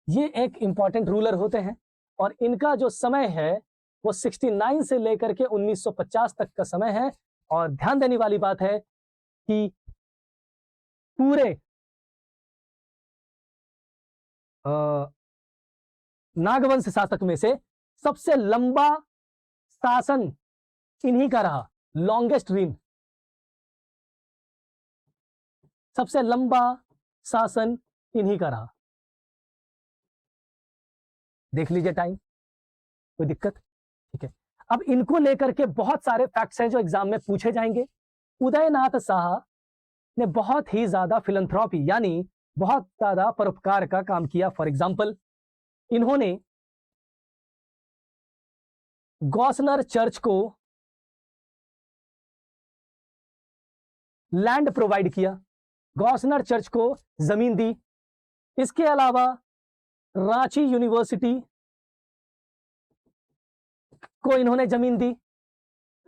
ये एक इंपॉर्टेंट रूलर होते हैं और इनका जो समय है वो 69 से लेकर के 1950 तक का समय है। और ध्यान देने वाली बात है कि पूरे नागवंश शासक में से सबसे लंबा शासन इन्हीं का रहा, लॉन्गेस्ट रीन। सबसे लंबा शासन इन्हीं का रहा। देख लीजिए टाइम, कोई दिक्कत? ठीक है। अब इनको लेकर के बहुत सारे फैक्ट्स हैं जो एग्जाम में पूछे जाएंगे। उदयनाथ शाह ने बहुत ही ज्यादा फिलंथ्रॉपी यानी बहुत ज्यादा परोपकार का काम किया। फॉर एग्जाम्पल, इन्होंने गॉसनर चर्च को लैंड प्रोवाइड किया, गॉसनर चर्च को जमीन दी। इसके अलावा रांची यूनिवर्सिटी को इन्होंने जमीन दी।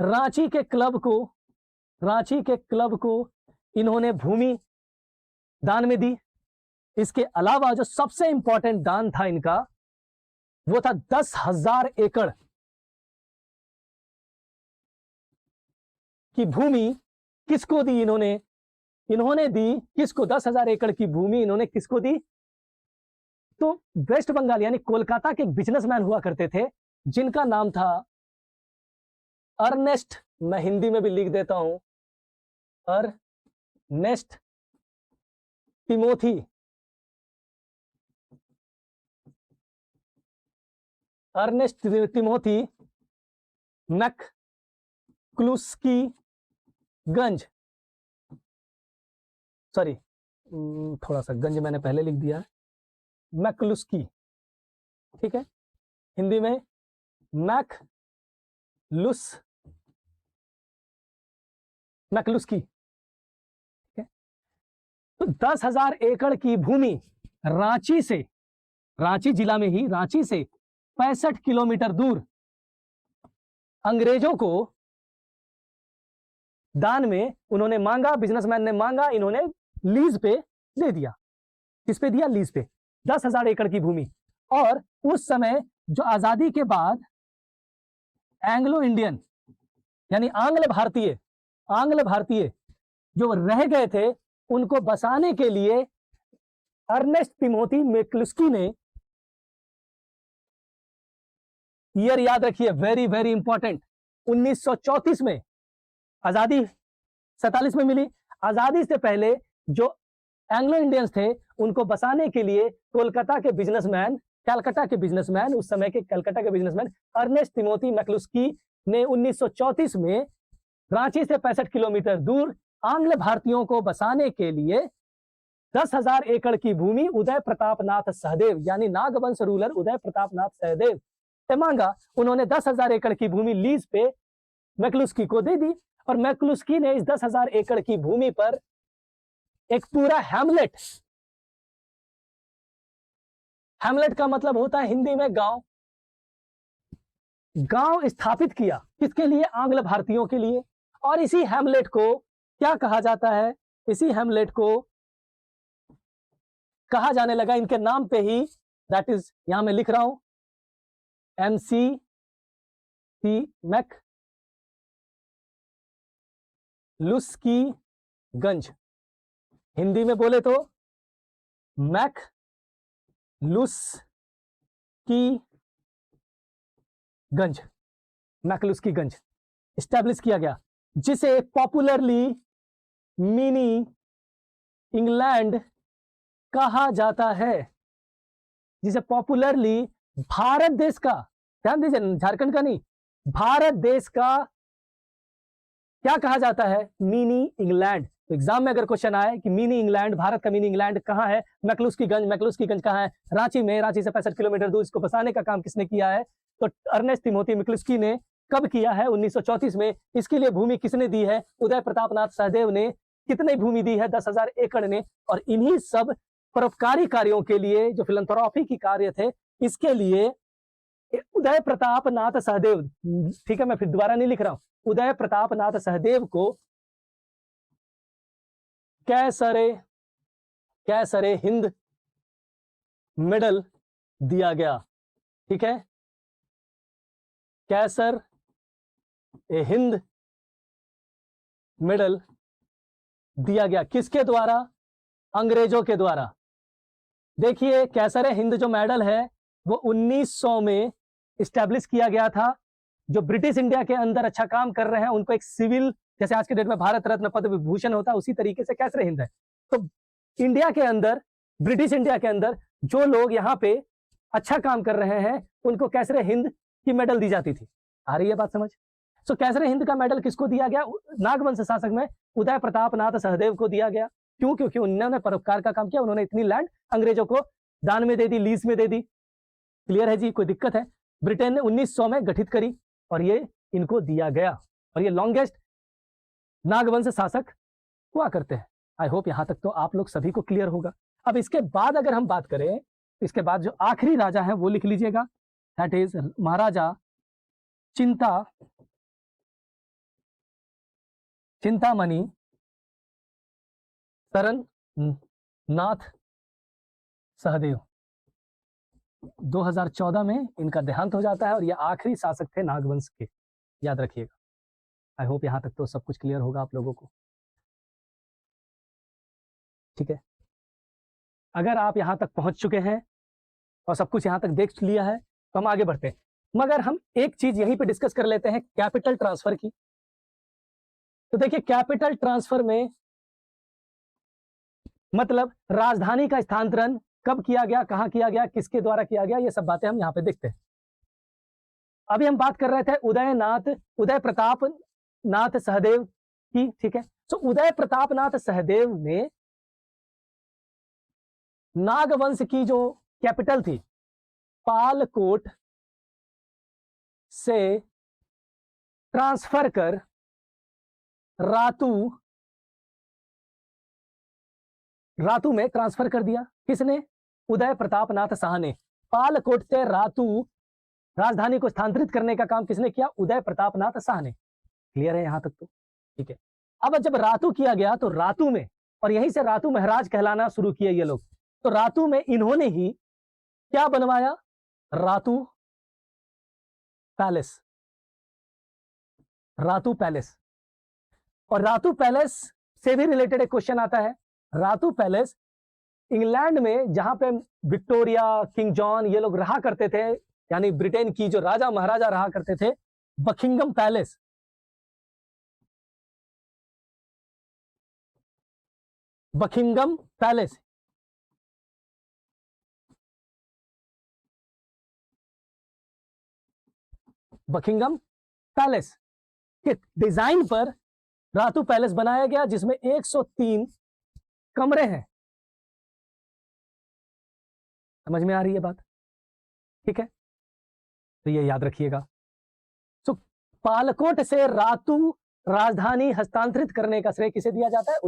रांची के क्लब को इन्होंने भूमि दान में दी। इसके अलावा जो सबसे इंपॉर्टेंट दान था इनका, वो था 10,000 एकड़ की भूमि। किसको दी इन्होंने? इन्होंने दी किसको? 10,000 एकड़ की भूमि इन्होंने किसको दी? तो वेस्ट बंगाल यानी कोलकाता के एक बिजनेसमैन हुआ करते थे जिनका नाम था अर्नेस्ट। मैं हिंदी में भी लिख देता हूं, Ernest Timothy. Ernest Timothy McCluskieganj, sorry थोड़ा सा गंज मैंने पहले लिख दिया है, मैक्लुस्की, ठीक है। हिंदी में मैक्लुस्की, ठीक है। तो 10,000 एकड़ की भूमि रांची जिला में ही, रांची से 65 किलोमीटर दूर अंग्रेजों को दान में उन्होंने मांगा, बिजनेसमैन ने मांगा, इन्होंने लीज पे दे दिया। किस पे दिया? लीज पे। 10,000 एकड़ की भूमि। और उस समय जो आजादी के बाद एंग्लो इंडियन यानी आंग्ल भारतीय जो रह गए थे, उनको बसाने के लिए अर्नेस्ट टिमोथी मैक्लुस्की ने, ईयर याद रखिए, वेरी वेरी इंपॉर्टेंट, 1934 में, आजादी 47 में मिली। आजादी से पहले जो एंग्लो इंडियंस थे, उनको बसाने के लिए कलकत्ता के बिजनेसमैन उस समय के कलकत्ता के बिजनेसमैन अर्नेस्ट तिमोथी मैक्लुस्की ने 1934 में रांची से 65 किलोमीटर दूर आंग्ल भारतीयों को बसाने के लिए 10,000 एकड़ की भूमि उदय प्रतापनाथ सहदेव यानी नागवंश रूलर उदय प्रतापनाथ सहदेव से मांगा। उन्होंने 10,000 एकड़ की भूमि लीज पे मैक्लुस्की को दे दी और मैक्लुस्की ने इस 10,000 एकड़ की भूमि पर एक पूरा हैमलेट का मतलब होता है हिंदी में गांव स्थापित किया। किसके लिए? आंग्ल भारतीयों के लिए। और इसी हैमलेट को क्या कहा जाता है? इसी हैमलेट को कहा जाने लगा इनके नाम पे ही, दैट इज यहां मैं लिख रहा हूं MC मैक्लुस्कीगंज। हिंदी में बोले तो मैक्लुस्कीगंज स्टैब्लिश किया गया, जिसे पॉपुलरली मिनी इंग्लैंड कहा जाता है। जिसे पॉपुलरली भारत देश का, ध्यान दीजिए झारखंड का नहीं, भारत देश का क्या कहा जाता है? Mini England. तो एग्जाम में अगर क्वेश्चन आए कि मिनी इंग्लैंड, भारत का मिनी इंग्लैंड कहाँ है? मैक्लुस्कीगंज कहाँ है? रांची में। रांची से 65 किलोमीटर दूर। इसको बसाने का काम किसने किया है? तो अर्नेस्ट तिमोथी मैक्लुस्की ने। कब किया है? 1934 में। इसके लिए भूमि किसने दी है? उदय प्रतापनाथ सहदेव ने। कितनी भूमि दी है? 10,000 एकड़ ने। और इन्हीं सब परोपकारी कार्यों के लिए, जो फिलंथ्रोपी की कार्य थे, इसके लिए उदय प्रतापनाथ सहदेव, ठीक है मैं फिर दोबारा नहीं लिख रहा हूं, उदय प्रतापनाथ सहदेव को कैसरे हिंद मेडल दिया गया। ठीक है, कैसर ए हिंद मेडल दिया गया। किसके द्वारा? अंग्रेजों के द्वारा। देखिए कैसर ए हिंद जो मेडल है वो 1900 में इस्टेब्लिश किया गया था। जो ब्रिटिश इंडिया के अंदर अच्छा काम कर रहे हैं उनको एक सिविल, जैसे आज के डेट में भारत रत्न पद्म विभूषण होता है, उसी तरीके से कैसर ए हिंद है। तो इंडिया के अंदर, ब्रिटिश इंडिया के अंदर जो लोग यहाँ पे अच्छा काम कर रहे हैं उनको कैसर ए हिंद की मेडल दी जाती थी। आ रही है बात समझ? सो कैसर ए हिंद का मेडल किसको दिया गया? नागवंश शासक में उदय प्रतापनाथ सहदेव को दिया गया। क्यों? क्योंकि उन्होंने परोपकार का काम किया। उन्होंने इतनी लैंड अंग्रेजों को दान में दे दी, लीज में दे दी। क्लियर है जी? कोई दिक्कत है? ब्रिटेन ने 1900 में गठित करी और ये इनको दिया गया और ये लॉन्गेस्ट नागवंश शासक हुआ करते हैं। आई होप यहां तक तो आप लोग सभी को क्लियर होगा। अब इसके बाद अगर हम बात करें, इसके बाद जो आखिरी राजा है वो लिख लीजिएगा, दैट इज महाराजा चिंतामणि शरण नाथ सहदेव। 2014 में इनका देहांत हो जाता है और ये आखिरी शासक थे नागवंश के, याद रखिएगा। आई होप यहां तक तो सब कुछ क्लियर होगा आप लोगों को। ठीक है, अगर आप यहां तक पहुंच चुके हैं और सब कुछ यहां तक देख लिया है तो हम आगे बढ़ते हैं। मगर हम एक चीज यहीं पे डिस्कस कर लेते हैं, कैपिटल ट्रांसफर की। तो देखिए कैपिटल ट्रांसफर में मतलब राजधानी का स्थानांतरण कब किया गया, कहां किया गया, किसके द्वारा किया गया, ये सब बातें हम यहां पे देखते हैं। अभी हम बात कर रहे थे उदय प्रताप नाथ सहदेव की। ठीक है, तो उदय प्रताप नाथ सहदेव ने नागवंश की जो कैपिटल थी पालकोट से ट्रांसफर कर रातू में ट्रांसफर कर दिया। किसने? उदय प्रताप नाथ शाह ने। पालकोट से रातू राजधानी को स्थानांतरित करने का काम किसने किया? उदय प्रताप नाथ शाह ने। क्लियर है यहां तक तो? ठीक है, अब जब रातू किया गया तो रातू में, और यहीं से रातू महाराज कहलाना शुरू किए ये लोग, तो रातू में इन्होंने ही क्या बनवाया? रातू पैलेस। और रातू पैलेस से भी रिलेटेड एक क्वेश्चन आता है। रातू पैलेस इंग्लैंड में जहां पे विक्टोरिया, किंग जॉन ये लोग रहा करते थे, यानी ब्रिटेन की जो राजा महाराजा रहा करते थे, Buckingham palace, Buckingham palace, Buckingham palace के डिजाइन पर रातू पैलेस बनाया गया, जिसमें 103 कमरे हैं। समझ में आ रही है बात? ठीक है, तो ये याद रखिएगा। तो पालकोट से रातू राजधानी हस्तांतरित करने का श्रेय किसे दिया जाता है?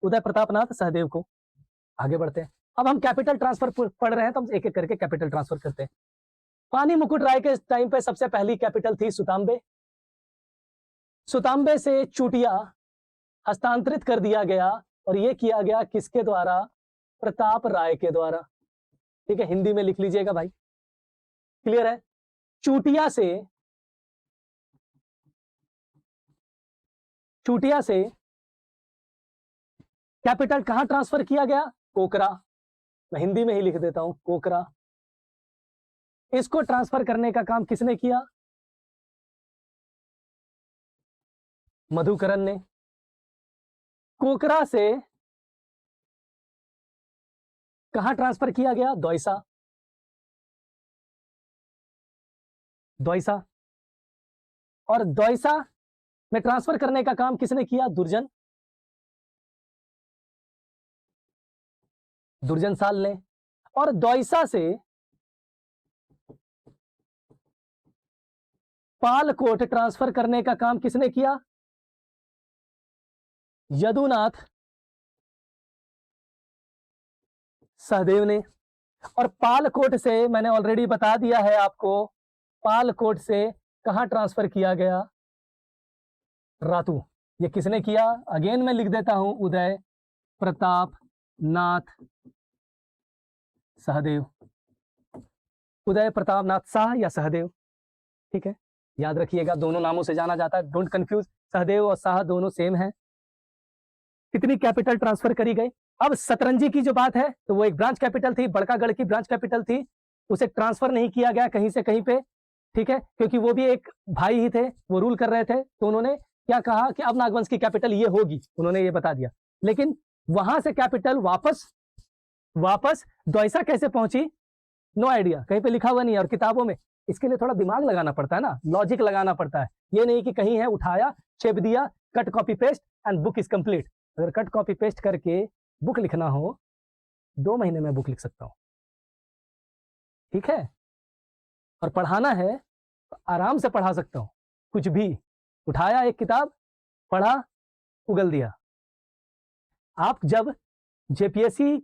उदय प्रतापनाथ सहदेव को। आगे बढ़ते हैं। अब हम कैपिटल ट्रांसफर पढ़ रहे हैं, तो हम एक एक करके कैपिटल ट्रांसफर करते हैं। पानी मुकुट राय के टाइम पे सबसे पहली कैपिटल थी सुतांबे। सुतांबे से चूटिया हस्तांतरित कर दिया गया, और यह किया गया किसके द्वारा? प्रताप राय के द्वारा। ठीक है, हिंदी में लिख लीजिएगा भाई, क्लियर है? चूटिया से कैपिटल कहां ट्रांसफर किया गया? कोकरा। मैं हिंदी में ही लिख देता हूं, कोकरा। इसको ट्रांसफर करने का काम किसने किया? मधुकरण ने। कोकरा से कहां ट्रांसफर किया गया? दौसा। और दौसा में ट्रांसफर करने का काम किसने किया? दुर्जन साल ने। और दौसा से पालकोट ट्रांसफर करने का काम किसने किया? यदुनाथ सहदेव ने। और पालकोट से मैंने ऑलरेडी बता दिया है आपको, पालकोट से कहां ट्रांसफर किया गया? रातू। ये किसने किया? अगेन मैं लिख देता हूं, उदय प्रताप नाथ सहदेव। उदय प्रताप नाथ शाह या सहदेव, ठीक है, याद रखिएगा, दोनों नामों से जाना जाता है, डोंट कंफ्यूज। सहदेव और शाह दोनों सेम है। कितनी कैपिटल ट्रांसफर करी गई? अब सतरंजी की जो बात है, तो वो एक ब्रांच कैपिटल थी, बड़कागढ़ की ब्रांच कैपिटल थी, उसे ट्रांसफर नहीं किया गया कहीं से कहीं पे, ठीक है, क्योंकि वो भी एक भाई ही थे, वो रूल कर रहे थे, तो उन्होंने क्या कहा कि अब नागवंश की कैपिटल ये होगी, उन्होंने ये बता दिया। लेकिन वहां से कैपिटल वापस दौसा कैसे पहुंची? नो आइडिया, कहीं पे लिखा हुआ नहीं है। और किताबों में इसके लिए थोड़ा दिमाग लगाना पड़ता है ना, लॉजिक लगाना पड़ता है। ये नहीं कि कहीं है, उठाया, छेप दिया, cut copy paste and book is complete. अगर कट कॉपी पेस्ट करके बुक लिखना हो, 2 महीने में बुक लिख सकता हूं, ठीक है, और पढ़ाना है तो आराम से पढ़ा सकता हूं। कुछ भी उठाया, एक किताब पढ़ा, उगल दिया। आप जब जेपीएससी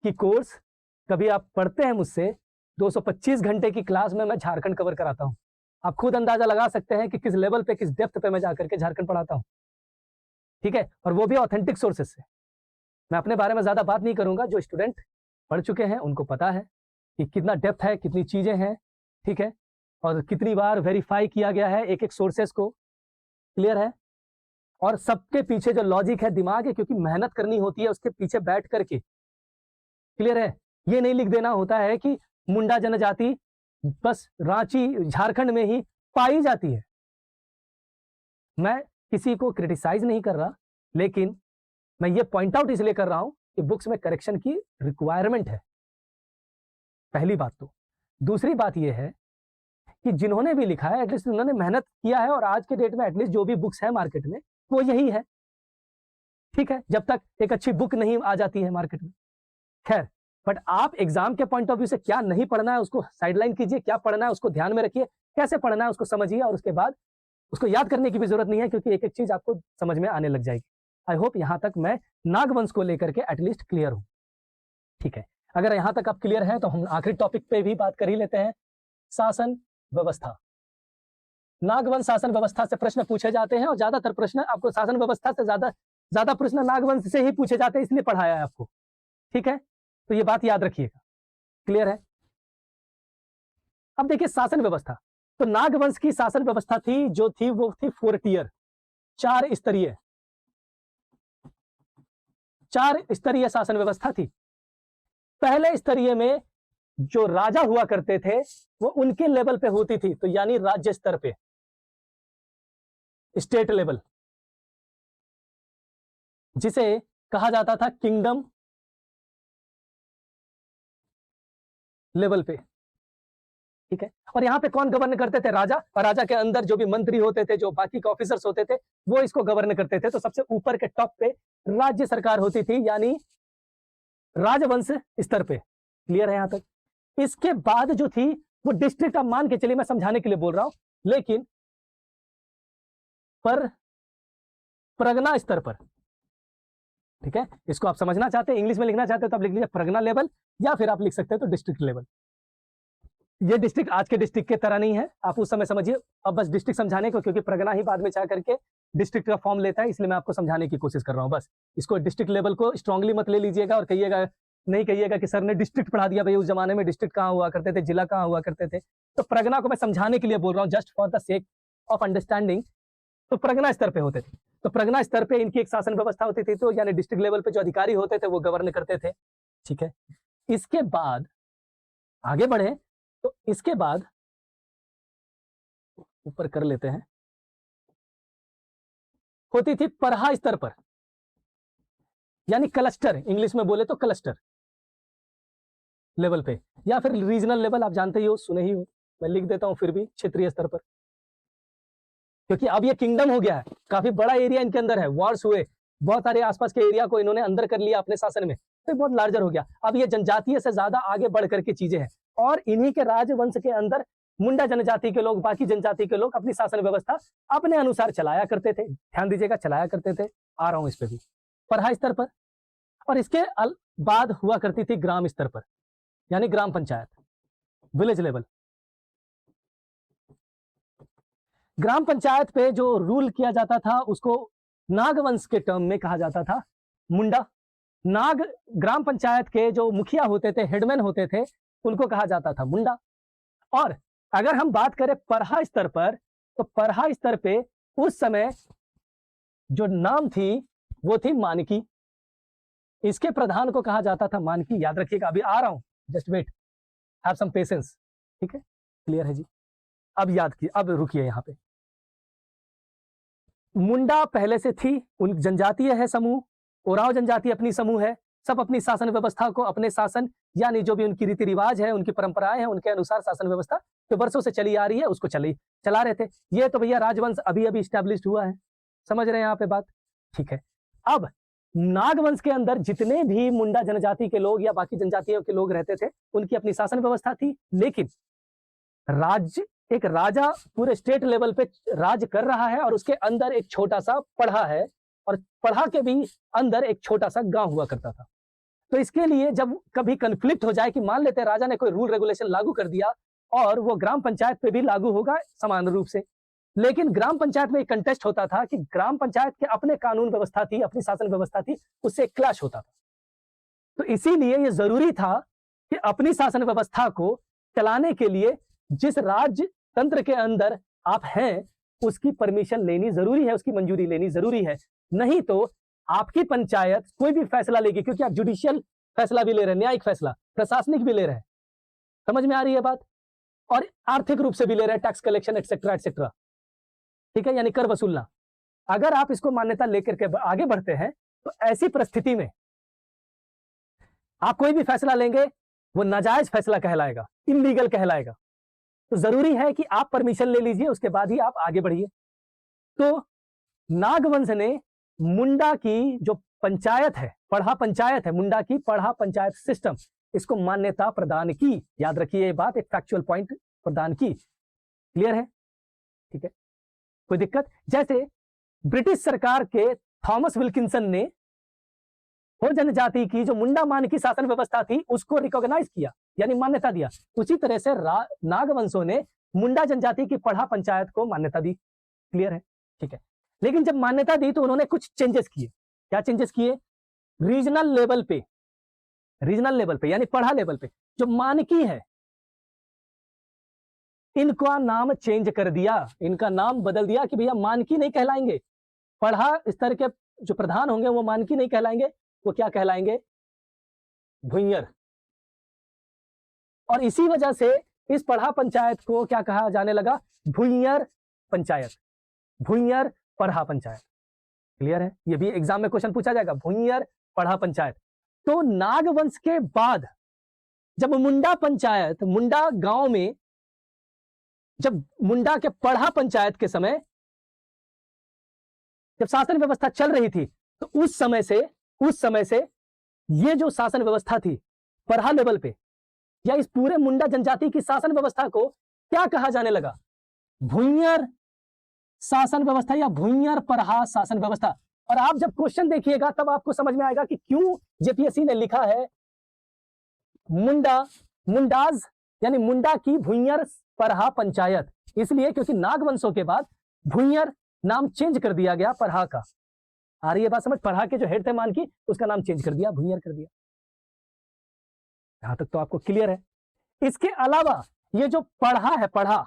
की कोर्स कभी आप पढ़ते हैं मुझसे, 225 घंटे की क्लास में मैं झारखंड कवर कराता हूं। आप खुद अंदाजा लगा सकते हैं कि किस लेवल पे, किस डेप्थ पे मैं जाकर के झारखंड पढ़ाता हूं, ठीक है, और वो भी ऑथेंटिक सोर्सेस से। मैं अपने बारे में ज्यादा बात नहीं करूंगा, जो स्टूडेंट पढ़ चुके हैं उनको पता है कि कितना डेप्थ है, कितनी चीजें हैं, ठीक है, और कितनी बार वेरीफाई किया गया है एक एक सोर्सेस को, क्लियर है। और सबके पीछे जो लॉजिक है, दिमाग है, क्योंकि मेहनत करनी होती है उसके पीछे बैठ करके, क्लियर है। ये नहीं लिख देना होता है कि मुंडा जनजाति बस रांची झारखंड में ही पाई जाती है। मैं किसी को क्रिटिसाइज नहीं कर रहा, लेकिन मैं ये पॉइंट आउट इसलिए कर रहा हूं कि बुक्स में करेक्शन की रिक्वायरमेंट है, पहली बात तो। दूसरी बात यह है कि जिन्होंने भी लिखा है एटलीस्ट उन्होंने मेहनत किया है, और आज के डेट में एटलीस्ट जो भी बुक्स है मार्केट में वो यही है, ठीक है, जब तक एक अच्छी बुक नहीं आ जाती है मार्केट में। खैर, बट आप एग्जाम के पॉइंट ऑफ व्यू से क्या नहीं पढ़ना है उसको साइडलाइन कीजिए, क्या पढ़ना है उसको ध्यान में रखिए, कैसे पढ़ना है उसको समझिए, और उसके बाद उसको याद करने की भी जरूरत नहीं है, क्योंकि एक एक चीज आपको समझ में आने लग जाएगी। आई होप यहां तक मैं नागवंश को लेकर के एटलीस्ट क्लियर हूं, ठीक है। अगर यहां तक आप क्लियर हैं तो हम आखिरी टॉपिक पे भी बात कर ही लेते हैं, शासन व्यवस्था। नागवंश शासन व्यवस्था से प्रश्न पूछे जाते हैं, और ज्यादातर प्रश्न आपको शासन व्यवस्था से ज्यादा प्रश्न नागवंश से ही पूछे जाते हैं, इसलिए पढ़ाया है आपको, ठीक है, तो ये बात याद रखिएगा, क्लियर है। अब देखिए शासन व्यवस्था, तो नागवंश की शासन व्यवस्था थी जो थी वो थी 4 टियर, 4 स्तरीय शासन व्यवस्था थी। पहले स्तरीय में जो राजा हुआ करते थे वो उनके लेवल पे होती थी, तो यानी राज्य स्तर पे, स्टेट लेवल, जिसे कहा जाता था किंगडम लेवल पे, ठीक है। और यहाँ पे कौन गवर्न करते थे? राजा, और राजा के अंदर जो भी मंत्री होते थे, जो बाकी के ऑफिसर्स होते थे, वो इसको गवर्न करते थे। तो सबसे ऊपर के टॉप पे राज्य सरकार होती थी, यानी राजवंश स्तर पे। क्लियर है यहां तक? इसके बाद जो थी वो डिस्ट्रिक्ट, अब मान के चलिए, मैं समझाने के लिए बोल रहा हूं, लेकिन पर परगना स्तर पर, ठीक है। इसको आप समझना चाहते हैं, इंग्लिश में लिखना चाहते हैं तो आप लिख लीजिए परगना लेवल, या फिर आप लिख सकते हैं तो डिस्ट्रिक्ट लेवल। ये डिस्ट्रिक्ट आज के डिस्ट्रिक्ट के तरह नहीं है, आप उस समय समझिए। अब बस डिस्ट्रिक्ट समझाने को, क्योंकि परगना ही बाद में चाह करके डिस्ट्रिक्ट का फॉर्म लेता है, इसलिए मैं आपको समझाने की कोशिश कर रहा हूं। बस इसको डिस्ट्रिक्ट लेवल को स्ट्रांगली मत ले लीजिएगा और कहिएगा, नहीं कहिएगा कि सर ने डिस्ट्रिक्ट पढ़ा दिया। भाई उस जमाने में डिस्ट्रिक्ट कहाँ हुआ करते थे, जिला कहाँ हुआ करते थे। तो परगना को मैं समझाने के लिए बोल रहा हूँ, just for the sake of understanding. तो परगना स्तर पे होते थे, तो परगना स्तर पे इनकी एक शासन व्यवस्था होती थी, तो यानी डिस्ट्रिक्ट लेवल पे जो अधिकारी होते थे वो गवर्न करते थे, ठीक है। इसके बाद आगे बढ़े तो इसके बाद ऊपर कर लेते हैं, होती थी परहा स्तर पर, यानी क्लस्टर, इंग्लिश में बोले तो क्लस्टर लेवल पे, या फिर रीजनल लेवल, आप जानते ही हो, सुने ही हो, मैं लिख देता हूं फिर भी, क्षेत्रीय स्तर पर। क्योंकि अब ये किंगडम हो गया है, काफी बड़ा एरिया इनके अंदर है, वॉर्स हुए, बहुत सारे आसपास के एरिया को इन्होंने अंदर कर लिया अपने शासन में, तो बहुत लार्जर हो गया। अब ये जनजातीय से ज्यादा आगे बढ़ करके चीजें हैं, और इन्हीं के राजवंश के अंदर मुंडा जनजाति के लोग, बाकी जनजाति के लोग अपनी शासन व्यवस्था अपने अनुसार चलाया करते थे। ध्यान दीजिएगा, चलाया करते थे। आ रहा हूं इस पे भी, परहा स्तर पर। और इसके बाद हुआ करती थी ग्राम स्तर पर, यानी ग्राम पंचायत, विलेज लेवल। ग्राम पंचायत पे जो रूल किया जाता था उसको नागवंश के टर्म में कहा जाता था मुंडा। नाग, ग्राम पंचायत के जो मुखिया होते थे, हेडमैन होते थे, उनको कहा जाता था मुंडा। और अगर हम बात करें परहा स्तर पर, तो परहा स्तर पे उस समय जो नाम थी वो थी मानकी। इसके प्रधान को कहा जाता था मानकी। याद रखिएगा, अभी आ रहा हूं, just wait, have some patience, ठीक है। क्लियर है जी? अब याद की, अब रुकिए यहां पे। मुंडा पहले से थी, उन जनजातीय है समूह, ओराव जनजाति अपनी समूह है, सब अपनी शासन व्यवस्था को, अपने शासन यानी जो भी उनकी रीति रिवाज है, उनकी परंपराएं हैं, उनके अनुसार शासन व्यवस्था जो वर्षों से चली आ रही है उसको चला रहे थे। ये तो भैया राजवंश अभी अभी स्टैब्लिश हुआ है, समझ रहे हैं यहाँ पे बात, ठीक है। अब नागवंश के अंदर जितने भी मुंडा जनजाति के लोग या बाकी जनजातियों के लोग रहते थे, उनकी अपनी शासन व्यवस्था थी, लेकिन राज्य, एक राजा पूरे स्टेट लेवल पे राज कर रहा है, और उसके अंदर एक छोटा सा पढ़ा है, और पढ़ा के भी अंदर एक छोटा सा गांव हुआ करता था। तो इसके लिए जब कभी कन्फ्लिक्ट हो जाए कि मान लेते हैं राजा ने कोई रूल रेगुलेशन लागू कर दिया और वो ग्राम पंचायत पे भी लागू होगा समान रूप से, लेकिन ग्राम पंचायत में एक कंटेस्ट होता था कि ग्राम पंचायत के अपने कानून व्यवस्था थी, अपनी शासन व्यवस्था थी, उससे क्लैश होता था। तो इसीलिए ये जरूरी था कि अपनी शासन व्यवस्था को चलाने के लिए जिस राज्य तंत्र के अंदर आप हैं उसकी परमिशन लेनी जरूरी है, उसकी मंजूरी लेनी जरूरी है। नहीं तो आपकी पंचायत कोई भी फैसला लेगी, क्योंकि आप जुडिशियल फैसला भी ले रहे हैं, न्यायिक फैसला, प्रशासनिक भी ले रहे हैं, समझ में आ रही है बात, और आर्थिक रूप से भी ले रहे हैं, टैक्स कलेक्शन एक्सेट्रा एक्सेट्रा, ठीक है, यानी कर वसूलना। अगर आप इसको मान्यता लेकर के आगे बढ़ते हैं तो ऐसी परिस्थिति में आप कोई भी फैसला लेंगे वो नाजायज फैसला कहलाएगा, इलीगल कहलाएगा। तो जरूरी है कि आप परमिशन ले लीजिए, उसके बाद ही आप आगे बढ़िए। तो नागवंश ने मुंडा की जो पंचायत है, पढ़ा पंचायत है, मुंडा की पढ़ा पंचायत सिस्टम, इसको मान्यता प्रदान की। याद रखिए ये बात, एक फैक्चुअल पॉइंट प्रदान की। क्लियर है? ठीक है, कोई दिक्कत? जैसे ब्रिटिश सरकार के थॉमस विल्किंसन ने हो जनजाति की जो मुंडा मान की शासन व्यवस्था थी उसको रिकॉग्नाइज किया, यानी मान्यता दिया। उसी तरह से नागवंशों ने मुंडा जनजाति की पढ़ा पंचायत को मान्यता दी। क्लियर है? ठीक है। लेकिन जब मान्यता दी तो उन्होंने कुछ चेंजेस किए। क्या चेंजेस किए? रीजनल लेवल पे यानी पढ़ा लेवल पे जो मानकी है, इनका नाम चेंज कर दिया, इनका नाम बदल दिया कि भैया मानकी नहीं कहलाएंगे। पढ़ा स्तर के जो प्रधान होंगे वो मानकी नहीं कहलाएंगे, वो क्या कहलाएंगे? भुइंयर। और इसी वजह से इस पढ़ा पंचायत को क्या कहा जाने लगा? भुइंयर पंचायत, भुइंयर पढ़ा पंचायत। क्लियर है? ये भी एग्जाम में क्वेश्चन पूछा जाएगा, भुइंयर पढ़ा पंचायत। तो नागवंश के बाद जब मुंडा पंचायत, मुंडा गांव में जब मुंडा के पढ़ा पंचायत के समय जब शासन व्यवस्था चल रही थी, तो उस समय से ये जो शासन व्यवस्था थी पढ़ा लेवल पे, या इस पूरे मुंडा जनजाति की शासन व्यवस्था को क्या कहा जाने लगा? भुइंयर शासन व्यवस्था या भुइंयर पढ़ा शासन व्यवस्था। और आप जब क्वेश्चन देखिएगा तब आपको समझ में आएगा कि क्यों जेपीएससी ने लिखा है मुंडाज यानी मुंडा की भुइंयर पढ़ा पंचायत। इसलिए क्योंकि नागवंशों के बाद भुइंयर नाम चेंज कर दिया गया पढ़ा का। आ रही है बात समझ? पढ़ा के जो हेड थे मान की, उसका नाम चेंज कर दिया, भुइंयर कर दिया। यहां तक तो आपको क्लियर है। इसके अलावा ये जो पढ़ा है, पढ़ा,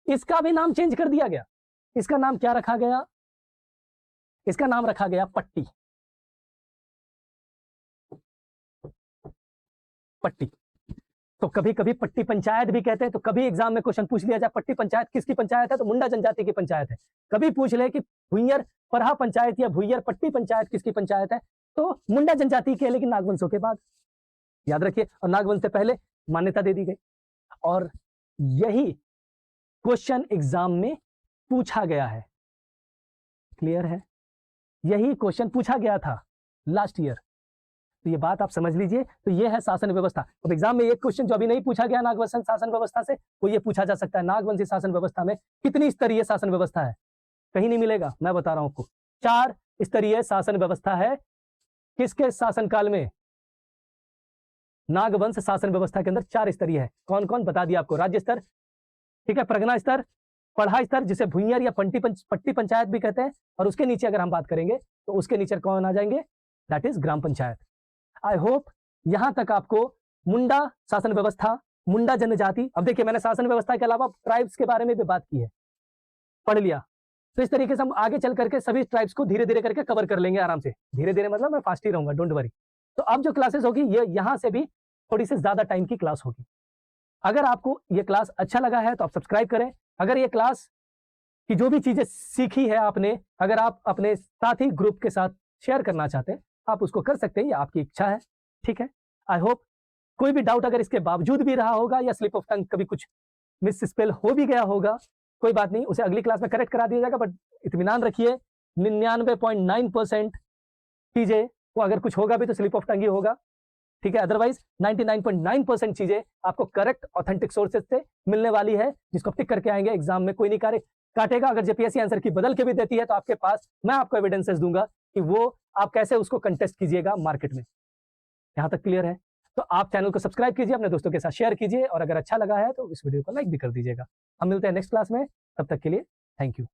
इसका भी नाम चेंज कर दिया गया। इसका नाम क्या रखा गया? इसका नाम रखा गया पट्टी। पट्टी तो कभी कभी पट्टी पंचायत भी कहते हैं। तो कभी एग्जाम में क्वेश्चन पूछ लिया जाए पट्टी पंचायत किसकी पंचायत है, तो मुंडा जनजाति की पंचायत है। कभी पूछ ले कि भुइंयर पढ़ा पंचायत या भुइंयर पट्टी पंचायत किसकी पंचायत है, तो मुंडा जनजाति की है, लेकिन नागवंशों के बाद। याद रखिए, और नागवंश से पहले मान्यता दे दी गई। और यही क्वेश्चन एग्जाम में पूछा गया है। क्लियर है? यही क्वेश्चन पूछा गया था लास्ट ईयर। तो ये बात आप समझ लीजिए। तो ये है शासन व्यवस्था। अब एग्जाम में एक क्वेश्चन जो अभी नहीं पूछा गया नागवंश शासन व्यवस्था से, वो ये पूछा जा सकता है, नागवंशी शासन व्यवस्था में कितनी स्तरीय शासन व्यवस्था है? कहीं नहीं मिलेगा, मैं बता रहा हूं आपको। 4 स्तरीय शासन व्यवस्था है। किसके शासनकाल में? नागवंश शासन व्यवस्था के अंदर 4 स्तरीय है। कौन कौन? बता दिया आपको। राज्य स्तर, ठीक है, परगना स्तर, पढ़ा स्तर जिसे भुइंयर या पट्टी पंचायत भी कहते हैं, और उसके नीचे अगर हम बात करेंगे तो उसके नीचे कौन आ जाएंगे? That is gram panchayat. I hope यहां तक आपको मुंडा शासन व्यवस्था, मुंडा जनजाति, अब देखिए मैंने शासन व्यवस्था के अलावा ट्राइब्स के बारे में भी बात की है, पढ़ लिया। तो इस तरीके से हम आगे चल करके सभी ट्राइब्स को धीरे धीरे करके कवर कर लेंगे आराम से। धीरे धीरे मतलब मैं फास्ट ही रहूंगा, डोंट वरी। तो अब जो क्लासेस होगी ये यहां से भी थोड़ी सी ज्यादा टाइम की क्लास होगी। अगर आपको ये क्लास अच्छा लगा है तो आप सब्सक्राइब करें। अगर ये क्लास की जो भी चीजें सीखी है आपने, अगर आप अपने साथी ग्रुप के साथ शेयर करना चाहते हैं, आप उसको कर सकते हैं, ये आपकी इच्छा है, ठीक है। आई होप कोई भी डाउट अगर इसके बावजूद भी रहा होगा या स्लिप ऑफ टंग कभी कुछ मिस स्पेल हो भी गया होगा, कोई बात नहीं, उसे अगली क्लास में करेक्ट करा दिया जाएगा। बट इत्मीनान रखिए, 99.9% चीजें को अगर कुछ होगा भी तो स्लिप ऑफ टंग ही होगा, ठीक है। अदरवाइज 99.9% चीजें आपको करेक्ट ऑथेंटिक सोर्सेज से मिलने वाली है, जिसको टिक करके आएंगे एग्जाम में। कोई नहीं काटेगा। अगर जेपीएससी आंसर की बदल के भी देती है तो आपके पास मैं आपको एविडेंसेस दूंगा कि वो आप कैसे उसको कंटेस्ट कीजिएगा मार्केट में। यहां तक क्लियर है? तो आप चैनल को सब्सक्राइब कीजिए, अपने दोस्तों के साथ शेयर कीजिए, और अगर अच्छा लगा है तो इस वीडियो को लाइक भी कर दीजिएगा। हम मिलते हैं नेक्स्ट क्लास में, तब तक के लिए थैंक यू।